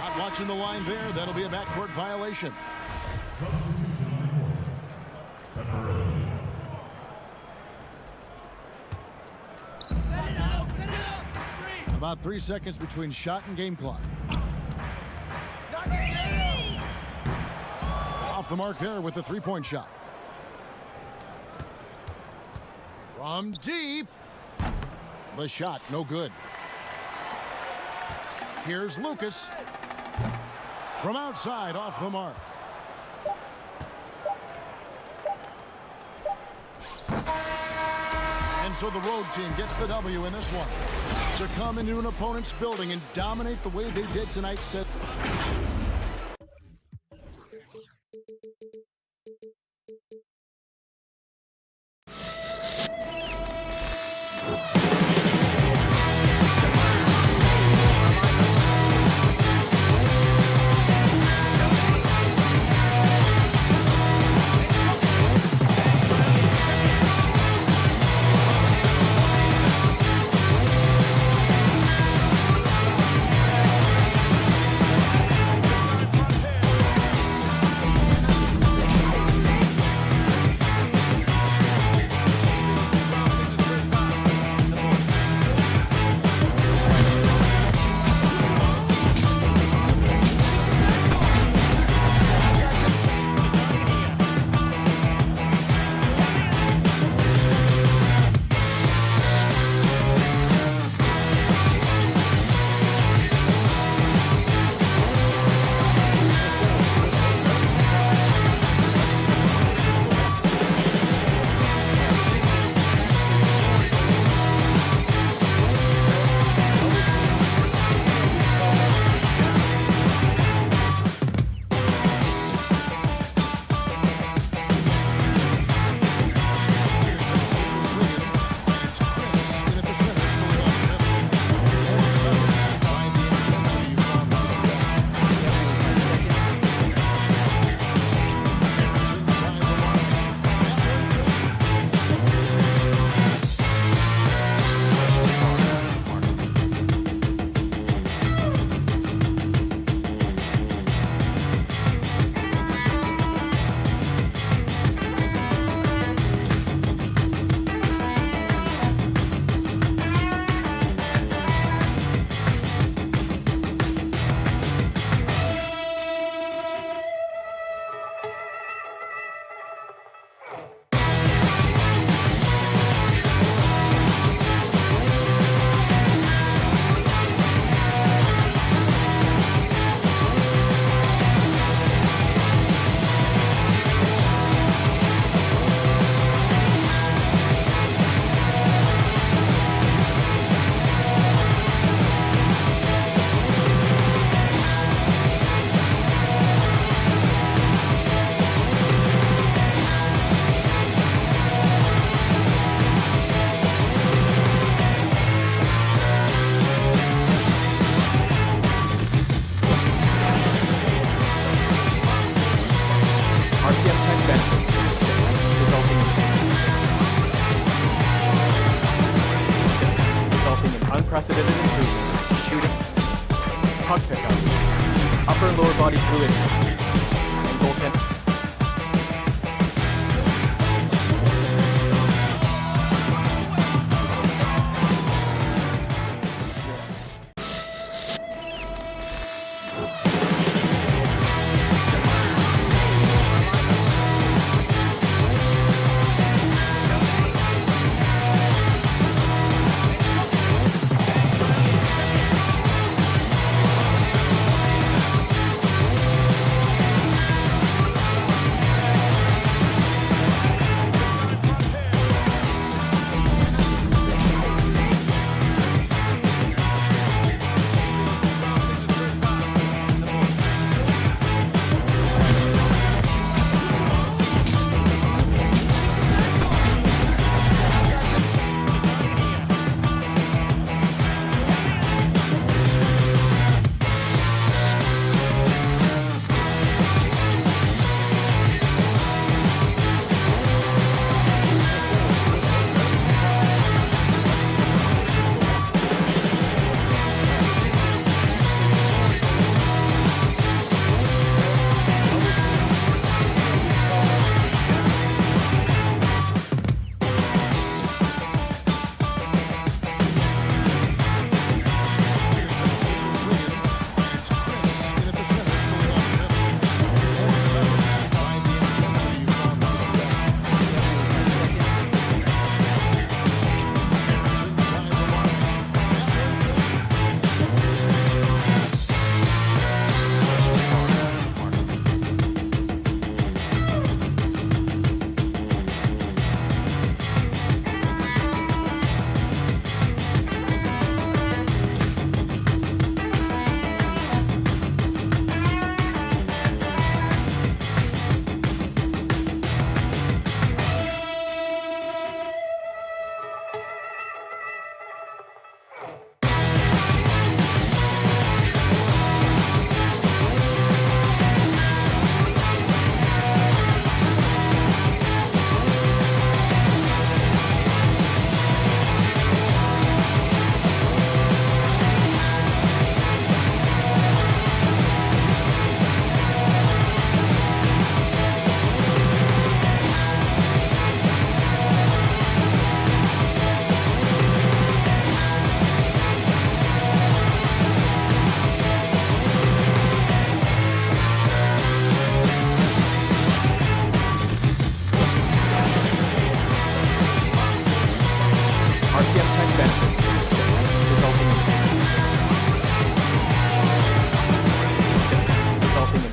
Speaker 1: Not watching the line there. That'll be a backcourt violation. About 3 seconds between shot and game clock. Off the mark there with the three-point shot. From deep. The shot, no good. Here's Lucas. From outside, off the mark. And so the road team gets the W in this one. To come into an opponent's building and dominate the way they did tonight.
Speaker 7: unprecedented improvements, shooting, puck pickups, upper and lower body fluidity, and goaltending.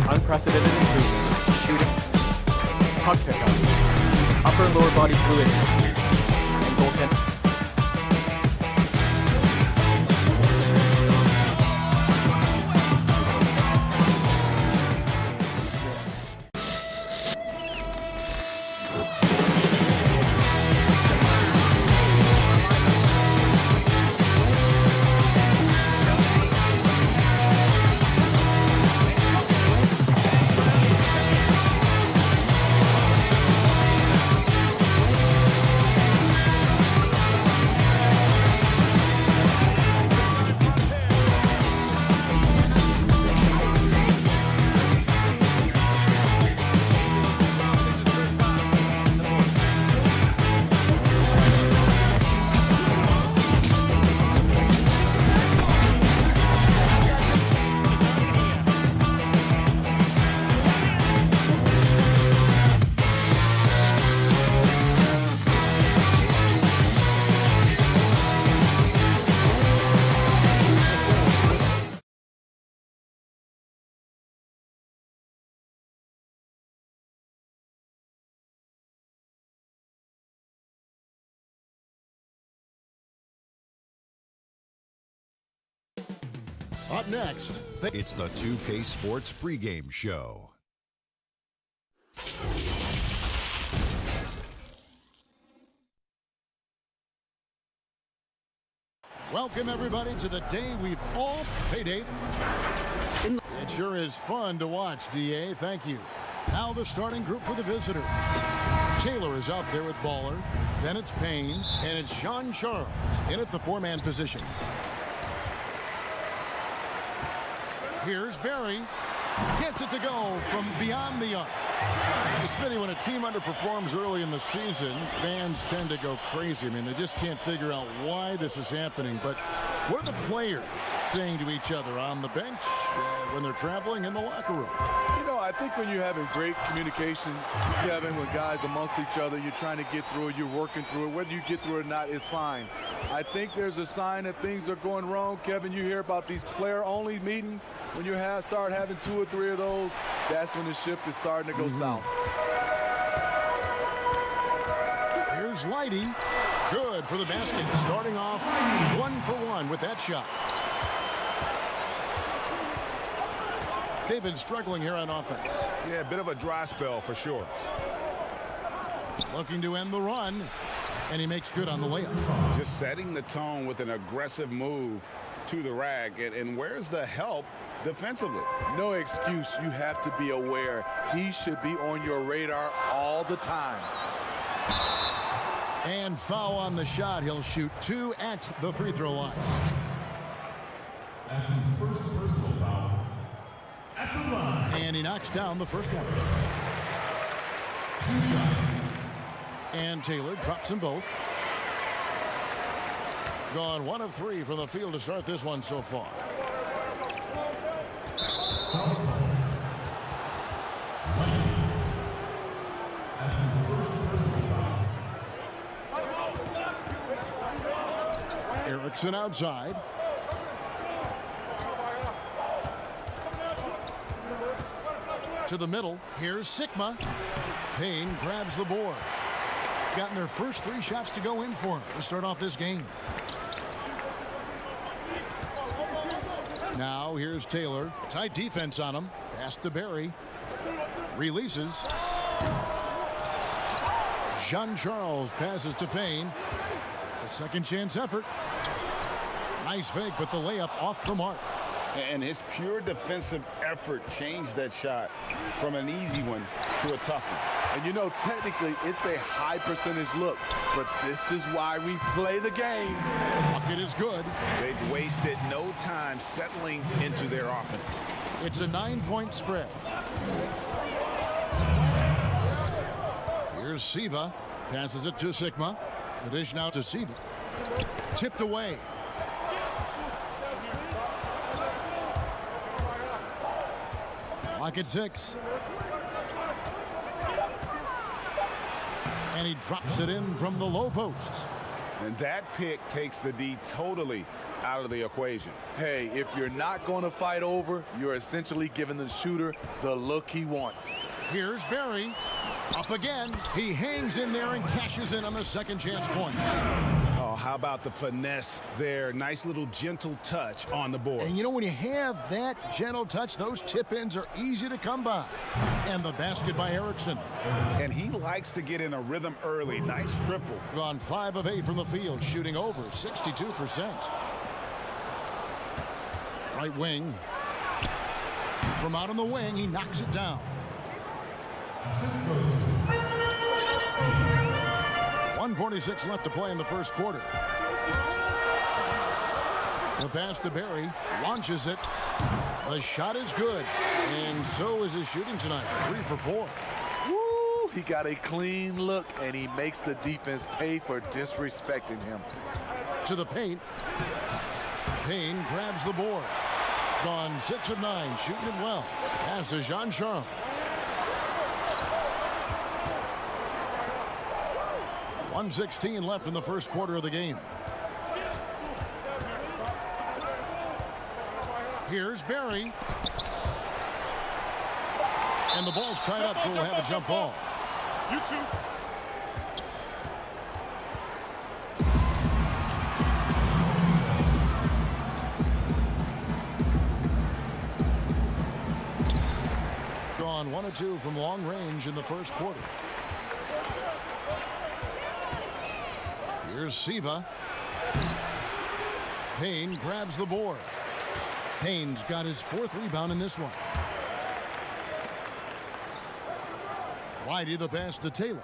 Speaker 7: Unprecedented improvements, shooting, puck pickups, upper and lower body fluidity, and goaltending.
Speaker 1: Up next,
Speaker 10: it's the 2K Sports pregame show.
Speaker 1: Welcome, everybody, to the day we've all payday. It sure is fun to watch, DA. Thank you. Now the starting group for the visitors. Taylor is out there with Baller. Then it's Payne, and it's Sean Charles in at the four-man position. Here's Barry. Gets it to go from beyond the arc. Smitty, when a team underperforms early in the season, fans tend to go crazy. I mean, they just can't figure out why this is happening. But what are the players saying to each other on the bench when they're traveling in the locker room?
Speaker 11: You know, I think when you're having great communication, Kevin, with guys amongst each other, you're trying to get through it, you're working through it. Whether you get through it or not is fine. I think there's a sign that things are going wrong. Kevin, you hear about these player-only meetings. When you start having 2 or 3 of those, that's when the ship is starting to go south.
Speaker 1: Here's Lighty. Good for the basket. Starting off 1 for 1 with that shot. They've been struggling here on offense.
Speaker 4: Yeah, a bit of a dry spell for sure.
Speaker 1: Looking to end the run, and he makes good on the layup.
Speaker 4: Just setting the tone with an aggressive move to the rack. And where's the help defensively?
Speaker 11: No excuse. You have to be aware. He should be on your radar all the time.
Speaker 1: And foul on the shot. He'll shoot 2 at the free throw line.
Speaker 5: That's his first personal foul at the line.
Speaker 1: And he knocks down the first one.
Speaker 5: 2 shots.
Speaker 1: And Taylor drops them both. Gone 1 of 3 from the field to start this one so far.
Speaker 5: That's his first personal foul.
Speaker 1: Erickson outside. To the middle. Here's Sigma. Payne grabs the board. Gotten their first 3 shots to go in for him to start off this game. Now here's Taylor. Tight defense on him. Pass to Barry. Releases. Jean-Charles passes to Payne. A second chance effort. Nice fake, but the layup off the mark.
Speaker 4: And his pure defensive effort changed that shot from an easy one to a tough one.
Speaker 11: And you know, technically, it's a high percentage look, but this is why we play the game.
Speaker 1: The bucket is good.
Speaker 4: They've wasted no time settling into their offense.
Speaker 1: It's a 9-point spread. Here's Siva. Passes it to Sigma. The dish now to Siva. Tipped away. Lock at 6. And he drops it in from the low post.
Speaker 4: And that pick takes the D totally out of the equation.
Speaker 11: Hey, if you're not going to fight over, you're essentially giving the shooter the look he wants.
Speaker 1: Here's Barry. Up again. He hangs in there and cashes in on the second chance points.
Speaker 4: Oh, how about the finesse there? Nice little gentle touch on the board.
Speaker 1: And you know, when you have that gentle touch, those tip-ins are easy to come by. And the basket by Erickson.
Speaker 4: And he likes to get in a rhythm early. Nice triple.
Speaker 1: Gone 5 of 8 from the field, shooting over 62%. Right wing. From out on the wing, he knocks it down. 1:46 left to play in the first quarter. The pass to Barry, launches it. The shot is good, and so is his shooting tonight. 3 for 4.
Speaker 11: Woo! He got a clean look, and he makes the defense pay for disrespecting him.
Speaker 1: To the paint. Payne grabs the board. Gone 6 of 9, shooting it well. Pass to Jean-Charles. 1:16 left in the first quarter of the game. Here's Barry. And the ball's tied up, so we'll have a jump ball.
Speaker 5: You too.
Speaker 1: Gone 1 of 2 from long range in the first quarter. Here's Siva. Payne grabs the board. Payne's got his 4th rebound in this one. Whitey the pass to Taylor.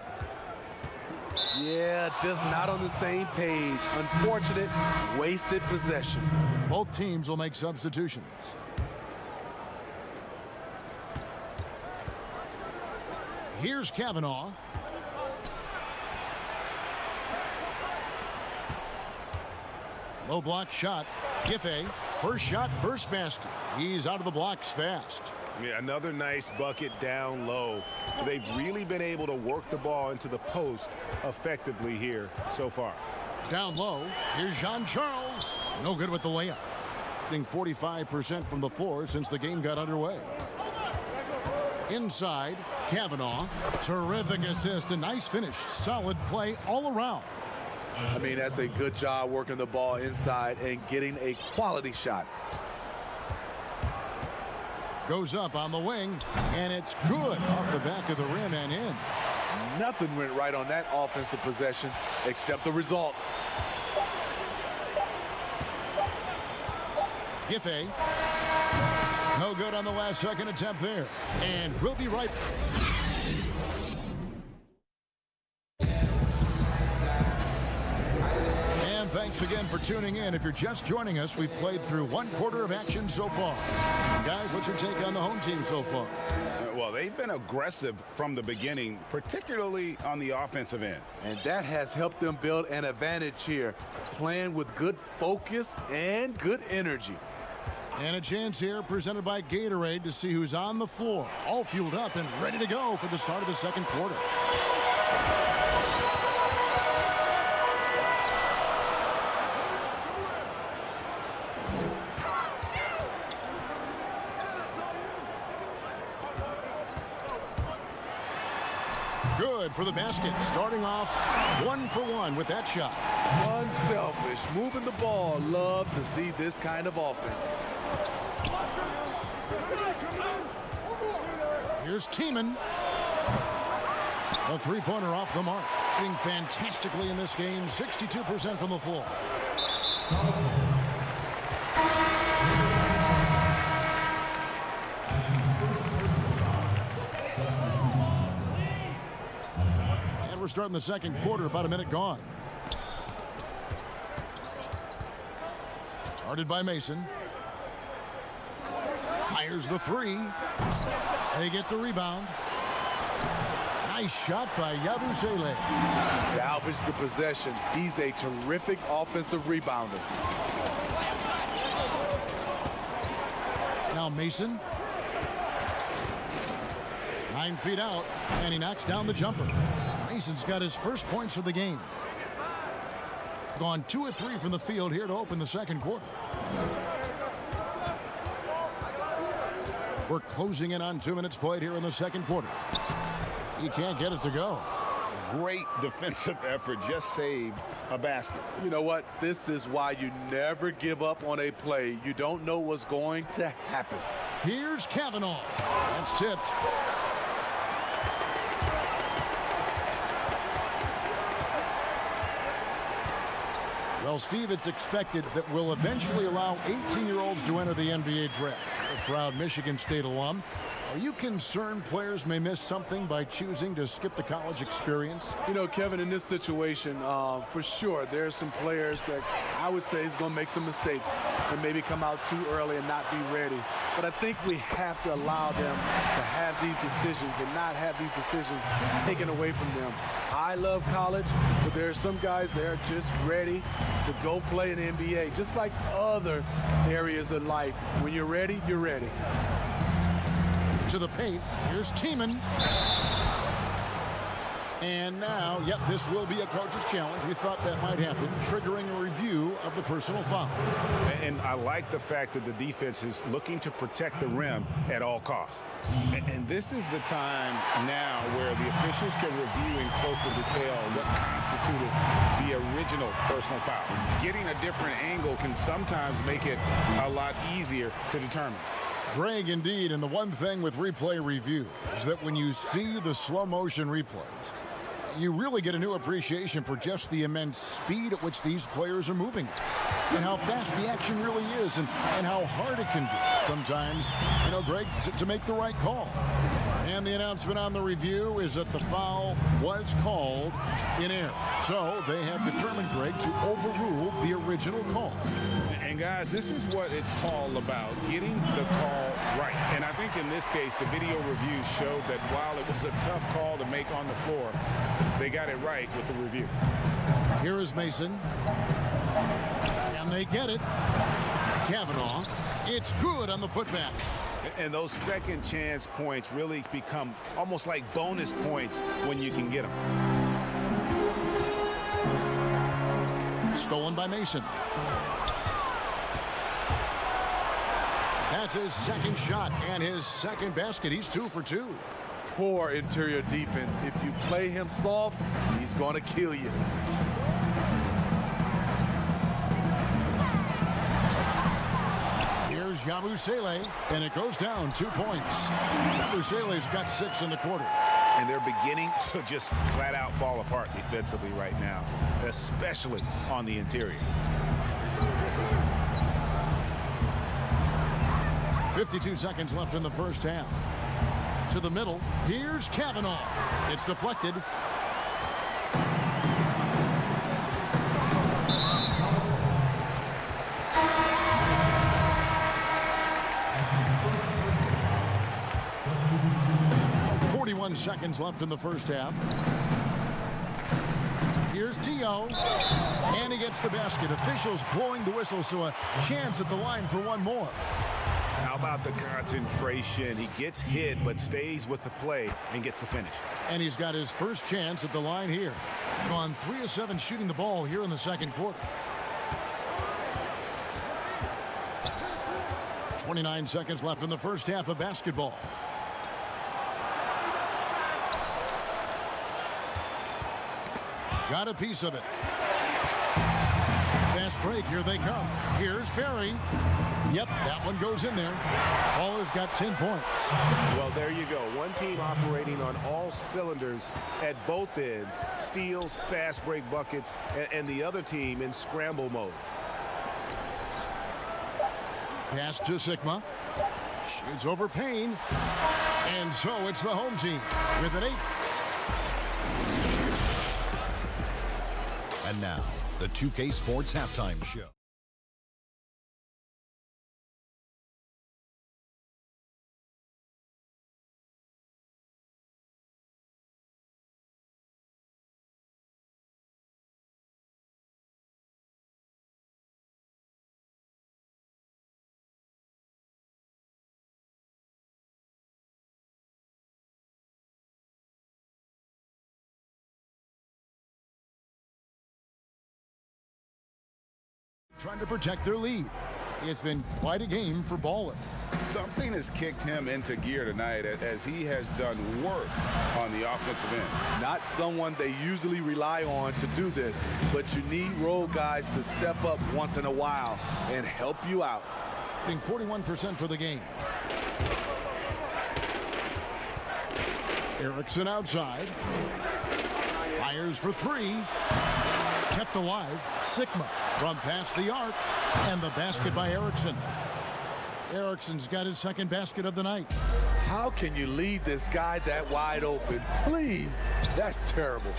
Speaker 11: Yeah, just not on the same page. Unfortunate, wasted possession.
Speaker 1: Both teams will make substitutions. Here's Kavanaugh. Low block shot. Giffey. First shot, first basket. He's out of the blocks fast.
Speaker 4: Yeah, another nice bucket down low. They've really been able to work the ball into the post effectively here so far.
Speaker 1: Down low, here's Jean-Charles. No good with the layup. Shooting 45% from the floor since the game got underway. Inside, Kavanaugh. Terrific assist, a nice finish. Solid play all around.
Speaker 11: I mean, that's a good job working the ball inside and getting a quality shot.
Speaker 1: Goes up on the wing, and it's good off the back of the rim and in.
Speaker 11: Nothing went right on that offensive possession except the result.
Speaker 1: Giffey. No good on the last second attempt there. And we'll be right back. Thanks again for tuning in. If you're just joining us, we've played through one quarter of action so far. Guys, what's your take on the home team so far?
Speaker 4: Well, they've been aggressive from the beginning, particularly on the offensive end.
Speaker 11: And that has helped them build an advantage here, playing with good focus and good energy.
Speaker 1: And a chance here presented by Gatorade to see who's on the floor, all fueled up and ready to go for the start of the second quarter. Good for the basket, starting off 1 for 1 with that shot.
Speaker 11: Unselfish, moving the ball. Love to see this kind of offense.
Speaker 1: Here's Tiemann. A three-pointer off the mark. Doing fantastically in this game, 62% from the floor. We're starting the second quarter, about a minute gone. Guarded by Mason. Fires the three. They get the rebound. Nice shot by Yabusele.
Speaker 11: Salvage the possession. He's a terrific offensive rebounder.
Speaker 1: Now Mason. 9 feet out, and he knocks down the jumper. Mason's got his first points of the game. Gone 2 of 3 from the field here to open the second quarter. We're closing in on 2 minutes played here in the second quarter. He can't get it to go.
Speaker 4: Great defensive effort, just saved a basket.
Speaker 11: You know what? This is why you never give up on a play. You don't know what's going to happen.
Speaker 1: Here's Kavanaugh. That's tipped. Well, Steve, it's expected that we'll eventually allow 18-year-olds to enter the NBA draft. A proud Michigan State alum. Are you concerned players may miss something by choosing to skip the college experience?
Speaker 11: You know, Kevin, in this situation, for sure, there are some players that I would say is going to make some mistakes and maybe come out too early and not be ready. But I think we have to allow them to have these decisions and not have these decisions taken away from them. I love college, but there are some guys that are just ready to go play in the NBA, just like other areas of life. When you're ready, you're ready.
Speaker 1: To the paint, here's Tiemann. And now, yep, this will be a coach's challenge. We thought that might happen, triggering a review of the personal foul.
Speaker 4: And I like the fact that the defense is looking to protect the rim at all costs. And this is the time now where the officials can review in closer detail what constituted the original personal foul. Getting a different angle can sometimes make it a lot easier to determine.
Speaker 1: Greg, indeed, and the one thing with replay review is that when you see the slow motion replays, you really get a new appreciation for just the immense speed at which these players are moving and how fast the action really is and how hard it can be sometimes, you know, Greg, to make the right call. And the announcement on the review is that the foul was called in error. So they have determined, Greg, to overrule the original call.
Speaker 3: And guys, this is what it's all about, getting the call right. And I think in this case, the video reviews showed that while it was a tough call to make on the floor, they got it right with the review.
Speaker 1: Here is Mason. And they get it. Kavanaugh. It's good on the putback.
Speaker 4: And those second chance points really become almost like bonus points when you can get them.
Speaker 1: Stolen by Mason. That's his second shot and his second basket. He's 2 for 2.
Speaker 11: Poor interior defense. If you play him soft, he's going to kill you.
Speaker 1: Here's Yabusele, and it goes down 2 points. Yabusele's got 6 in the quarter.
Speaker 4: And they're beginning to just flat out fall apart defensively right now, especially on the interior.
Speaker 1: 52 seconds left in the first half. To the middle. Here's Kavanaugh. It's deflected. Seconds left in the first half. Here's Dio, and he gets the basket. Officials blowing the whistle, so a chance at the line for one more.
Speaker 4: How about the concentration? He gets hit, but stays with the play and gets the finish.
Speaker 1: And he's got his first chance at the line here. Gone 3 of 7 shooting the ball here in the second quarter. 29 seconds left in the first half of basketball. Got a piece of it. Fast break. Here they come. Here's Barry. Yep, that one goes in there. Baller's got 10 points.
Speaker 3: Well, there you go. One team operating on all cylinders at both ends. Steals, fast break buckets, and the other team in scramble mode.
Speaker 1: Pass to Sigma. Shoots over Payne. And so it's the home team with an 8.
Speaker 10: And now, the 2K Sports Halftime Show.
Speaker 1: Trying to protect their lead. It's been quite a game for Baller.
Speaker 3: Something has kicked him into gear tonight as he has done work on the offensive end.
Speaker 11: Not someone they usually rely on to do this, but you need role guys to step up once in a while and help you out.
Speaker 1: Being 41% for the game. Erickson outside. Fires for 3. Kept alive. Sigma from past the arc. And the basket by Erickson. Erickson's got his second basket of the night.
Speaker 11: How can you leave this guy that wide open? Please. That's terrible.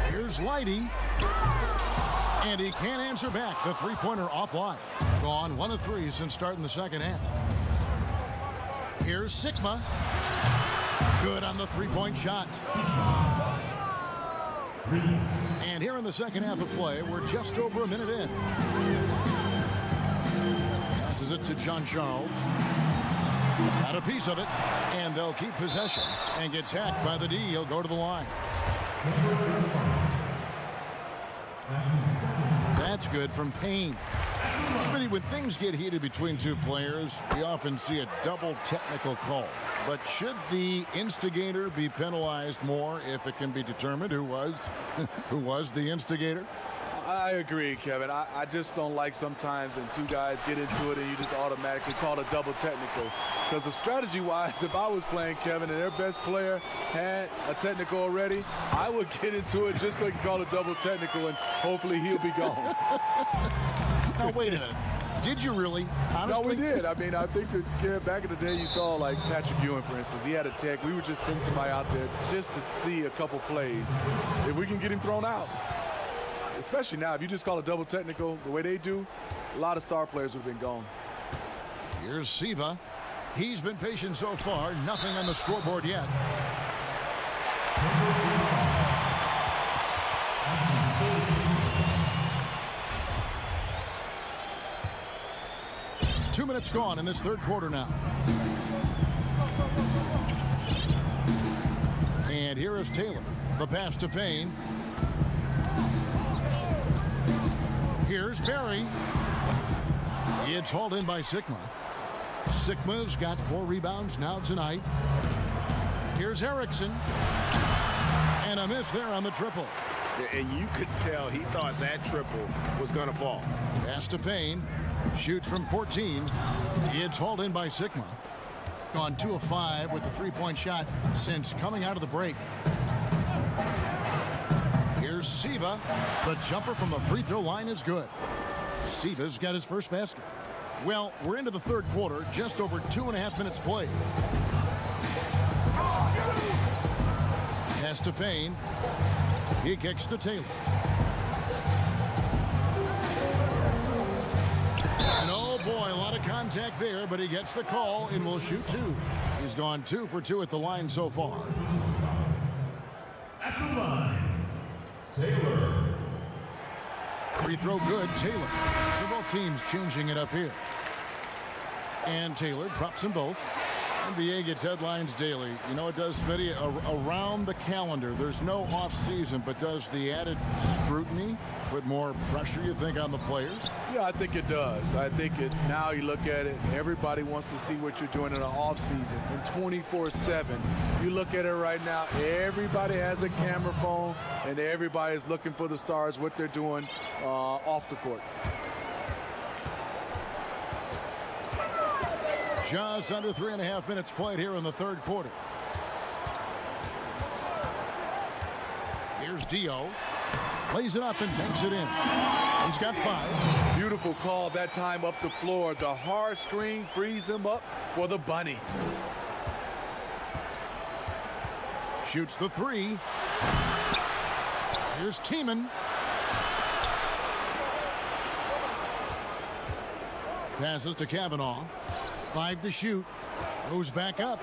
Speaker 1: Here's Lighty. And he can't answer back. The three-pointer offline. Gone 1 of 3 since starting the second half. Here's Sigma. Good on the three-point shot. And here in the second half of play, we're just over a minute in. Passes it to John Charles. Got a piece of it, and they'll keep possession. And gets hacked by the D. He'll go to the line. That's good from Payne. When things get heated between two players, we often see a double technical call. But should the instigator be penalized more if it can be determined who was the instigator?
Speaker 11: I agree, Kevin. I just don't like sometimes when two guys get into it and you just automatically call a double technical. Because of strategy-wise, if I was playing Kevin and their best player had a technical already, I would get into it just so I can call a double technical and hopefully he'll be gone.
Speaker 1: Now, wait a minute. Did you really? Honestly?
Speaker 11: No, we did. I mean, I think that back in the day, you saw like Patrick Ewing, for instance. He had a tech. We would just send somebody out there just to see a couple plays. If we can get him thrown out, especially now, if you just call a double technical the way they do, a lot of star players would have been gone.
Speaker 1: Here's Siva. He's been patient so far. Nothing on the scoreboard yet. 2 minutes gone in this third quarter now. And here is Taylor. The pass to Payne. Here's Barry. It's hauled in by Sigma. Sigma's got 4 rebounds now tonight. Here's Erickson. And a miss there on the triple.
Speaker 4: And you could tell he thought that triple was going to fall.
Speaker 1: Pass to Payne. Shoots from 14. It's hauled in by Sigma. Gone 2 of 5 with the 3-point shot since coming out of the break. Here's Siva. The jumper from the free throw line is good. Siva's got his first basket. Well, we're into the third quarter, just over 2.5 minutes played. Pass to Payne. He kicks to Taylor. And oh boy, a lot of contact there, but he gets the call and will shoot 2. He's gone 2 for 2 at the line so far.
Speaker 5: At the line, Taylor.
Speaker 1: Free throw good, Taylor. So both teams changing it up here. And Taylor drops them both. NBA gets headlines daily. You know it does, Smitty? Around the calendar. There's no off season, but does the added scrutiny put more pressure, you think, on the players?
Speaker 11: Yeah, I think it does. I think now you look at it, everybody wants to see what you're doing in the off season. And 24/7, you look at it right now, everybody has a camera phone, and everybody's looking for the stars, what they're doing off the court.
Speaker 1: Just under 3.5 minutes played here in the third quarter. Here's Dio. Plays it up and banks it in. He's got 5.
Speaker 11: Beautiful call that time up the floor. The hard screen frees him up for the bunny.
Speaker 1: Shoots the 3. Here's Tiemann. Passes to Kavanaugh. 5 to shoot. Goes back up.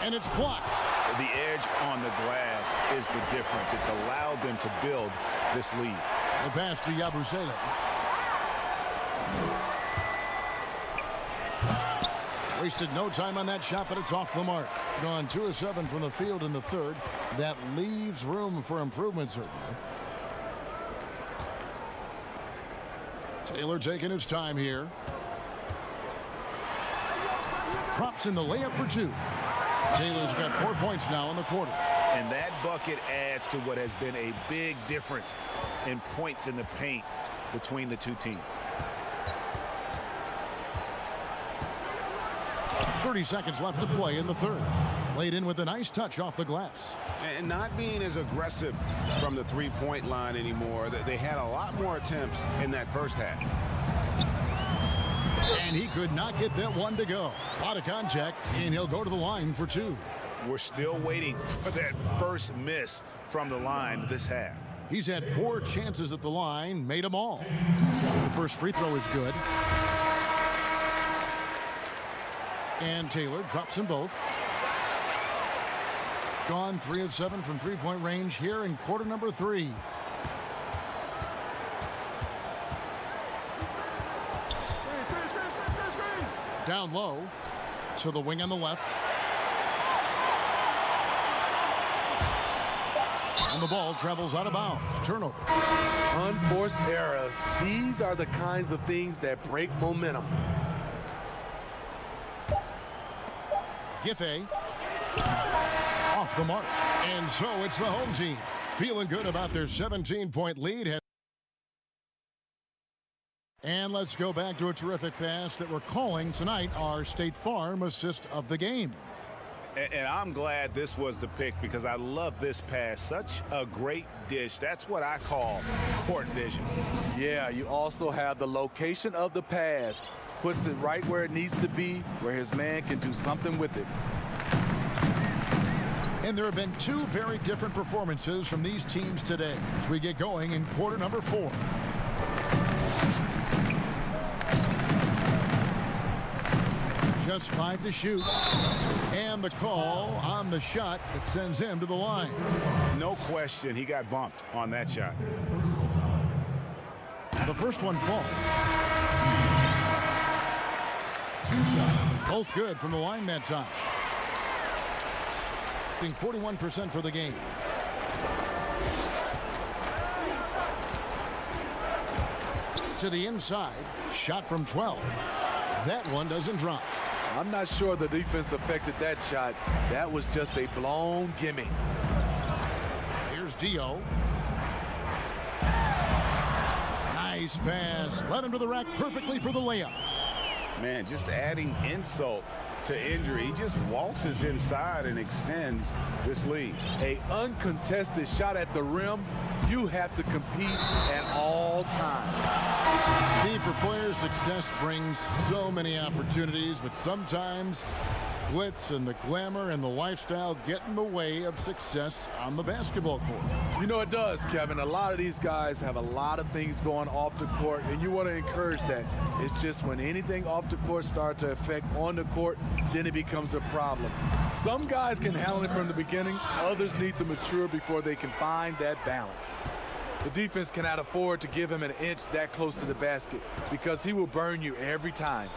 Speaker 1: And it's blocked.
Speaker 4: The edge on the glass is the difference. It's allowed them to build this lead.
Speaker 1: The pass to Yabusele. Wasted no time on that shot, but it's off the mark. Gone 2 of 7 from the field in the third. That leaves room for improvement, certainly. Taylor taking his time here. Drops in the layup for 2. Taylor's got 4 points now in the quarter.
Speaker 4: And that bucket adds to what has been a big difference in points in the paint between the two teams.
Speaker 1: 30 seconds left to play in the third. Laid in with a nice touch off the glass.
Speaker 4: And not being as aggressive from the three-point line anymore. They had a lot more attempts in that first half.
Speaker 1: And he could not get that one to go. A lot of contact, and he'll go to the line for 2.
Speaker 4: We're still waiting for that first miss from the line this half.
Speaker 1: He's had 4 chances at the line, made them all. The first free throw is good. And Taylor drops them both. Gone 3 of 7 from three-point range here in quarter number 3. Down low to the wing on the left. And the ball travels out of bounds. Turnover.
Speaker 11: Unforced errors. These are the kinds of things that break momentum.
Speaker 1: Giffey off the mark. And so it's the home team feeling good about their 17-point lead. And let's go back to a terrific pass that we're calling tonight our State Farm assist of the game.
Speaker 4: And I'm glad this was the pick because I love this pass. Such a great dish. That's what I call court vision.
Speaker 11: Yeah, you also have the location of the pass. Puts it right where it needs to be, where his man can do something with it.
Speaker 1: And there have been two very different performances from these teams today as we get going in quarter number 4. Just 5 to shoot. And the call on the shot that sends him to the line.
Speaker 4: No question, he got bumped on that shot.
Speaker 1: The first one falls.
Speaker 5: 2 shots.
Speaker 1: Both good from the line that time. 41% for the game. To the inside. Shot from 12. That one doesn't drop.
Speaker 11: I'm not sure the defense affected that shot. That was just a blown gimme.
Speaker 1: Here's Dio. Nice pass. Led him to the rack perfectly for the layup.
Speaker 4: Man, just adding insult to injury. He just waltzes inside and extends this lead.
Speaker 11: A uncontested shot at the rim, you have to compete at all times.
Speaker 1: Steve, for players, success brings so many opportunities, but sometimes glitz and the glamour and the lifestyle get in the way of success on the basketball court.
Speaker 11: You know it does, Kevin. A lot of these guys have a lot of things going off the court, and you want to encourage that. It's just when anything off the court starts to affect on the court, then it becomes a problem. Some guys can handle it from the beginning. Others need to mature before they can find that balance. The defense cannot afford to give him an inch that close to the basket because he will burn you every time.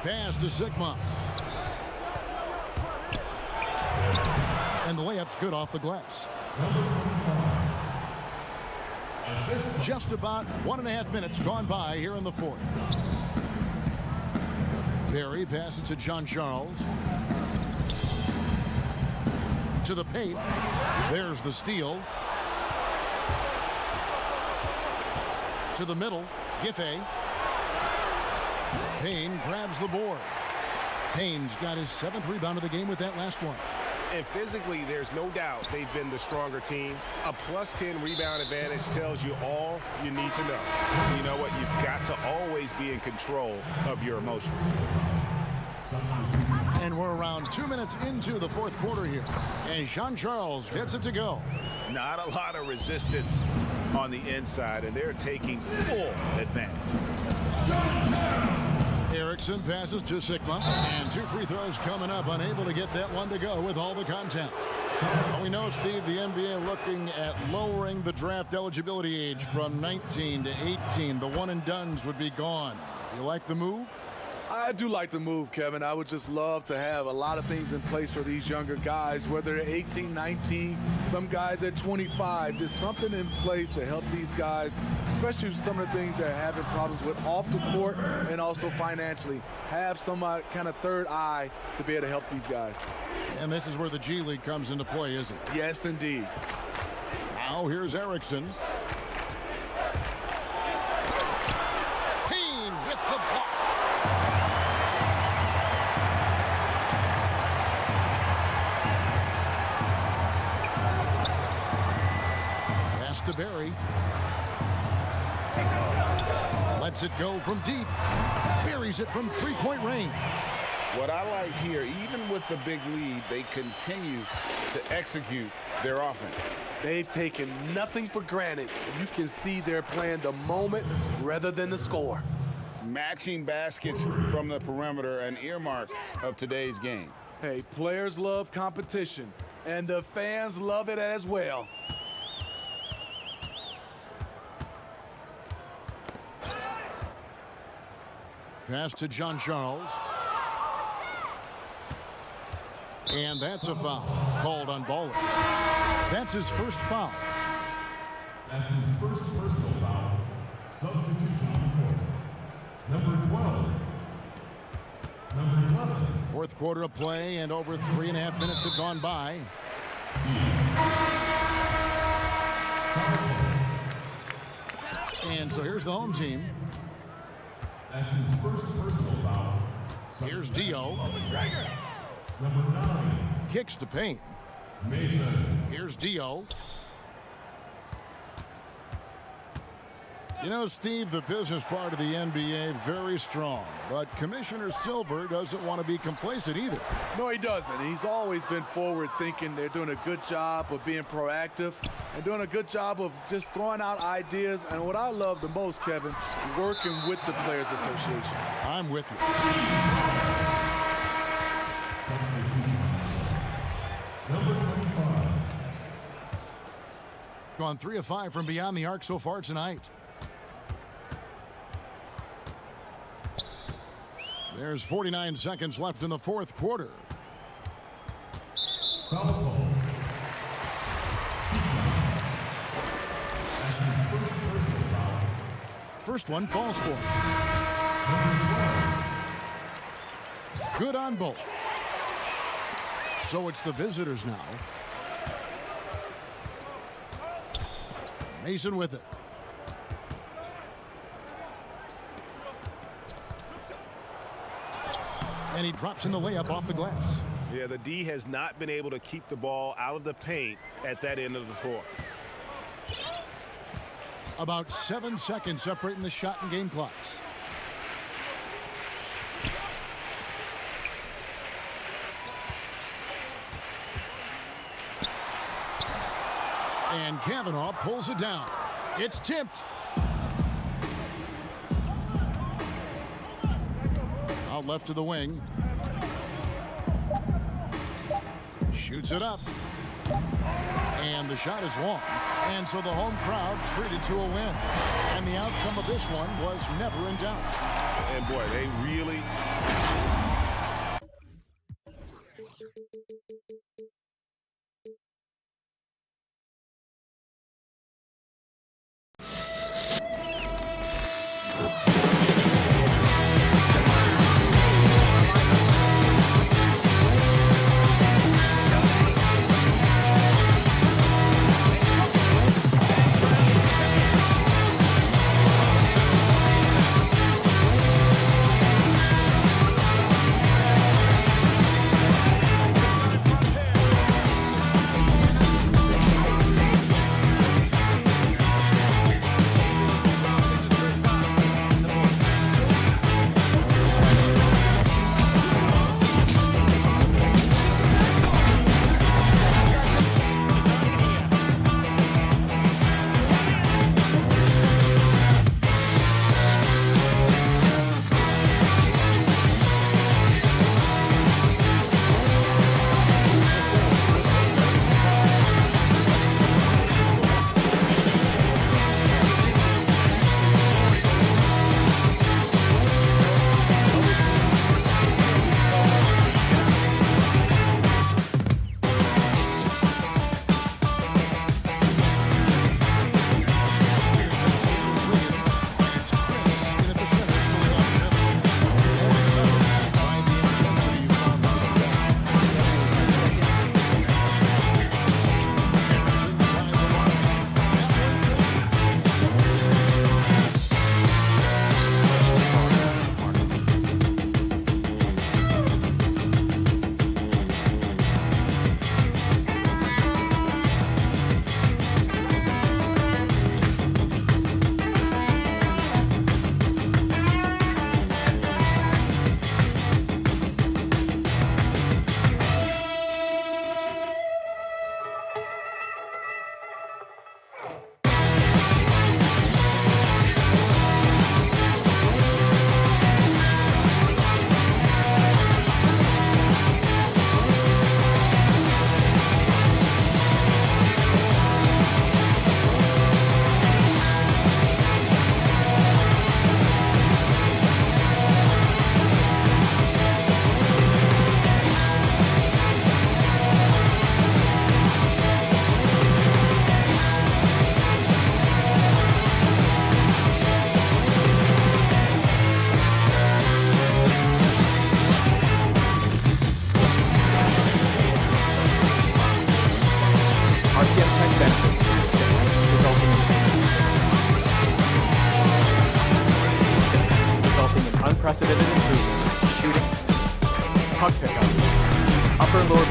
Speaker 1: Pass to Sigma. And the layup's good off the glass. Just about 1.5 minutes gone by here in the 4th. Barry passes to John Charles. To the paint. There's the steal. To the middle. Giffey. Payne grabs the board. Payne's got his 7th rebound of the game with that last one.
Speaker 3: And physically, there's no doubt they've been the stronger team. A +10 rebound advantage tells you all you need to know.
Speaker 4: You know what? You've got to always be in control of your emotions.
Speaker 1: And we're around 2 minutes into the 4th quarter here. And Jean Charles gets it to go.
Speaker 4: Not a lot of resistance on the inside, and they're taking full advantage.
Speaker 1: Erickson passes to Sigma, and 2 free throws coming up, unable to get that one to go with all the contact. Well, we know, Steve, the NBA looking at lowering the draft eligibility age from 19 to 18. The one-and-dones would be gone. You like the move?
Speaker 11: I do like the move, Kevin. I would just love to have a lot of things in place for these younger guys, whether they're 18, 19, some guys at 25. Just something in place to help these guys, especially some of the things they're having problems with off the court and also financially. Have some kind of third eye to be able to help these guys.
Speaker 1: And this is where the G League comes into play, isn't it?
Speaker 11: Yes, indeed.
Speaker 1: Now here's Erickson. Payne with the block. To Barry. Lets it go from deep. Buries it from 3-point range.
Speaker 3: What I like here, even with the big lead, they continue to execute their offense.
Speaker 11: They've taken nothing for granted. You can see they're playing the moment rather than the score.
Speaker 3: Matching baskets from the perimeter, an earmark of today's game.
Speaker 11: Hey, players love competition, and the fans love it as well.
Speaker 1: Pass to John Charles. And that's a foul called on Baller. That's his first foul.
Speaker 5: That's his first personal foul. Substitution on the court. Number 12. Number 11.
Speaker 1: 4th quarter of play, and over 3.5 minutes have gone by. And so here's the home team.
Speaker 5: That's his first personal foul.
Speaker 1: Here's Dio.
Speaker 5: Number 9.
Speaker 1: Kicks to paint.
Speaker 5: Mason.
Speaker 1: Here's Dio. You know, Steve, the business part of the NBA, very strong. But Commissioner Silver doesn't want to be complacent either.
Speaker 11: No, he doesn't. He's always been forward thinking. They're doing a good job of being proactive and doing a good job of just throwing out ideas. And what I love the most, Kevin, working with the Players Association.
Speaker 1: I'm with you.
Speaker 5: Number 25.
Speaker 1: Gone 3 of 5 from beyond the arc so far tonight. There's 49 seconds left in the fourth quarter.
Speaker 5: Foul call. That's his first personal foul.
Speaker 1: First one falls for him. Good on both. So it's the visitors now. Mason with it. And he drops in the layup off the glass.
Speaker 4: Yeah, the D has not been able to keep the ball out of the paint at that end of the floor.
Speaker 1: About 7 seconds separating the shot and game clocks. And Kavanaugh pulls it down. It's tipped. Out left to the wing. Shoots it up. And the shot is long. And so the home crowd treated to a win. And the outcome of this one was never in doubt.
Speaker 4: And boy, they really...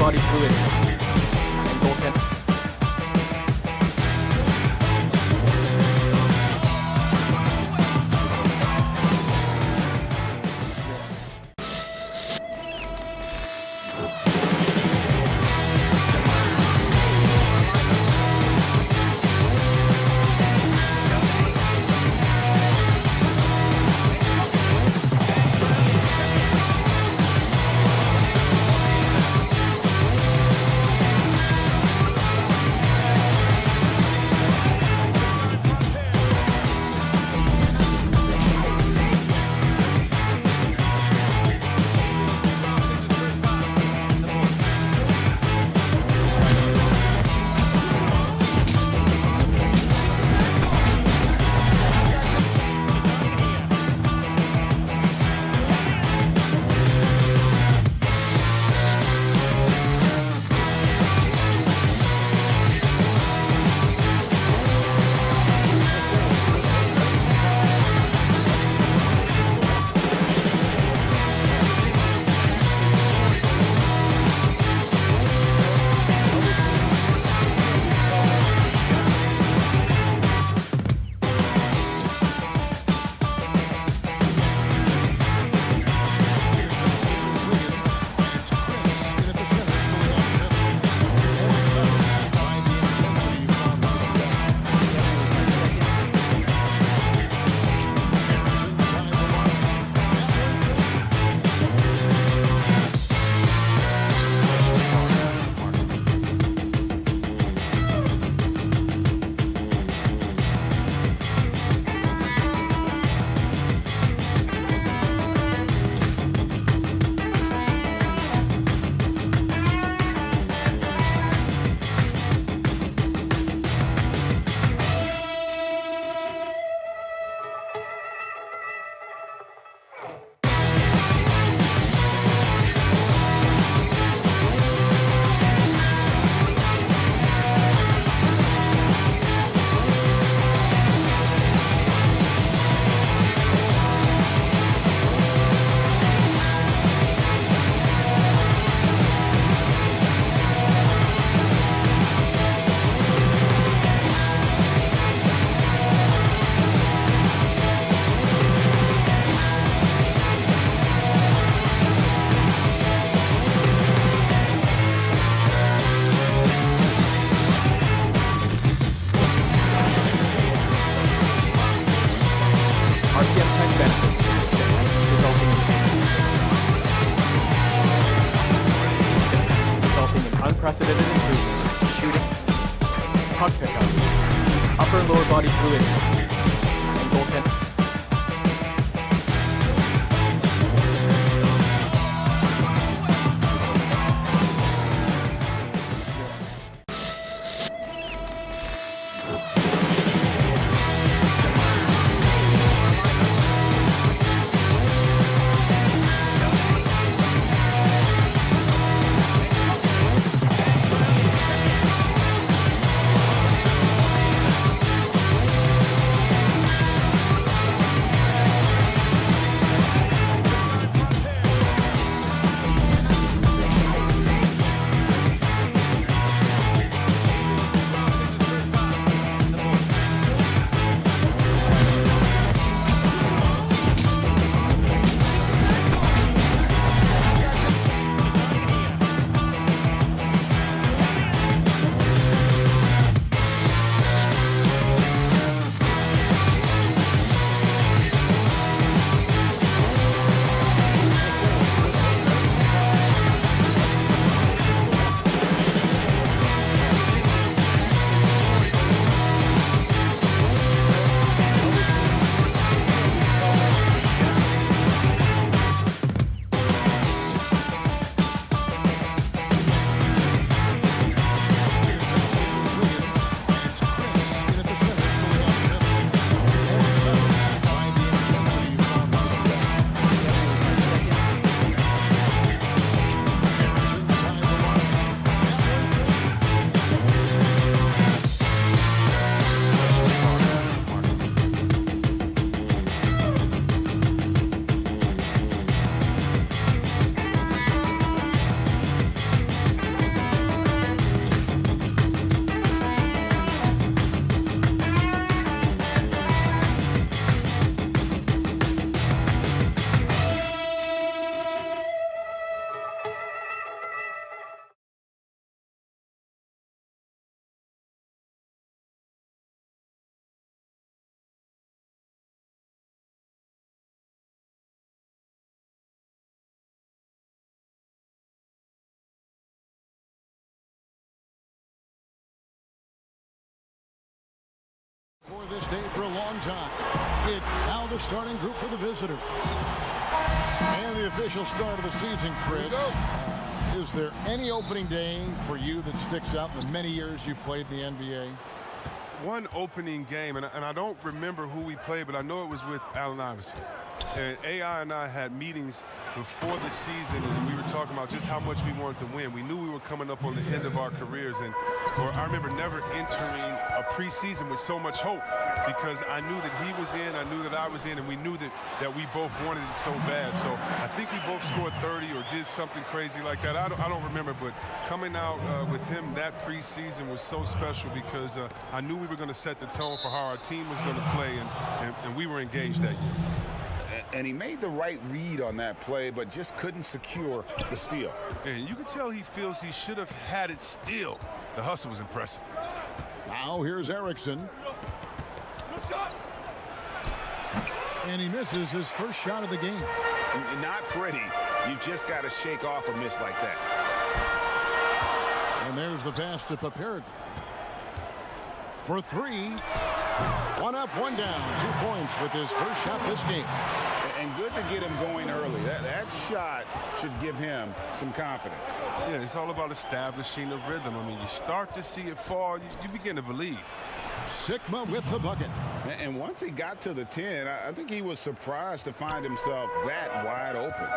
Speaker 7: body fluid, and goaltender. Unprecedented improvements to shooting, puck pickups, upper and lower body fluidity, and goaltending.
Speaker 1: this day for a long time. It's now the starting group for the visitors. And the official start of the season, Chris. Is there any opening day for you that sticks out in the many years you played in the NBA?
Speaker 12: One opening game, and I don't remember who we played, but I know it was with Allen Iverson. And AI and I had meetings before the season, and we were talking about just how much we wanted to win. We knew we were coming up on the end of our careers, and I remember never entering a preseason with so much hope because I knew that he was in, I knew that I was in, and we knew that we both wanted it so bad. So I think we both scored 30 or did something crazy like that. I don't remember, but coming out with him that preseason was so special because I knew we were going to set the tone for how our team was going to play, and we were engaged that year.
Speaker 4: And he made the right read on that play, but just couldn't secure the steal.
Speaker 12: And you can tell he feels he should have had it still. The hustle was impressive.
Speaker 1: Now here's Erickson. And he misses his first shot of the game.
Speaker 4: Not pretty. You've just got to shake off a miss like that.
Speaker 1: And there's the pass to Paperg. For three. One up, one down. 2 points with his first shot this game.
Speaker 4: And good to get him going early. That shot should give him some confidence.
Speaker 12: Yeah, it's all about establishing a rhythm. I mean, you start to see it fall, you begin to believe.
Speaker 1: Sigma with the bucket.
Speaker 4: And once he got to the 10, I think he was surprised to find himself that wide open.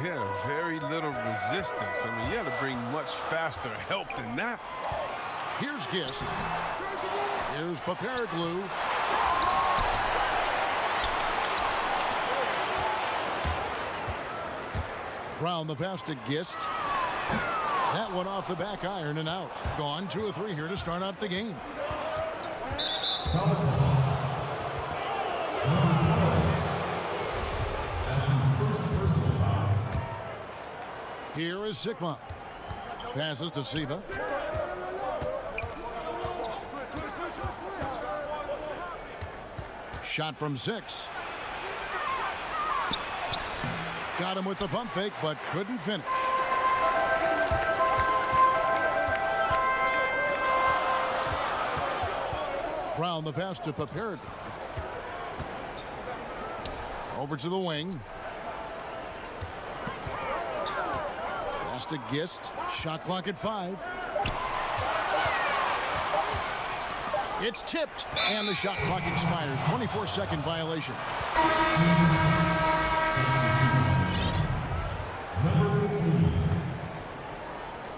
Speaker 12: Yeah, very little resistance. I mean, you had to bring much faster help than that.
Speaker 1: Here's Gist. Here's Paperg. Brown the pass to Gist. That one off the back iron and out. Gone 2 of 3 here to start out the game.
Speaker 5: That's his first personal foul.
Speaker 1: Here is Sigma. Passes to Siva. Shot from 6. Got him with the pump fake, but couldn't finish. Brown the pass to Paperg. Over to the wing. Pass to Gist. Shot clock at 5. It's tipped, and the shot clock expires. 24-second violation.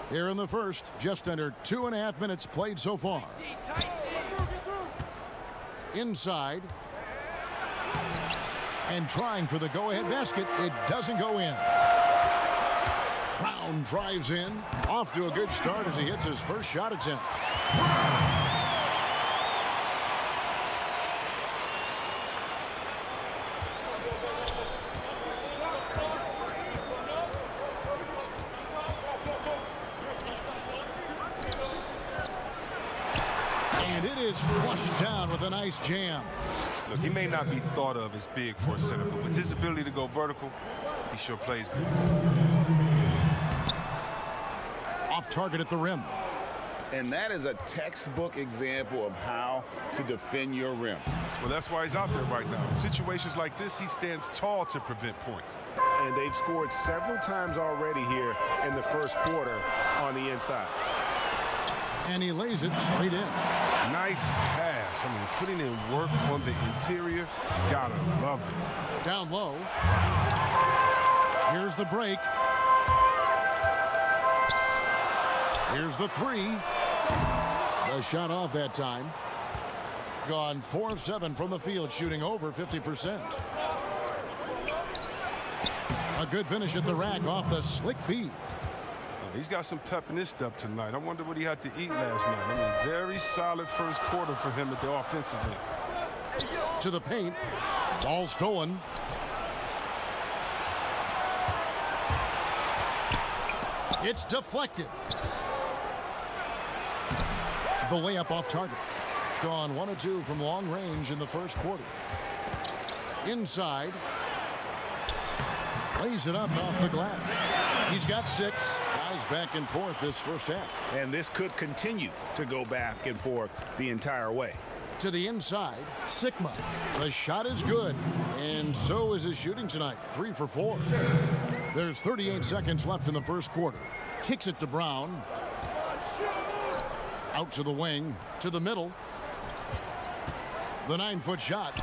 Speaker 1: Here in the first, just under 2.5 minutes played so far. Inside. And trying for the go-ahead basket. It doesn't go in. Brown drives in. Off to a good start as he hits his first shot attempt. Flushed down with a nice jam.
Speaker 12: Look, he may not be thought of as big for a center, but with his ability to go vertical, he sure plays big.
Speaker 1: Off target at the rim.
Speaker 4: And that is a textbook example of how to defend your rim.
Speaker 12: Well, that's why he's out there right now. In situations like this, he stands tall to prevent points.
Speaker 3: And they've scored several times already here in the first quarter on the inside.
Speaker 1: And he lays it straight in.
Speaker 12: Nice pass. I mean, putting in work on the interior. Gotta love it.
Speaker 1: Down low. Here's the break. Here's the 3. The shot off that time. Gone 4 of 7 from the field, shooting over 50%. A good finish at the rack off the slick feed.
Speaker 12: He's got some pep in his step tonight. I wonder what he had to eat last night. I mean, very solid first quarter for him at the offensive end.
Speaker 1: To the paint. Ball stolen. It's deflected. The layup off target. Gone 1 of 2 from long range in the first quarter. Inside. Lays it up off the glass. He's got 6. Guys back and forth this first half.
Speaker 4: And this could continue to go back and forth the entire way.
Speaker 1: To the inside, Sigma. The shot is good, and so is his shooting tonight, 3 for 4. There's 38 seconds left in the first quarter. Kicks it to Brown. Out to the wing, to the middle. The 9-foot shot,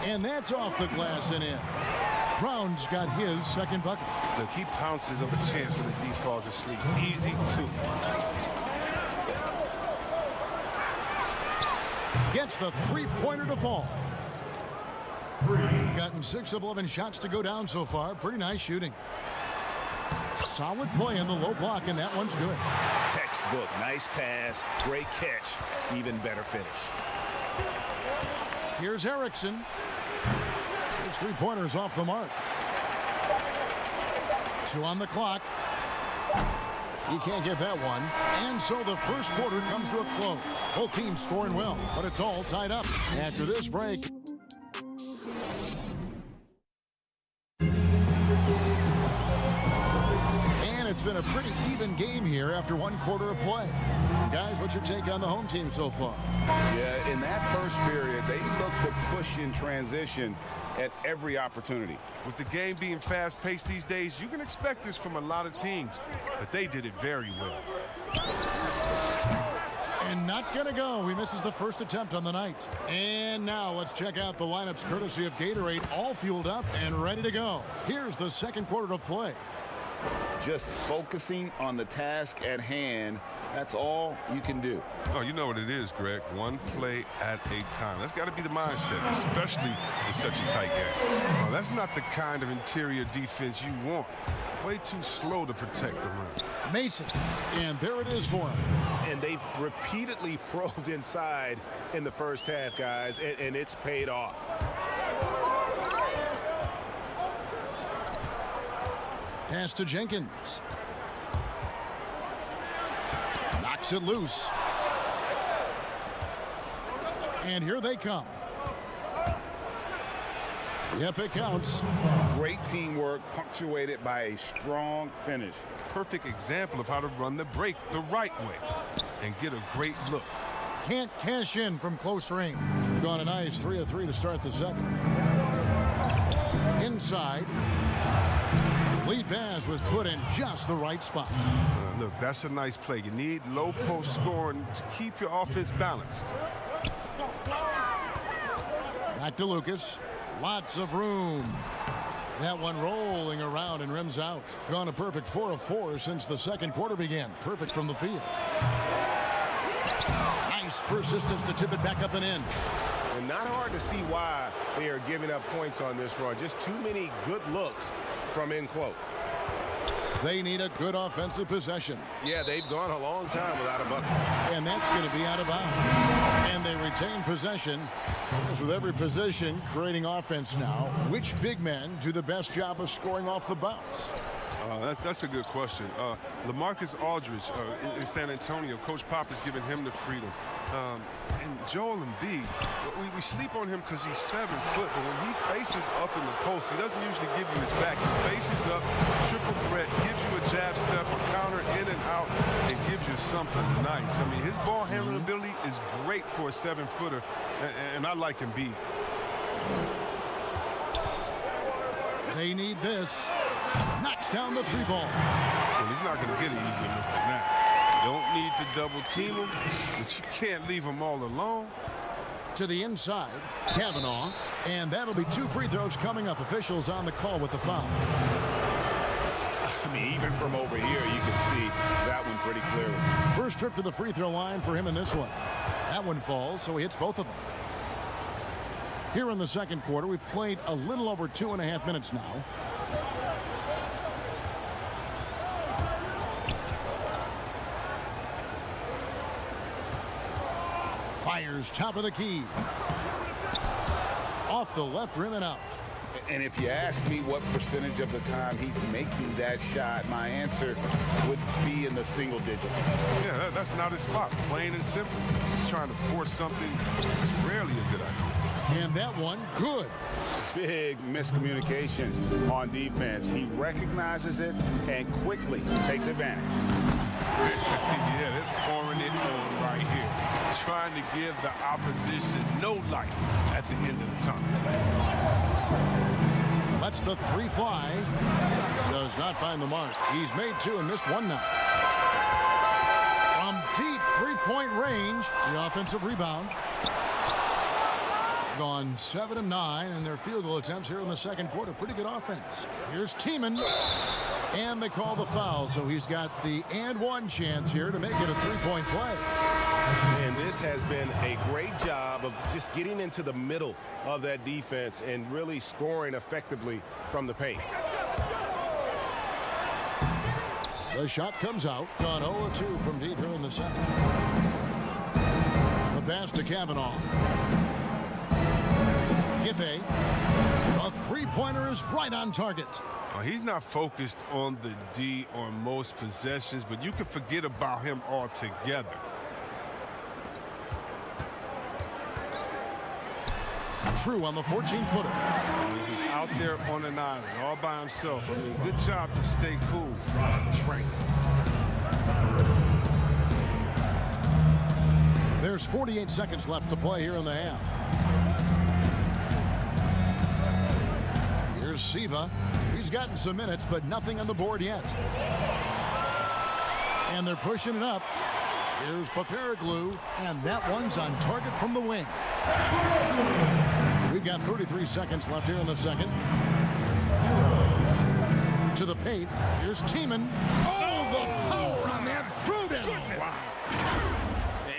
Speaker 1: and that's off the glass and in. Brown's got his second bucket.
Speaker 12: Look, he pounces of a chance when the D falls asleep. Easy, too.
Speaker 1: Gets the three-pointer to fall. Gotten 6 of 11 shots to go down so far. Pretty nice shooting. Solid play in the low block, and that one's good.
Speaker 4: Textbook. Nice pass. Great catch. Even better finish.
Speaker 1: Here's Erickson. His three-pointers off the mark. 2 on the clock. He can't get that one. And so the first quarter comes to a close. Both teams scoring well, but it's all tied up. After this break. And it's been a pretty even game here after 1 quarter of play. Guys, what's your take on the home team so far?
Speaker 4: Yeah, in that first period, they look to push in transition at every opportunity.
Speaker 12: With the game being fast-paced these days, you can expect this from a lot of teams, but they did it very well.
Speaker 1: And not gonna go. He misses the first attempt on the night. And now let's check out the lineups courtesy of Gatorade, all fueled up and ready to go. Here's the second quarter of play.
Speaker 4: Just focusing on the task at hand, that's all you can do.
Speaker 12: Oh, you know what it is, Greg. One play at a time. That's got to be the mindset, especially in such a tight game. Well, that's not the kind of interior defense you want. Way too slow to protect the rim.
Speaker 1: Mason, and there it is for him.
Speaker 4: And they've repeatedly probed inside in the first half, guys, and it's paid off.
Speaker 1: Pass to Jenkins. Knocks it loose. And here they come. Yep, it counts.
Speaker 4: Great teamwork punctuated by a strong finish.
Speaker 12: Perfect example of how to run the break the right way and get a great look.
Speaker 1: Can't cash in from close range. Gone a nice 3 of 3 to start the second. Inside. Lead pass was put in just the right spot.
Speaker 12: Look, that's a nice play. You need low post scoring to keep your offense balanced.
Speaker 1: Back to Lucas. Lots of room. That one rolling around and rims out. Gone a perfect 4 of 4 since the second quarter began. Perfect from the field. Nice persistence to tip it back up and in.
Speaker 3: And not hard to see why they are giving up points on this run. Just too many good looks from in close.
Speaker 1: They need a good offensive possession.
Speaker 3: Yeah, they've gone a long time without a bucket.
Speaker 1: And that's going to be out of bounds. And they retain possession. With every position creating offense now, which big men do the best job of scoring off the bounce?
Speaker 12: That's a good question. LaMarcus Aldridge in San Antonio, Coach Pop is giving him the freedom. And Joel Embiid, we sleep on him because he's 7 foot, but when he faces up in the post, he doesn't usually give you his back. He faces up, triple threat, gives you a jab step, a counter in and out, and gives you something nice. I mean, his ball handling ability is great for a 7-footer, and I like Embiid.
Speaker 1: They need this. Knocks down the 3 ball.
Speaker 12: Well, he's not going to get an easier look than that. Don't need to double team him, but you can't leave him all alone.
Speaker 1: To the inside, Kavanaugh, and that'll be 2 free throws coming up. Officials on the call with the foul.
Speaker 4: I mean, even from over here, you can see that one pretty clearly.
Speaker 1: First trip to the free throw line for him in this one. That one falls, so he hits both of them. Here in the second quarter, we've played a little over 2.5 minutes now. Fires top of the key. Off the left rim and out.
Speaker 4: And if you ask me what percentage of the time he's making that shot, my answer would be in the single digits.
Speaker 12: Yeah, that's not his spot. Plain and simple. He's trying to force something that's rarely a good idea.
Speaker 1: And that one, good.
Speaker 4: Big miscommunication on defense. He recognizes it and quickly takes advantage.
Speaker 12: Yeah, they're pouring it on right here. Trying to to give the opposition no light at the end of the tunnel.
Speaker 1: Lets the three fly. Does not find the mark. He's made two and missed one now. From deep three-point range, the offensive rebound. Gone 7 of 9 in their field goal attempts here in the second quarter. Pretty good offense. Here's Tiemann. And they call the foul, so he's got the and one chance here to make it a three-point play.
Speaker 3: And this has been a great job of just getting into the middle of that defense and really scoring effectively from the paint.
Speaker 1: The shot comes out. Gone 0-2 from deep here in the second. The pass to Kavanaugh. Giffey. A three-pointer is right on target.
Speaker 12: He's not focused on the D on most possessions, but you can forget about him altogether.
Speaker 1: True on the 14-footer.
Speaker 12: He's out there on an island all by himself. I mean, good job to stay cool. Train.
Speaker 1: There's 48 seconds left to play here in the half. Here's Siva. He's gotten some minutes, but nothing on the board yet. And they're pushing it up. Here's Papareglu, and that one's on target from the wing. We've got 33 seconds left here in the second. To the paint. Here's Tiemann. Oh, the power on that throw-down.
Speaker 4: Wow.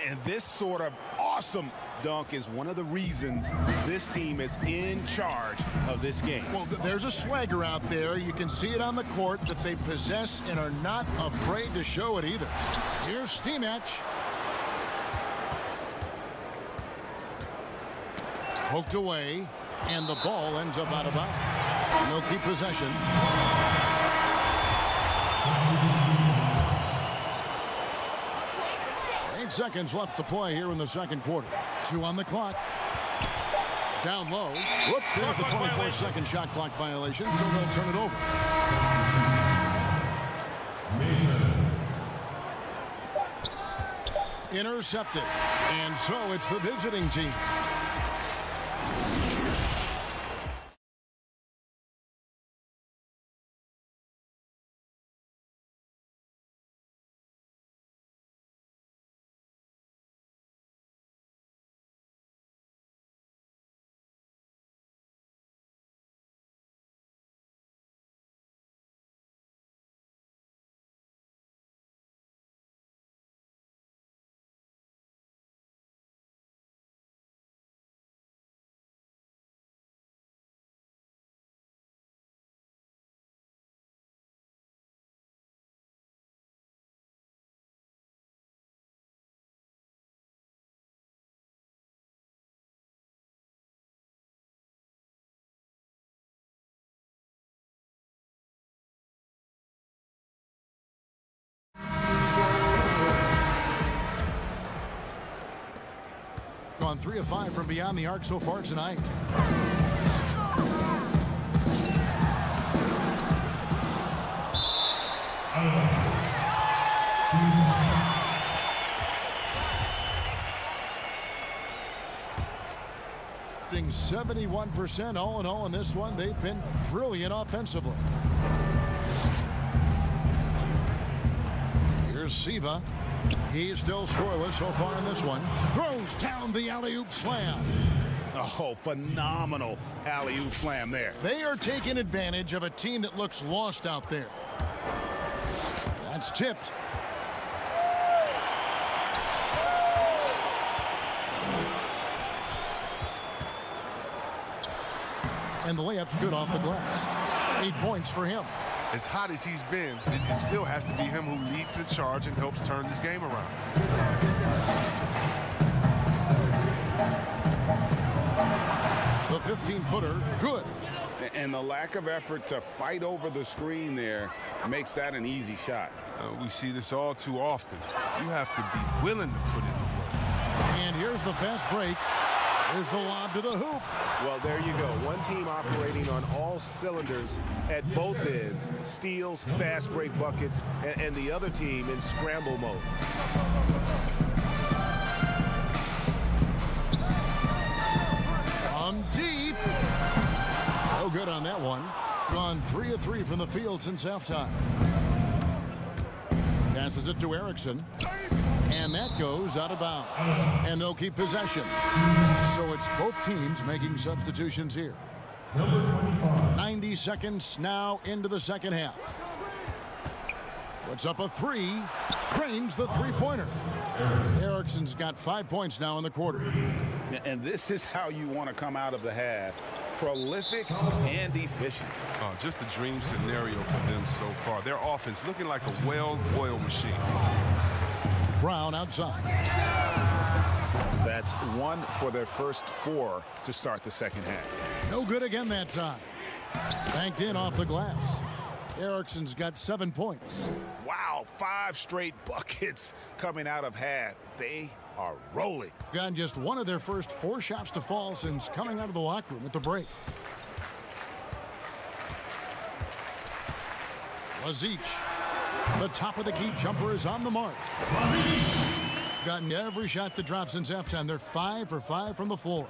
Speaker 4: And this sort of awesome dunk is one of the reasons this team is in charge of this game.
Speaker 1: Well, there's a swagger out there. You can see it on the court that they possess and are not afraid to show it either. Here's Stimac. Poked away, and the ball ends up out of bounds. They'll keep possession. Seconds left to play here in the second quarter. 2 on the clock. Down low. Whoops, there's the 24-second shot clock violation, so they'll turn it over. Intercepted. And so it's the visiting team. On 3 of 5 from beyond the arc so far tonight. Shooting 71% all in all in this one. They've been brilliant offensively. Here's Siva. He's still scoreless so far in this one. Throws down the alley-oop slam.
Speaker 4: Oh, phenomenal alley-oop slam there.
Speaker 1: They are taking advantage of a team that looks lost out there. That's tipped. And the layup's good off the glass. 8 points for him.
Speaker 12: As hot as he's been, it still has to be him who leads the charge and helps turn this game around.
Speaker 1: The 15-footer, good.
Speaker 3: And the lack of effort to fight over the screen there makes that an easy shot.
Speaker 12: We see this all too often. You have to be willing to put in the work.
Speaker 1: And here's the fast break. Here's the lob to the hoop.
Speaker 3: Well, there you go. One team operating on all cylinders at both ends. Steals, fast break buckets, and the other team in scramble mode.
Speaker 1: one. Gone 3 of 3 from the field since halftime. Passes it to Erickson. And that goes out of bounds. And they'll keep possession. So it's both teams making substitutions here.
Speaker 5: Number 25.
Speaker 1: 90 seconds now into the second half. Puts up a 3. Drains the three-pointer. Erickson's got 5 points now in the quarter.
Speaker 4: And this is how you want to come out of the half. Prolific and efficient.
Speaker 12: Oh, just a dream scenario for them so far. Their offense looking like a well-oiled machine.
Speaker 1: Brown outside.
Speaker 4: That's 1 for their first 4 to start the second half.
Speaker 1: No good again that time. Banked in off the glass. Erickson's got 7 points.
Speaker 4: Wow, 5 straight buckets coming out of half. They are rolling.
Speaker 1: Gotten just 1 of their first 4 shots to fall since coming out of the locker room at the break. Lazic. The top of the key jumper is on the mark. Gotten every shot that dropped since halftime. They're 5 for 5 from the floor.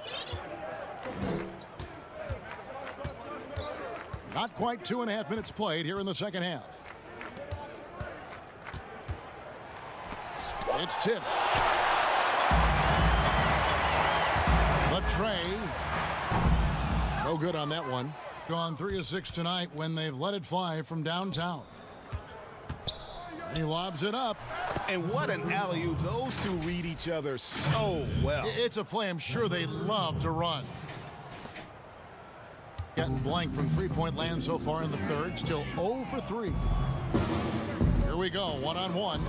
Speaker 1: Not quite 2.5 minutes played here in the second half. It's tipped. The tray. No good on that one. Gone 3 of 6 tonight when they've let it fly from downtown. He lobs it up.
Speaker 4: And what an alley-oop. Those two read each other so well.
Speaker 1: It's a play I'm sure they love to run. Getting blank from three-point land so far in the third. Still 0 for 3. Here we go, one-on-one.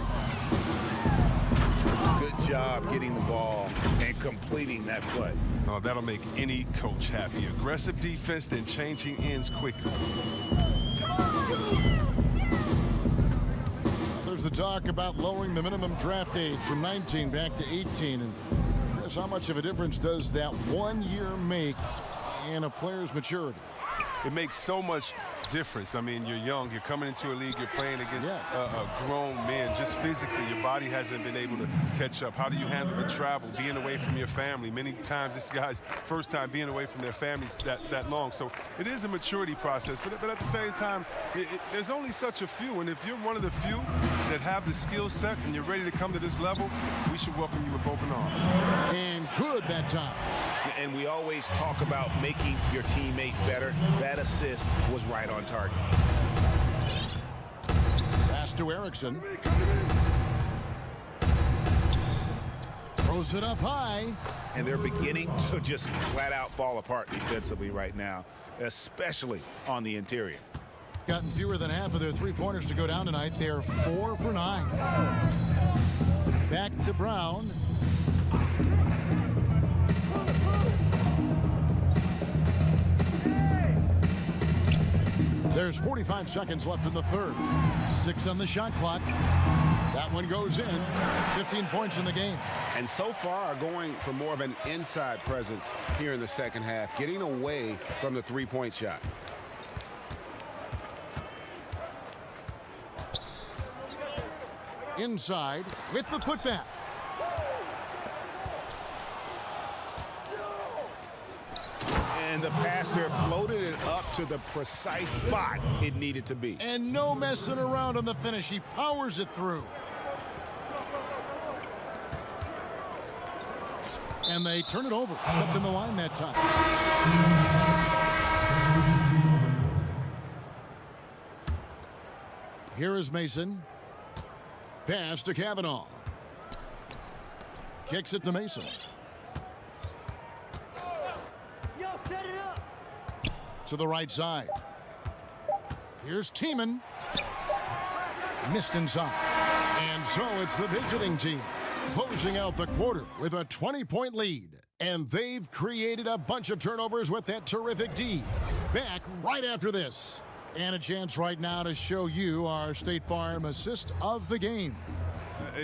Speaker 4: Good job getting the ball and completing that play.
Speaker 12: Oh, that'll make any coach happy. Aggressive defense, then changing ends quickly.
Speaker 1: There's the talk about lowering the minimum draft age from 19 back to 18. And guess how much of a difference does that 1 year make in a player's maturity?
Speaker 12: It makes so much difference. I mean, you're young, you're coming into a league, you're playing against grown men. Just physically, your body hasn't been able to catch up. How do you handle the travel, being away from your family? Many times this guy's first time being away from their families that long. So it is a maturity process, but at the same time, there's only such a few. And if you're one of the few that have the skill set and you're ready to come to this level, we should welcome you with open arms.
Speaker 1: And good that time.
Speaker 4: And we always talk about making your teammate better. That assist was right on target.
Speaker 1: Pass to Erickson. Throws it up high.
Speaker 4: And they're beginning to just flat out fall apart defensively right now, especially on the interior.
Speaker 1: Gotten fewer than half of their three-pointers to go down tonight. They're 4 for 9. Back to Brown. There's 45 seconds left in the third. 6 on the shot clock. That one goes in. 15 points in the game.
Speaker 3: And so far going for more of an inside presence here in the second half, getting away from the three-point shot.
Speaker 1: Inside with the putback.
Speaker 4: And the pass there floated it up to the precise spot it needed to be.
Speaker 1: And no messing around on the finish. He powers it through. And they turn it over. Stepped in the line that time. Here is Mason. Pass to Kavanaugh. Kicks it to Mason. To the right side. Here's Tiemann. Missed inside. And so it's the visiting team closing out the quarter with a 20-point lead. And they've created a bunch of turnovers with that terrific D. Back right after this. And a chance right now to show you our State Farm assist of the game.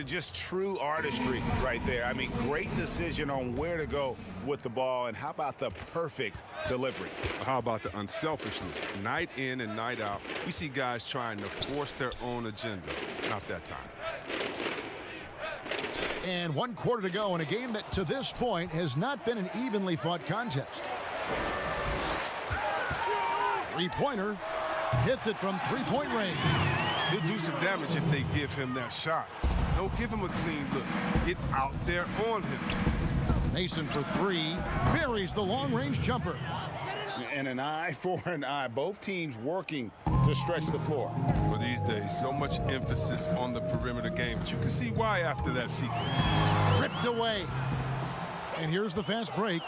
Speaker 4: Just true artistry right there. I mean, great decision on where to go with the ball. And how about the perfect delivery?
Speaker 12: How about the unselfishness? Night in and night out, we see guys trying to force their own agenda. Not that time.
Speaker 1: And 1 quarter to go in a game that to this point has not been an evenly fought contest. Three-pointer. Hits it from three-point range.
Speaker 12: He'll do some damage if they give him that shot. Don't give him a clean look. Get out there on him.
Speaker 1: Mason for three. Buries the long-range jumper.
Speaker 4: And an eye for an eye. Both teams working to stretch the floor.
Speaker 12: Well, these days, so much emphasis on the perimeter game, but you can see why after that sequence.
Speaker 1: Ripped away. And here's the fast break.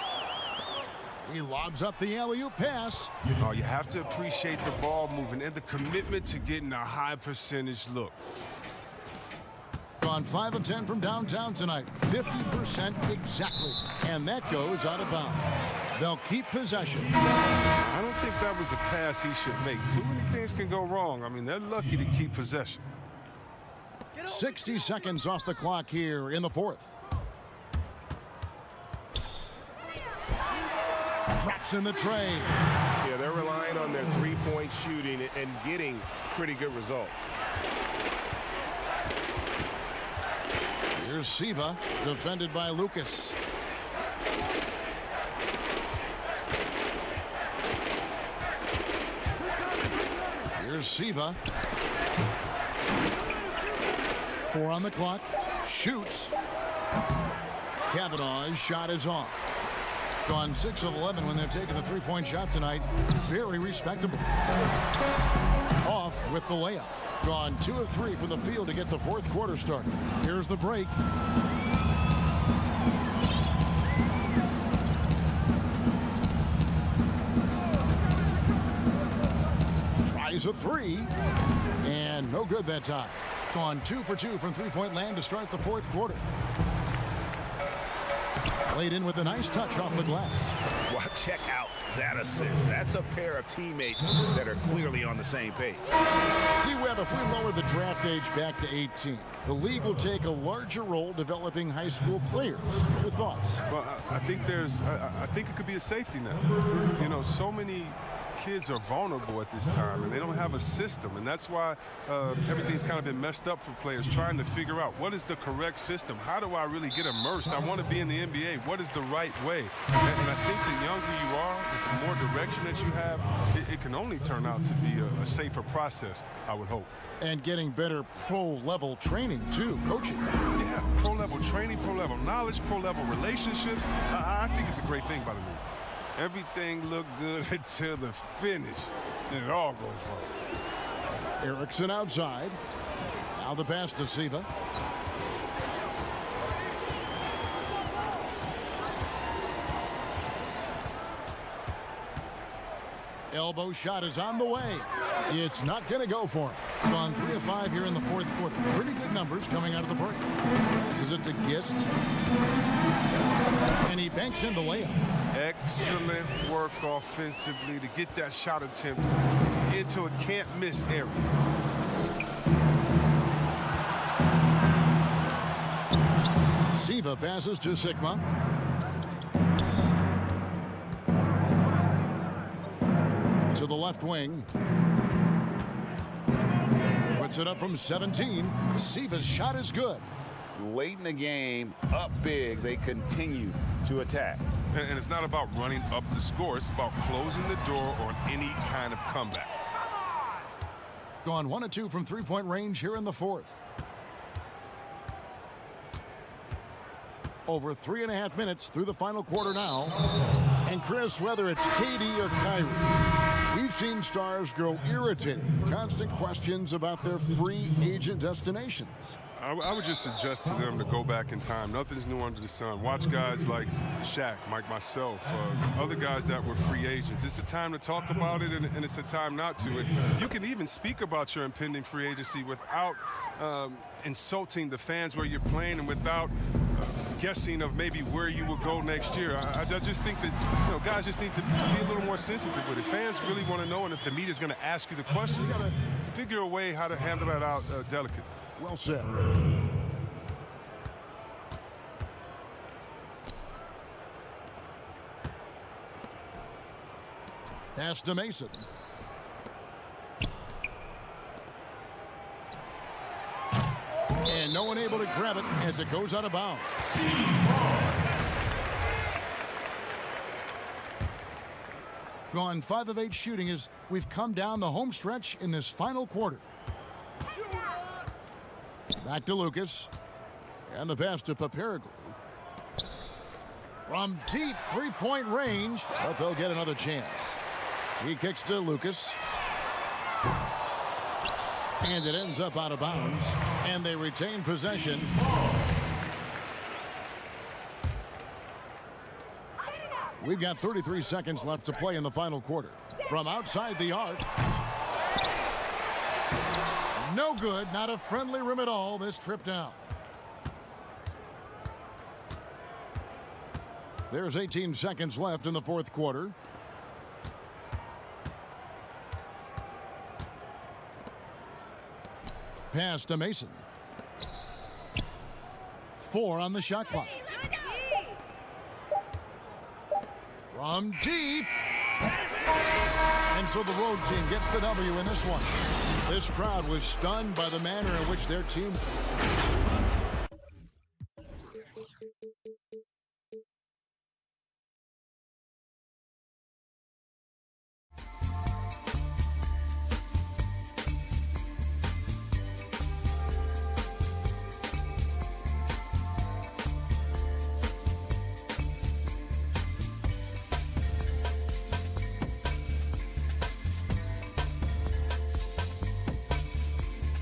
Speaker 1: He lobs up the alley-oop pass.
Speaker 12: Oh, you have to appreciate the ball moving and the commitment to getting a high percentage look.
Speaker 1: Gone 5 of 10 from downtown tonight. 50% exactly. And that goes out of bounds. They'll keep possession.
Speaker 12: I don't think that was a pass he should make. Too many things can go wrong. I mean, they're lucky to keep possession.
Speaker 1: 60 seconds off the clock here in the fourth. Drops in the tray.
Speaker 3: Yeah, they're relying on their three-point shooting and getting pretty good results.
Speaker 1: Here's Siva, defended by Lucas. Here's Siva. 4 on the clock. Shoots. Kavanaugh's shot is off. Gone 6 of 11 when they've taken the three-point shot tonight. Very respectable. Off with the layup. Gone 2 of 3 from the field to get the fourth quarter started. Here's the break. Tries a three. And no good that time. Gone 2 for 2 from three-point land to start the fourth quarter. Laid in with a nice touch off the glass.
Speaker 4: Well, check out that assist. That's a pair of teammates that are clearly on the same page.
Speaker 1: See, Webb, if we lower the draft age back to 18, the league will take a larger role developing high school players. Your thoughts?
Speaker 12: Well, I think I think it could be a safety net. You know, so many kids are vulnerable at this time, and they don't have a system, and that's why everything's kind of been messed up for players trying to figure out what is the correct system. How do I really get immersed? I want to be in the NBA. What is the right way? And I think the younger you are, the more direction that you have, it can only turn out to be a safer process, I would hope.
Speaker 1: And getting better pro-level training, too, coaching.
Speaker 12: Yeah, pro-level training, pro-level knowledge, pro-level relationships. I think it's a great thing by the league. Everything looked good until the finish, and it all goes wrong.
Speaker 1: Erickson outside. Now the pass to Siva. Elbow shot is on the way. It's not going to go for him. Gone 3 of 5 here in the fourth quarter. Pretty good numbers coming out of the break. This is it to Gist. And he banks in the layup.
Speaker 12: Excellent work offensively to get that shot attempt into a can't-miss area.
Speaker 1: Siva passes to Sigma. To the left wing. Puts it up from 17. Siva's shot is good.
Speaker 4: Late in the game, up big, they continue to attack.
Speaker 12: And it's not about running up the score. It's about closing the door on any kind of comeback.
Speaker 1: Gone 1 of 2 from three-point range here in the fourth. Over 3.5 minutes through the final quarter now. And Chris, whether it's KD or Kyrie, we've seen stars grow irritated. Constant questions about their free agent destinations.
Speaker 12: I would just suggest to them to go back in time. Nothing's new under the sun. Watch guys like Shaq, like myself, other guys that were free agents. It's a time to talk about it, and it's a time not to. And you can even speak about your impending free agency without insulting the fans where you're playing and without guessing of maybe where you will go next year. I just think that guys just need to be a little more sensitive with it. Fans really want to know, and if the media's going to ask you the question, you got to figure a way how to handle that out delicately.
Speaker 1: Well said. Pass to Mason. And no one able to grab it as it goes out of bounds. gone 5 of 8 shooting as we've come down the home stretch in this final quarter. Back to Lucas. And the pass to Papariglu. From deep three-point range, but they'll get another chance. He kicks to Lucas. And it ends up out of bounds. And they retain possession. We've got 33 seconds left to play in the final quarter. From outside the arc. No good. Not a friendly rim at all. This trip down. There's 18 seconds left in the fourth quarter. Pass to Mason. 4 on the shot clock. From deep. And so the road team gets the W in this one. This crowd was stunned by the manner in which their team